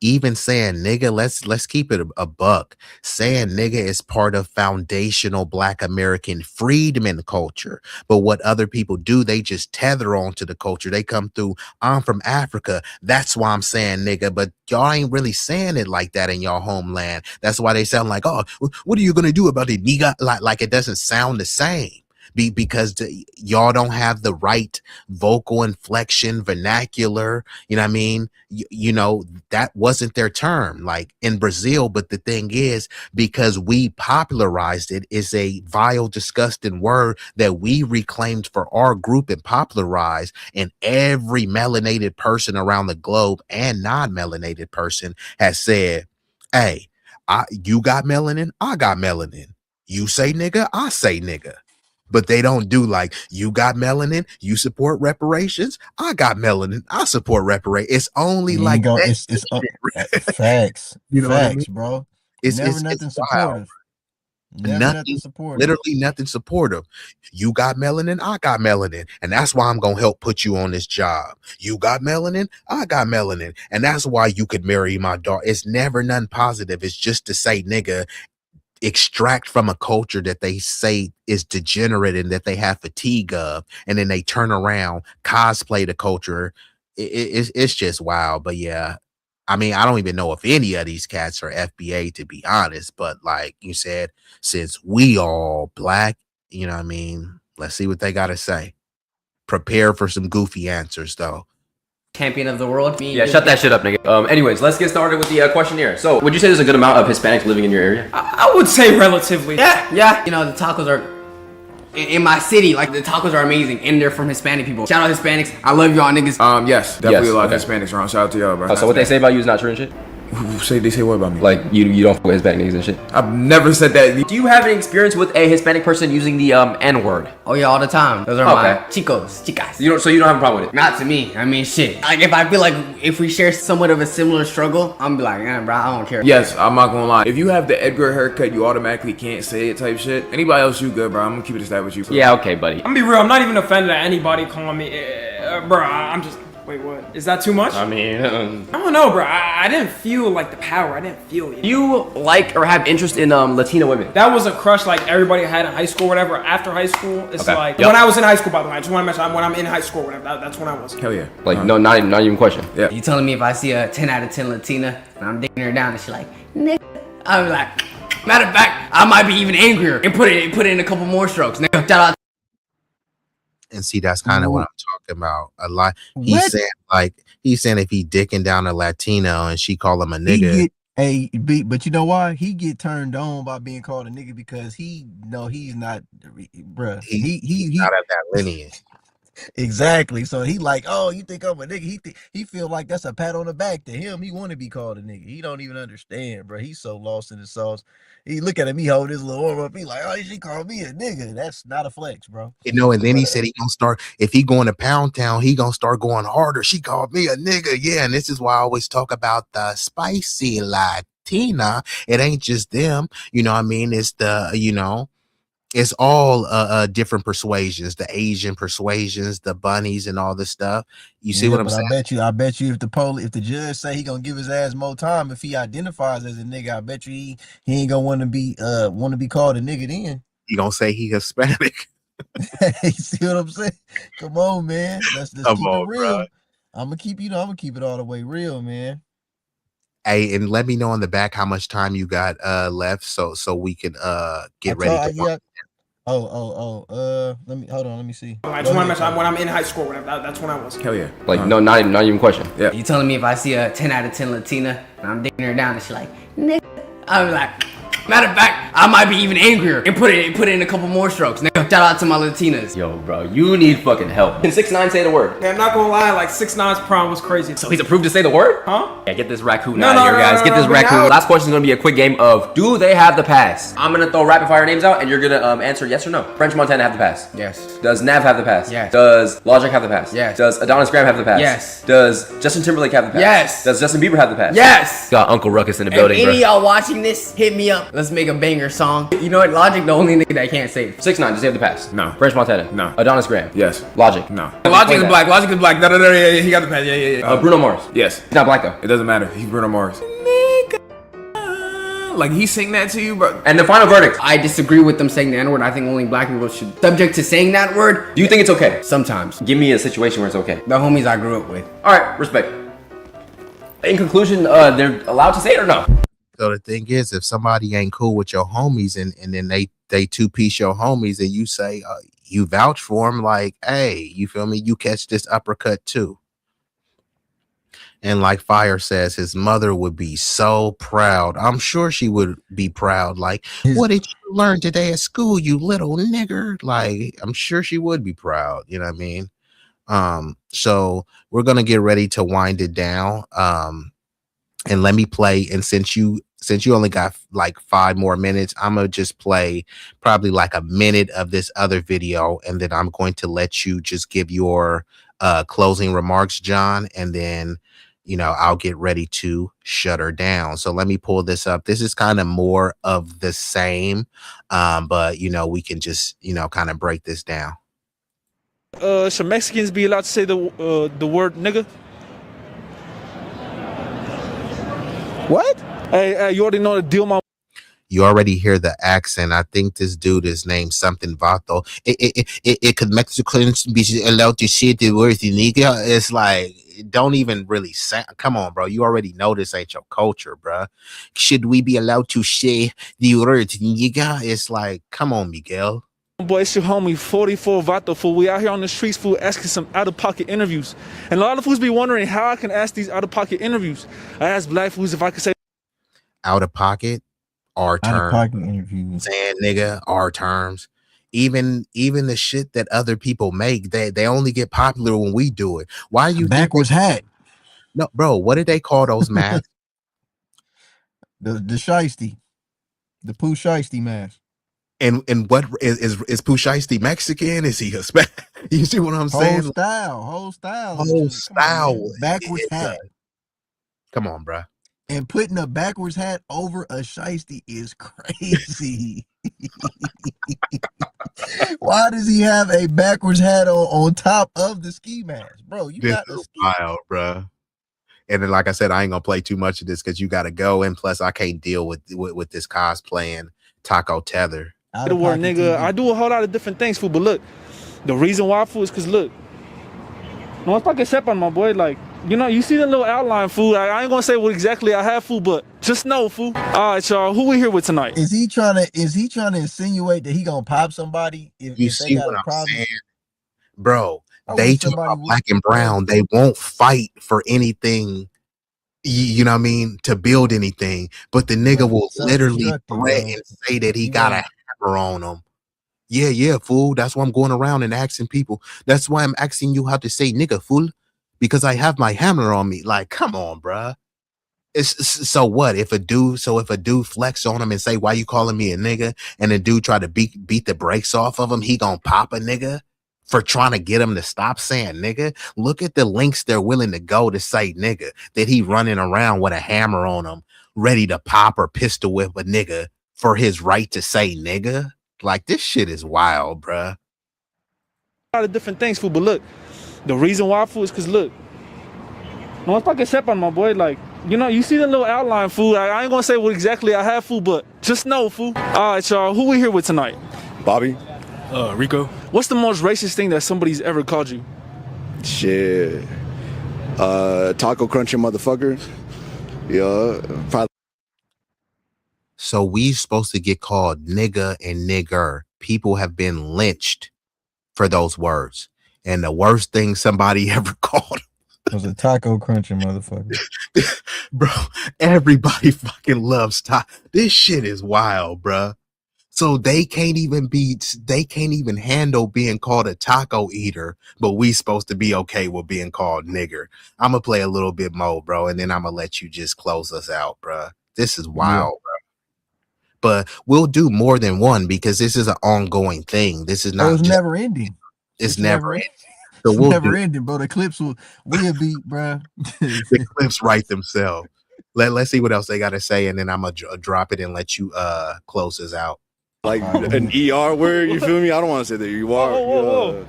S3: even saying nigga, let's keep it a buck. Saying nigga is part of foundational Black American freedmen culture. But what other people do, they just tether on to the culture. They come through, I'm from Africa, that's why I'm saying nigga. But y'all ain't really saying it like that in y'all homeland. That's why they sound like, oh, what are you gonna do about it, nigga? Like it doesn't sound the same. Because y'all don't have the right vocal inflection, vernacular, you know what I mean? You know, that wasn't their term, like in Brazil. But the thing is, because we popularized it, is a vile, disgusting word that we reclaimed for our group and popularized. And every melanated person around the globe and non-melanated person has said, hey, you got melanin, I got melanin. You say nigga, I say nigga. But they don't do like, you got melanin, you support reparations. I got melanin, I support reparations. It's only
S4: You
S3: like
S4: ain't go.
S3: that.
S4: It's facts,
S3: You know what I mean?
S4: facts, bro.
S3: It's
S4: Never
S3: it's
S4: nothing
S3: wild.
S4: supportive. Never nothing
S3: Nothing,
S4: supportive.
S3: literally nothing supportive. You got melanin, I got melanin, and that's why I'm gonna help put you on this job. You got melanin, I got melanin, and that's why you could marry my daughter. It's never nothing positive. It's just to say nigga, extract from a culture that they say is degenerate and that they have fatigue of, and then they turn around, cosplay the culture. It's just wild. But yeah, I mean, I don't even know if any of these cats are FBA, to be honest. But like you said, since we all black, you know what I mean? Let's see what they got to say. Prepare for some goofy answers, though.
S19: Champion of the world. Yeah, shut that shit up, nigga. Anyways, let's get started with the questionnaire. So, would you say there's a good amount of Hispanics living in your area?
S8: I would say relatively. Yeah. You know, the tacos are in my city. Like the tacos are amazing, and they're from Hispanic people. Shout out Hispanics. I love y'all niggas.
S22: Yes, definitely a lot of Hispanics around. Shout out to y'all, bro.
S19: Oh, so what they say about you is not true and shit?
S22: They say what about me?
S19: Like you don't fuck with Hispanic niggas and shit.
S22: I've never said that.
S19: Do you have any experience with a Hispanic person using the N-word?
S8: Oh yeah, all the time. Those are my chicos, chicas.
S19: So you don't have a problem with it?
S8: Not to me. I mean, shit. Like if I feel like if we share somewhat of a similar struggle, I'm be like, bro, I don't care.
S22: Yes, I'm not gonna lie. If you have the Edgar haircut, you automatically can't say it type shit. Anybody else, you good, bro? I'm gonna keep it a stat with you. Bro.
S19: Yeah, okay, buddy.
S17: I'm gonna be real. I'm not even offended at anybody calling me, bro. I'm just. Wait, what? Is that too much?
S19: I mean,
S17: I don't know, bro. I didn't feel like the power. I didn't feel it.
S19: You like or have interest in Latina women?
S17: That was a crush like everybody had in high school, whatever. After high school, it's like
S19: Yep.
S17: when I was in high school. By the way, I just want to mention when I'm in high school, whatever. That's when I was.
S22: Hell yeah.
S19: Like no, not even question.
S22: Yeah.
S8: You telling me if I see a 10 out of 10 Latina and I'm digging her down and she like, nigga, I'm like, matter of fact, I might be even angrier and put it in a couple more strokes. Nigga, shout out.
S3: And see, that's kind of what I'm talking about. A lot. He's saying if he dicking down a Latino and she call him a nigga.
S4: But you know why? He get turned on by being called a nigga because he's not, bruh. He's
S3: not of that lineage.
S4: Exactly. So he like, oh, you think I'm a nigga? He feel like that's a pat on the back to him. He want to be called a nigga. He don't even understand, bro. He's so lost in the sauce. He look at him, he hold his little arm up. He like, oh, she called me a nigga. That's not a flex, bro.
S3: You know, and then he said he gonna start, if he going to Pound Town, he gonna start going harder. She called me a nigga. Yeah, and this is why I always talk about the spicy Latina. It ain't just them. You know what I mean? It's the, you know, it's all different persuasions, the Asian persuasions, the bunnies and all this stuff. You see what I'm saying?
S4: I bet you if the judge say he gonna give his ass more time, if he identifies as a nigga, I bet you he ain't gonna want to be called a nigga then.
S3: He gonna say he Hispanic.
S4: You see what I'm saying? Come on, man. Let's keep it real. Bro. I'm gonna keep it all the way real, man.
S3: Hey, and let me know on the back how much time you got left, so we can get ready to
S4: let me hold on, let me see.
S17: I just want to mention when I'm in high school, whatever. That's when I was.
S22: Hell yeah.
S19: Like no, not even question.
S22: Yeah.
S8: You telling me if I see a 10 out of 10 Latina and I'm digging her down and she like, nigga, I'm like, matter of fact, I might be even angrier and put it in a couple more strokes. Nigga, shout out to my Latinas.
S19: Yo, bro, you need fucking help. Can 6ix9ine say the word?
S17: Yeah, I'm not gonna lie, like 6ix9ine's prom was crazy.
S19: So he's approved to say the word?
S17: Huh?
S19: Yeah, get this raccoon out of here, guys. Get this raccoon. Last question is gonna be a quick game of do they have the pass? I'm gonna throw rapid fire names out and you're gonna answer yes or no. French Montana have the pass?
S8: Yes.
S19: Does Nav have the pass?
S8: Yes.
S19: Does Logic have the pass?
S8: Yes.
S19: Does Adonis Graham have the pass?
S8: Yes.
S19: Does Justin Timberlake have the pass?
S8: Yes.
S19: Does Justin Bieber have the pass?
S8: Yes.
S19: Got Uncle Ruckus in the building,
S8: if
S19: bro.
S8: any of y'all watching this, hit me up. Let's make a banger song. You know what? Logic, the only nigga that can't say it.
S19: 6ix9ine, does he have the pass?
S22: No.
S19: French Montana?
S22: No.
S19: Adonis Graham?
S22: Yes.
S19: Logic?
S22: No.
S17: Logic is black. Logic is black. Yeah, he got the pass. Yeah.
S19: Bruno Mars?
S22: Yes.
S19: He's not black though.
S22: It doesn't matter. He's Bruno Mars. Like he sing that to you, bro.
S19: And the final verdict.
S8: I disagree with them saying the N-word. I think only black people should subject to saying that word.
S19: Do you think it's okay?
S8: Sometimes.
S19: Give me a situation where it's okay.
S8: The homies I grew up with.
S19: Alright, respect. In conclusion, they're allowed to say it or no?
S3: So the thing is, if somebody ain't cool with your homies and then they two-piece your homies and you say you vouch for them, like, hey, you feel me? You catch this uppercut too. And like Fire says, his mother would be so proud. I'm sure she would be proud. Like, what did you learn today at school, you little nigger? Like, I'm sure she would be proud. You know what I mean? So we're gonna get ready to wind it down. And let me play. And since you since you only got like 5 more minutes, I'm gonna just play probably like a minute of this other video, and then I'm going to let you just give your closing remarks, John, and then I'll get ready to shut her down. So let me pull this up. This is kind of more of the same, but we can just kind of break this down.
S16: Should Mexicans be allowed to say the word nigga? What? Hey, you already know the deal, my.
S3: You already hear the accent. I think this dude is named something Vato. It could Mexicans be allowed to say the word nigga? It's like, don't even really say. Come on, bro. You already know this ain't your culture, bro. Should we be allowed to say the word nigga? It's like, come on, Miguel.
S16: Boy, it's your homie 44 Vato, fool. We out here on the streets, fool, asking some out-of-pocket interviews. And a lot of fools be wondering how I can ask these out-of-pocket interviews. I ask black fools if I could say
S3: out-of-pocket, our terms.
S4: Out-of-pocket interviews.
S3: Saying nigga, our terms. Even the shit that other people make, they only get popular when we do it. Why you
S4: backwards hat?
S3: No, bro. What did they call those masks?
S4: the shiesty, the Pooh Shiesty mask.
S3: And what is Pooh Shiesty Mexican? Is he Hispanic? You see what I'm saying?
S4: Whole style. Backwards hat.
S3: Come on, bro.
S4: And putting a backwards hat over a shiesty is crazy. Why does he have a backwards hat on top of the ski mask, bro? You got
S3: this wild, bro. And then, like I said, I ain't gonna play too much of this because you got to go. And plus, I can't deal with this cosplaying Taco Tether.
S16: The word nigga. I do a whole lot of different things, fool. But look, the reason why, fool, is because look, no one's fucking step on my boy. Like, you see the little outline, fool. I ain't gonna say what exactly I have, fool, but just know, fool. All right, y'all. Who we here with tonight?
S4: Is he trying to insinuate that he gonna pop somebody if
S3: see
S4: they got
S3: what
S4: a problem?
S3: I'm saying, bro? They talk about black and brown. They won't fight for anything. You know what I mean? To build anything, but the nigga will literally threaten and say that he got a hammer on him. Yeah, fool. That's why I'm going around and asking people. That's why I'm asking you how to say nigga, fool, because I have my hammer on me. Like, come on, bruh. So what if a dude flex on him and say, why you calling me a nigga? And the dude try to beat the brakes off of him, he gonna pop a nigga for trying to get him to stop saying nigga? Look at the links they're willing to go to say nigga, that he running around with a hammer on him, ready to pop or pistol whip a nigga for his right to say nigga. Like, this shit is wild, bruh.
S16: A lot of different things, fool. But look, the reason why, fool, is because look, no one's fucking step on my boy. Like, you see the little outline, fool. I ain't gonna say what exactly I have, fool, but just know, fool. All right, y'all. Who we here with tonight?
S1: Bobby.
S16: Rico. What's the most racist thing that somebody's ever called you?
S1: Shit. Taco crunching motherfucker. Yeah. Probably.
S3: So we supposed to get called nigga and nigger. People have been lynched for those words. And the worst thing somebody ever called
S4: was a taco crunching motherfucker.
S3: Bro, everybody fucking loves taco. This shit is wild, bro. So they can't even handle being called a taco eater, but we supposed to be okay with being called nigger. I'm gonna play a little bit more, bro, and then I'm gonna let you just close us out, bro. This is wild, bro. But we'll do more than one because this is an ongoing thing. This is not.
S4: It's never ending.
S3: It's never ending.
S4: So it's never ending, bro. The clips will be, bro.
S3: The clips write themselves. Let's see what else they got to say, and then I'm gonna drop it and let you close us out.
S1: Like an ER word, you feel me? I don't want to say that you are.
S16: Whoa.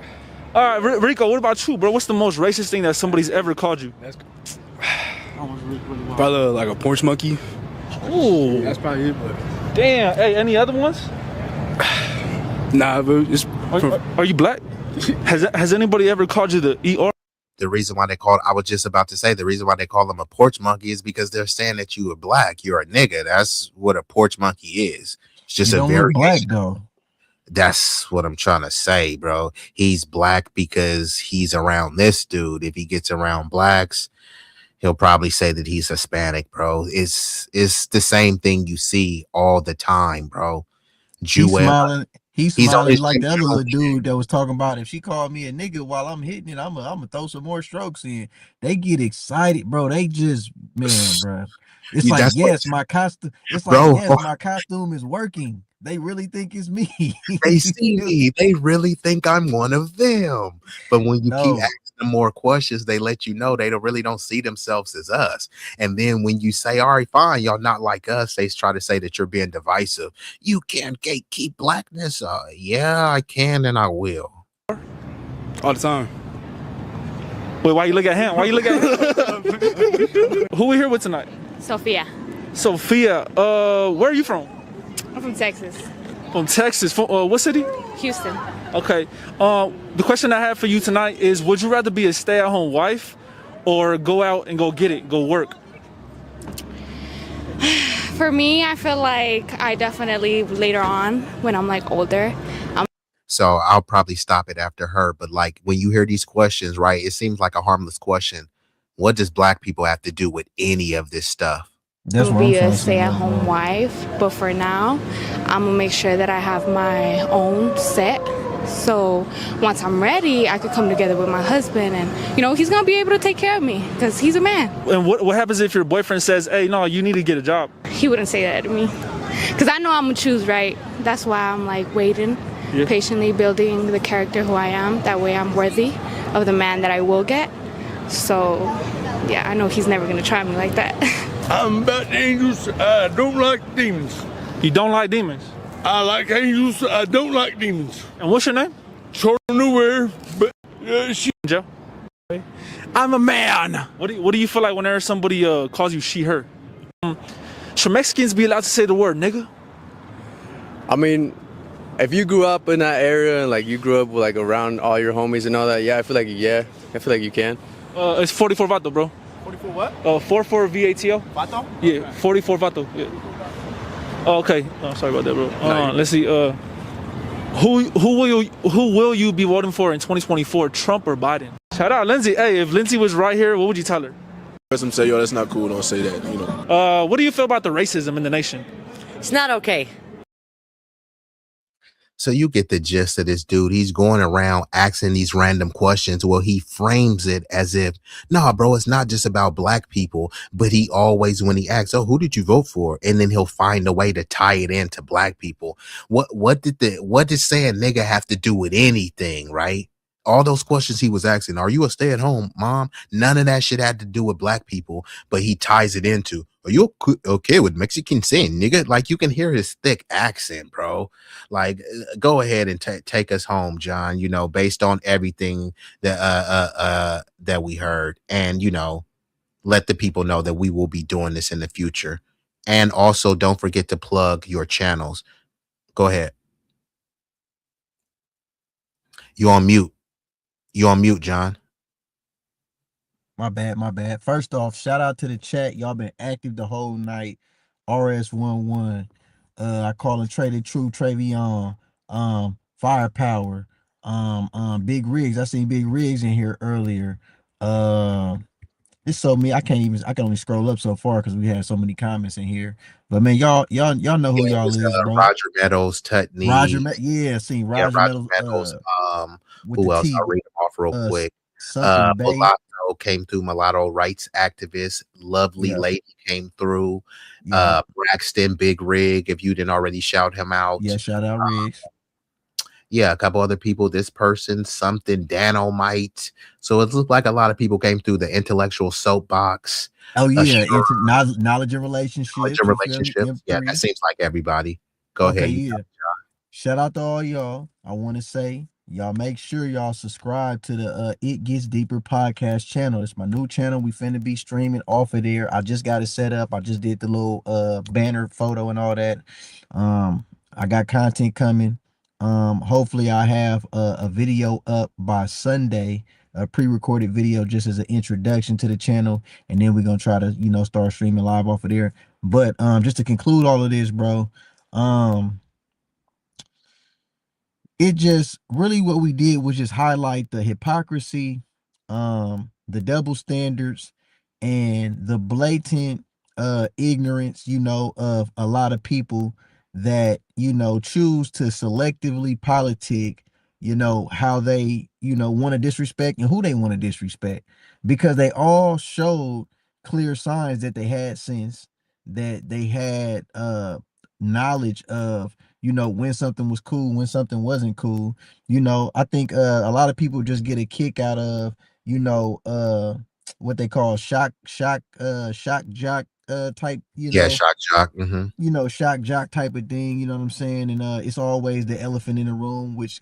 S16: All right, Rico, what about you, bro? What's the most racist thing that somebody's ever called you?
S1: Probably like a porch monkey.
S16: Ooh.
S1: That's probably it, but.
S16: Damn. Hey, any other ones?
S1: Nah, but it's.
S16: Are you black? Has anybody ever called you the ER?
S3: The reason why I was just about to say, the reason why they call them a porch monkey is because they're saying that you are black. You're a nigga. That's what a porch monkey is. It's just a very
S4: black though.
S3: That's what I'm trying to say, bro. He's black because he's around this dude. If he gets around blacks, he'll probably say that he's Hispanic, bro. It's the same thing you see all the time, bro.
S4: He's
S3: He's on
S4: smiling
S3: his
S4: like
S3: Jim
S4: the other
S3: Jones
S4: little
S3: shit.
S4: dude that was talking about if she called me a nigga while I'm hitting it, I'm gonna throw some more strokes in. They get excited, bro. They just, man, bro. It's like,
S3: That's what,
S4: yes, my costume. It's like,
S3: bro.
S4: yes, my costume is working. They really think it's me.
S3: They see me. They really think I'm one of them. But when you keep
S4: No,
S3: asking them more questions, they let you know they really don't see themselves as us. And then when you say, all right, fine, y'all not like us, they try to say that you're being divisive. You can't gatekeep blackness. Yeah, I can and I will.
S16: All the time. Wait, why you look at him? Why you look at him? Who we here with tonight?
S10: Sophia.
S16: Sophia. Where are you from?
S10: I'm from Texas.
S16: From Texas. From what city?
S10: Houston.
S16: Okay. The question I have for you tonight is: would you rather be a stay-at-home wife, or go out and go get it, go work?
S10: For me, I feel like I definitely later on when I'm like older.
S3: So I'll probably stop it after her. But like when you hear these questions, right, it seems like a harmless question. What does black people have to do with any of this stuff?
S4: That's
S10: I'm
S4: what
S10: gonna
S4: I'm
S10: be
S4: trying
S10: a
S4: to say.
S10: stay-at-home wife, but for now, I'm gonna make sure that I have my own set. So once I'm ready, I could come together with my husband, and he's gonna be able to take care of me because he's a man.
S16: And what happens if your boyfriend says, "Hey, no, you need to get a job"?
S10: He wouldn't say that to me because I know I'm gonna choose right. That's why I'm like waiting, patiently building the character who I am. That way, I'm worthy of the man that I will get. So yeah, I know he's never gonna try me like that.
S2: I'm about angels. I don't like demons.
S16: You don't like demons?
S2: I like angels. I don't like demons.
S16: And what's your name?
S2: Short nowhere, but she.
S16: Joe. I'm a man. What do you feel like whenever somebody calls you she, her? Should Mexicans be allowed to say the word nigga?
S12: I mean, if you grew up in that area and like you grew up with, like around all your homies and all that, I feel like you can.
S16: It's 44 vato, bro.
S18: 44 what?
S16: 44 VATO.
S18: Vato?
S16: Yeah, 44 vato. Yeah. Oh, okay. Oh, sorry about that, bro. Let's see. Who will you be voting for in 2024, Trump or Biden? Shout out Lindsay. Hey, if Lindsay was right here, what would you tell her?
S1: Some say, yo, that's not cool. Don't say that.
S16: What do you feel about the racism in the nation?
S11: It's not okay.
S3: So you get the gist of this dude. He's going around asking these random questions. Well, he frames it as if, nah, bro, it's not just about black people. But he always, when he asks, oh, who did you vote for? And then he'll find a way to tie it into black people. What did saying nigga have to do with anything, right? All those questions he was asking, are you a stay-at-home mom? None of that shit had to do with black people, but he ties it into, are you okay with Mexican saying nigga? Like you can hear his thick accent, bro. Like go ahead and take us home, John, based on everything that we heard, and let the people know that we will be doing this in the future. And also don't forget to plug your channels. Go ahead. You on mute. You on mute, John.
S4: My bad. First off, shout out to the chat. Y'all been active the whole night. RS11. I call him Traded True Travion. Firepower. Big Rigs. I seen Big Rigs in here earlier. It's so me. I can only scroll up so far because we had so many comments in here. But man, y'all know who y'all is, bro.
S3: Roger Meadows, Tutney.
S4: I seen Roger Meadows.
S3: Who else? I'll read them off real quick. Mulatto came through. Mulatto rights activist. Lovely Lady came through. Braxton, Big Rig. If you didn't already shout him out.
S4: Yeah, shout out Riggs.
S3: Yeah, a couple other people. This person, something, Danomite. So it looked like a lot of people came through the intellectual soapbox.
S4: Oh yeah, knowledge and relationships.
S3: Yeah, that seems like everybody. Go ahead.
S4: Yeah. Shout out to all y'all. I want to say y'all make sure y'all subscribe to the It Gets Deeper podcast channel. It's my new channel. We finna be streaming off of there. I just got it set up. I just did the little banner photo and all that. I got content coming. Hopefully I have a video up by Sunday, a pre-recorded video just as an introduction to the channel, and then we're gonna try to start streaming live off of there. But just to conclude all of this, bro, it just really what we did was just highlight the hypocrisy, the double standards, and the blatant ignorance of a lot of people that, you know, choose to selectively politic, you know, how they, you know, want to disrespect and who they want to disrespect, because they all showed clear signs that they had sense, that they had knowledge of, you know, when something was cool, when something wasn't cool. You know, I think a lot of people just get a kick out of, you know, what they call shock jock type, you
S3: Yeah,
S4: know,
S3: shock jock. Mm-hmm.
S4: you know, shock jock type of thing, you know what I'm saying? And it's always the elephant in the room, which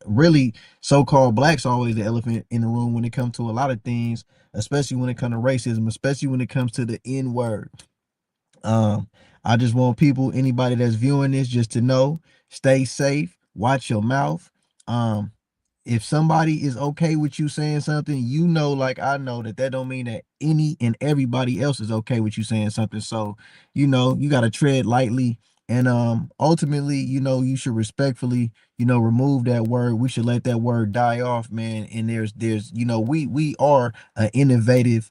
S4: really so-called blacks are always the elephant in the room when it comes to a lot of things, especially when it comes to racism, especially when it comes to the N-word. um I just want people, anybody that's viewing this, just to know, stay safe, watch your mouth. um if somebody is okay with you saying something, you know, like I know, that that don't mean that any and everybody else is okay with you saying something. So, you know, you got to tread lightly. And ultimately, you know, you should respectfully, you know, remove that word. We should let that word die off, man. And there's you know, we are an innovative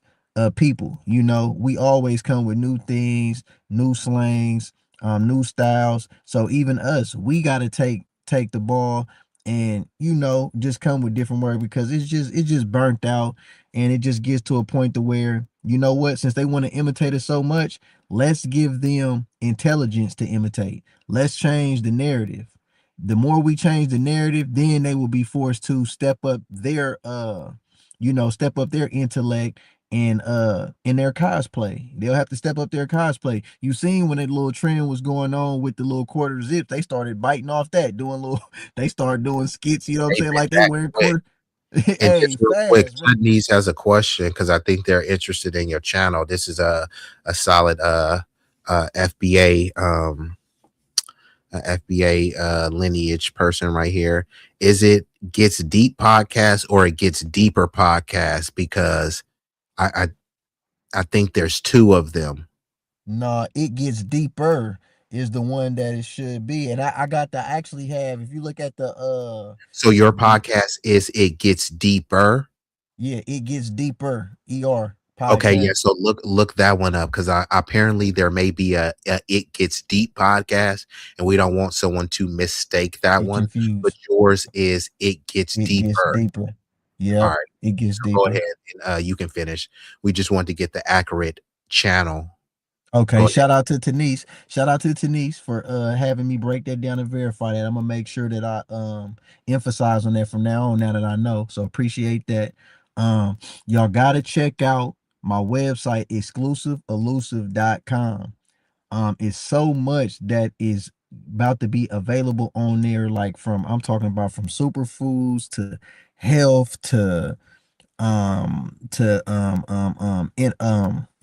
S4: people. You know, we always come with new things, new slangs, new styles. So even us, we got to take the ball and, you know, just come with different words, because it's just burnt out. And it just gets to a point to where, you know what, since they want to imitate us so much, let's give them intelligence to imitate. Let's change the narrative. The more we change the narrative, then they will be forced to step up their you know, step up their intellect and in their cosplay. They'll have to step up their cosplay. You seen when that little trend was going on with the little quarter zips, they started biting off that, doing little they started doing skits, you know what I'm
S3: They
S4: saying?
S3: been
S4: Like they
S3: back
S4: wearing
S3: quick.
S4: quarter.
S3: And
S4: Hey,
S3: just real quick,
S4: fast, bro.
S3: Tudney's has a question because I think they're interested in your channel. This is a solid FBA FBA lineage person right here. Is it Gets Deep podcast or it Gets Deeper podcast? Because I think there's two of them.
S4: No, It Gets Deeper is the one that it should be. And I got to actually have, if you look at
S3: So your
S4: the
S3: podcast is It Gets Deeper.
S4: yeah, It Gets Deeper ER
S3: Okay, yeah.
S4: podcast.
S3: So look that one up because I apparently there may be a It Gets Deep podcast, and we don't want someone to mistake that
S4: Get
S3: one. But
S4: confused.
S3: yours is It Gets
S4: It Gets
S3: Deeper.
S4: Deeper.
S3: All
S4: Yep,
S3: right.
S4: It Gets
S3: So go
S4: Deeper.
S3: ahead and you can finish. We just want to get the accurate channel.
S4: Okay,
S3: Go ahead.
S4: shout out to Denise. Shout out to Denise for having me break that down and verify that. I'm gonna make sure that I emphasize on that from now on, now that I know. So appreciate that. Um y'all gotta check out my website, exclusiveelusive.com. It's so much that is about to be available on there, like from, I'm talking about, from superfoods to health to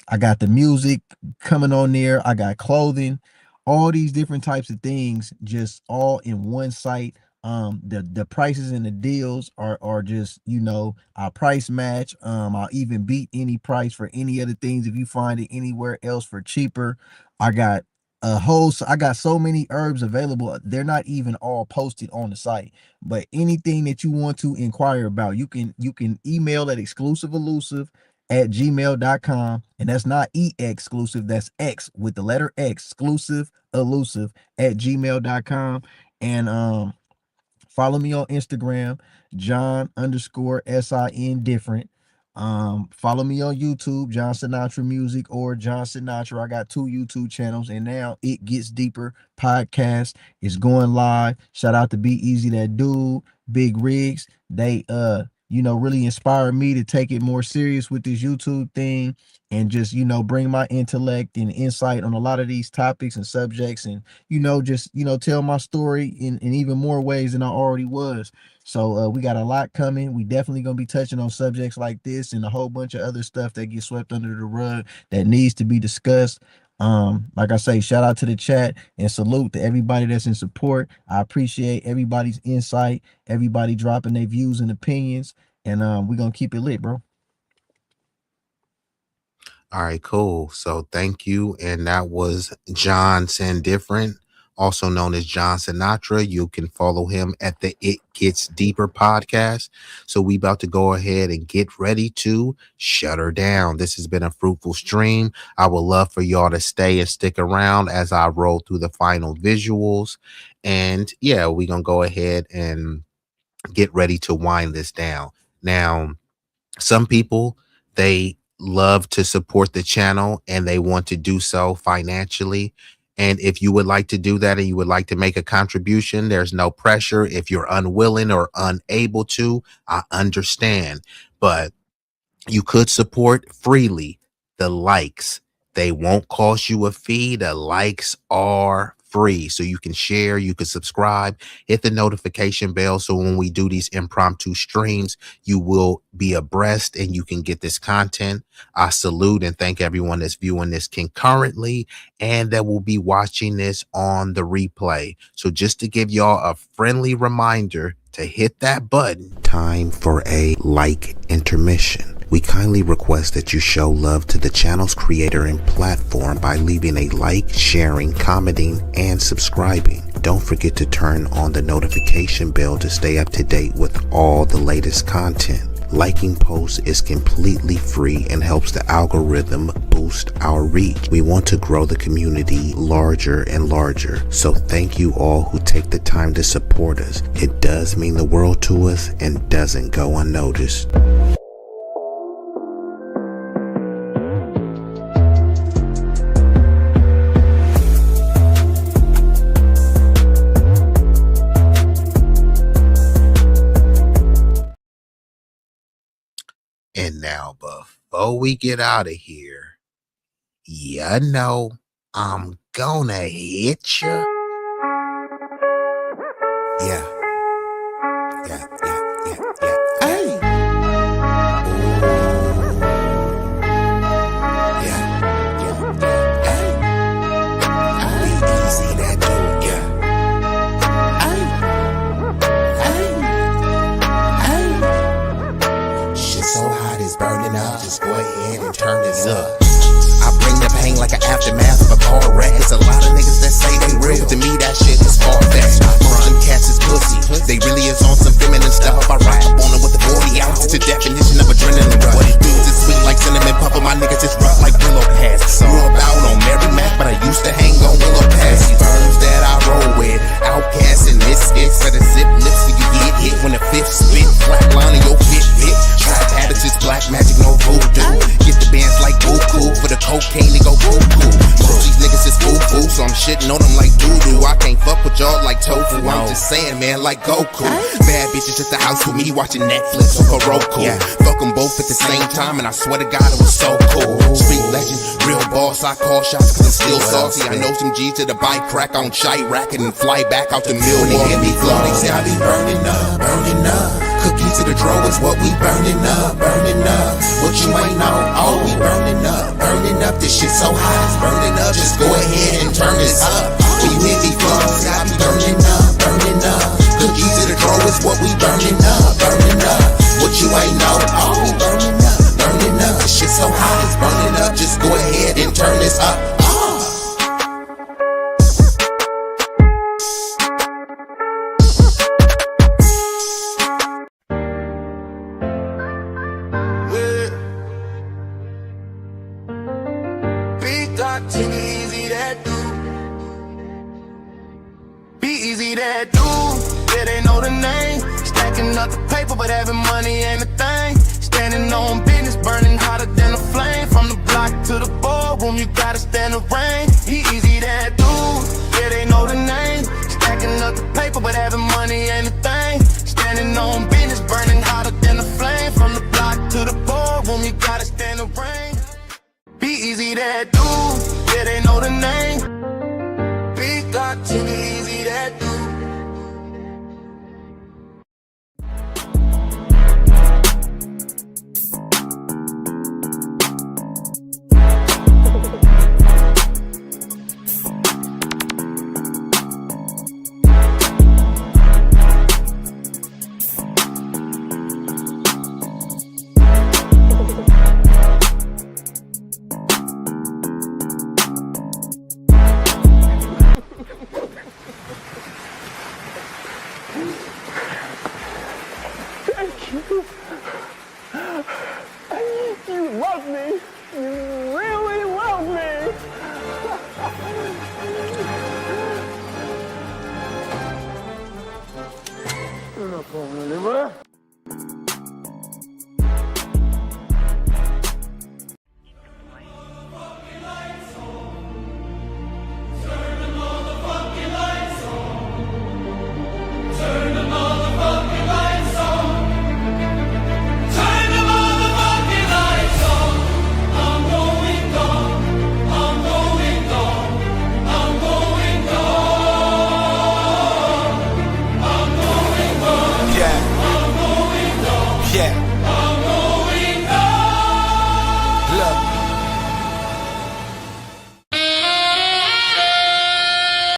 S4: I got the music coming on there, I got clothing, all these different types of things just all in one site. The prices and the deals are just, you know, I price match. I'll even beat any price for any other things if you find it anywhere else for cheaper. I got I got so many herbs available, they're not even all posted on the site. But anything that you want to inquire about, you can email at exclusiveelusive@gmail.com. And that's not exclusive, that's X with the letter X, exclusiveelusive@gmail.com. And follow me on Instagram, John_SIN different. Follow me on YouTube, John Sinatra Music or John Sinatra. I got two YouTube channels, and now It Gets Deeper podcast is going live. Shout out to B-Eazy Dat Dude, Big Rigs. They you know, really inspired me to take it more serious with this YouTube thing and just, you know, bring my intellect and insight on a lot of these topics and subjects, and, you know, just, you know, tell my story in even more ways than I already was. So we got a lot coming. We definitely gonna be touching on subjects like this and a whole bunch of other stuff that gets swept under the rug that needs to be discussed. Like I say, shout out to the chat and salute to everybody that's in support. I appreciate everybody's insight, everybody dropping their views and opinions, and we're gonna keep it lit, bro.
S3: All right, cool. So thank you. And that was John Different also known as John Sinatra. You can follow him at the It Gets Deeper podcast. So we about to go ahead and get ready to shut her down. This has been a fruitful stream. I would love for y'all to stay and stick around as I roll through the final visuals. And yeah, we're going to go ahead and get ready to wind this down. Now, some people, they love to support the channel and they want to do so financially. And if you would like to do that and you would like to make a contribution, there's no pressure. If you're unwilling or unable to, I understand. But you could support freely. The likes, they won't cost you a fee. The likes are free. So you can share, you can subscribe, hit the notification bell. So when we do these impromptu streams, you will be abreast and you can get this content. I salute and thank everyone that's viewing this concurrently and that will be watching this on the replay. So just to give y'all a friendly reminder to hit that button. Time for a like intermission. We kindly request that you show love to the channel's creator and platform by leaving a like, sharing, commenting, and subscribing. Don't forget to turn on the notification bell to stay up to date with all the latest content. Liking posts is completely free and helps the algorithm boost our reach. We want to grow the community larger and larger. So thank you all who take the time to support us. It does mean the world to us and doesn't go unnoticed. And now, before we get out of here, you know I'm gonna hit you. Yeah. Hey. B-Eazy Dat Dude, shit so hot it's burning up. Just go ahead and turn this up. I bring the pain like an aftermath of a car wreck. It's a lot of niggas that say they real, but to me that shit is far-fetched. Them cats is pussy. They really is on some feminine stuff. I rock up on them with the 40 ounce. It's a definition of adrenaline rush. What it do is sweet like cinnamon pepper. My niggas just rough like Willow Pass. Grew up out on Mary Mac, but I used to hang on Willow Pass. These birds that I roll with, outcasts and misfits. Better zip lips so you get hit when the fifth spit. Flat line in your Fitbit. Trap habits is black magic, no voodoo. Get the bands like Buku for the cocaine to go cuckoo. Most these niggas is foo-foo, so I'm shitting on them like doo-doo. I can't fuck with y'all like tofu. I'm just saying, man, like Goku. Bad bitches at the house with me watching Netflix or Roku. Fuck them both at the same time, and I swear to God it was so cool. Street legend, real boss, I call shots cause I'm still saucy. I know some G's to the bike crack on Chirac and then fly back out to Millwall. When they hear me flow, they say I be burning up, burning up. Cookie to the draw is what we burning up, burning up. What you ain't know, oh we burning up, burning up. This shit so hot, it's burning up. Just go ahead and turn this up. When you hear me flow, say I be burning up, burning up. Cookie to the draw is what we burning up, burning up. What you ain't know, oh we burning up, burning up. This shit so hot, it's burning up. Just go ahead and turn this up.
S11: B-Eazy Dat Dude. B-Eazy Dat Dude. Yeah, they know the name. Stacking up the paper, but having money ain't a thing. Standing on business, burning hotter than a flame. From the block to the boardroom, you gotta stand the rain. B-Eazy Dat Dude. Yeah, they know the name. Stacking up the paper, but having money ain't a thing. Standing on business, burning hotter than a flame. From the block to the boardroom, you gotta stand the rain. B-Eazy Dat Dude, yeah they know the name. B-Eazy Dat Dude. You love me. You really love me. You're not going anywhere.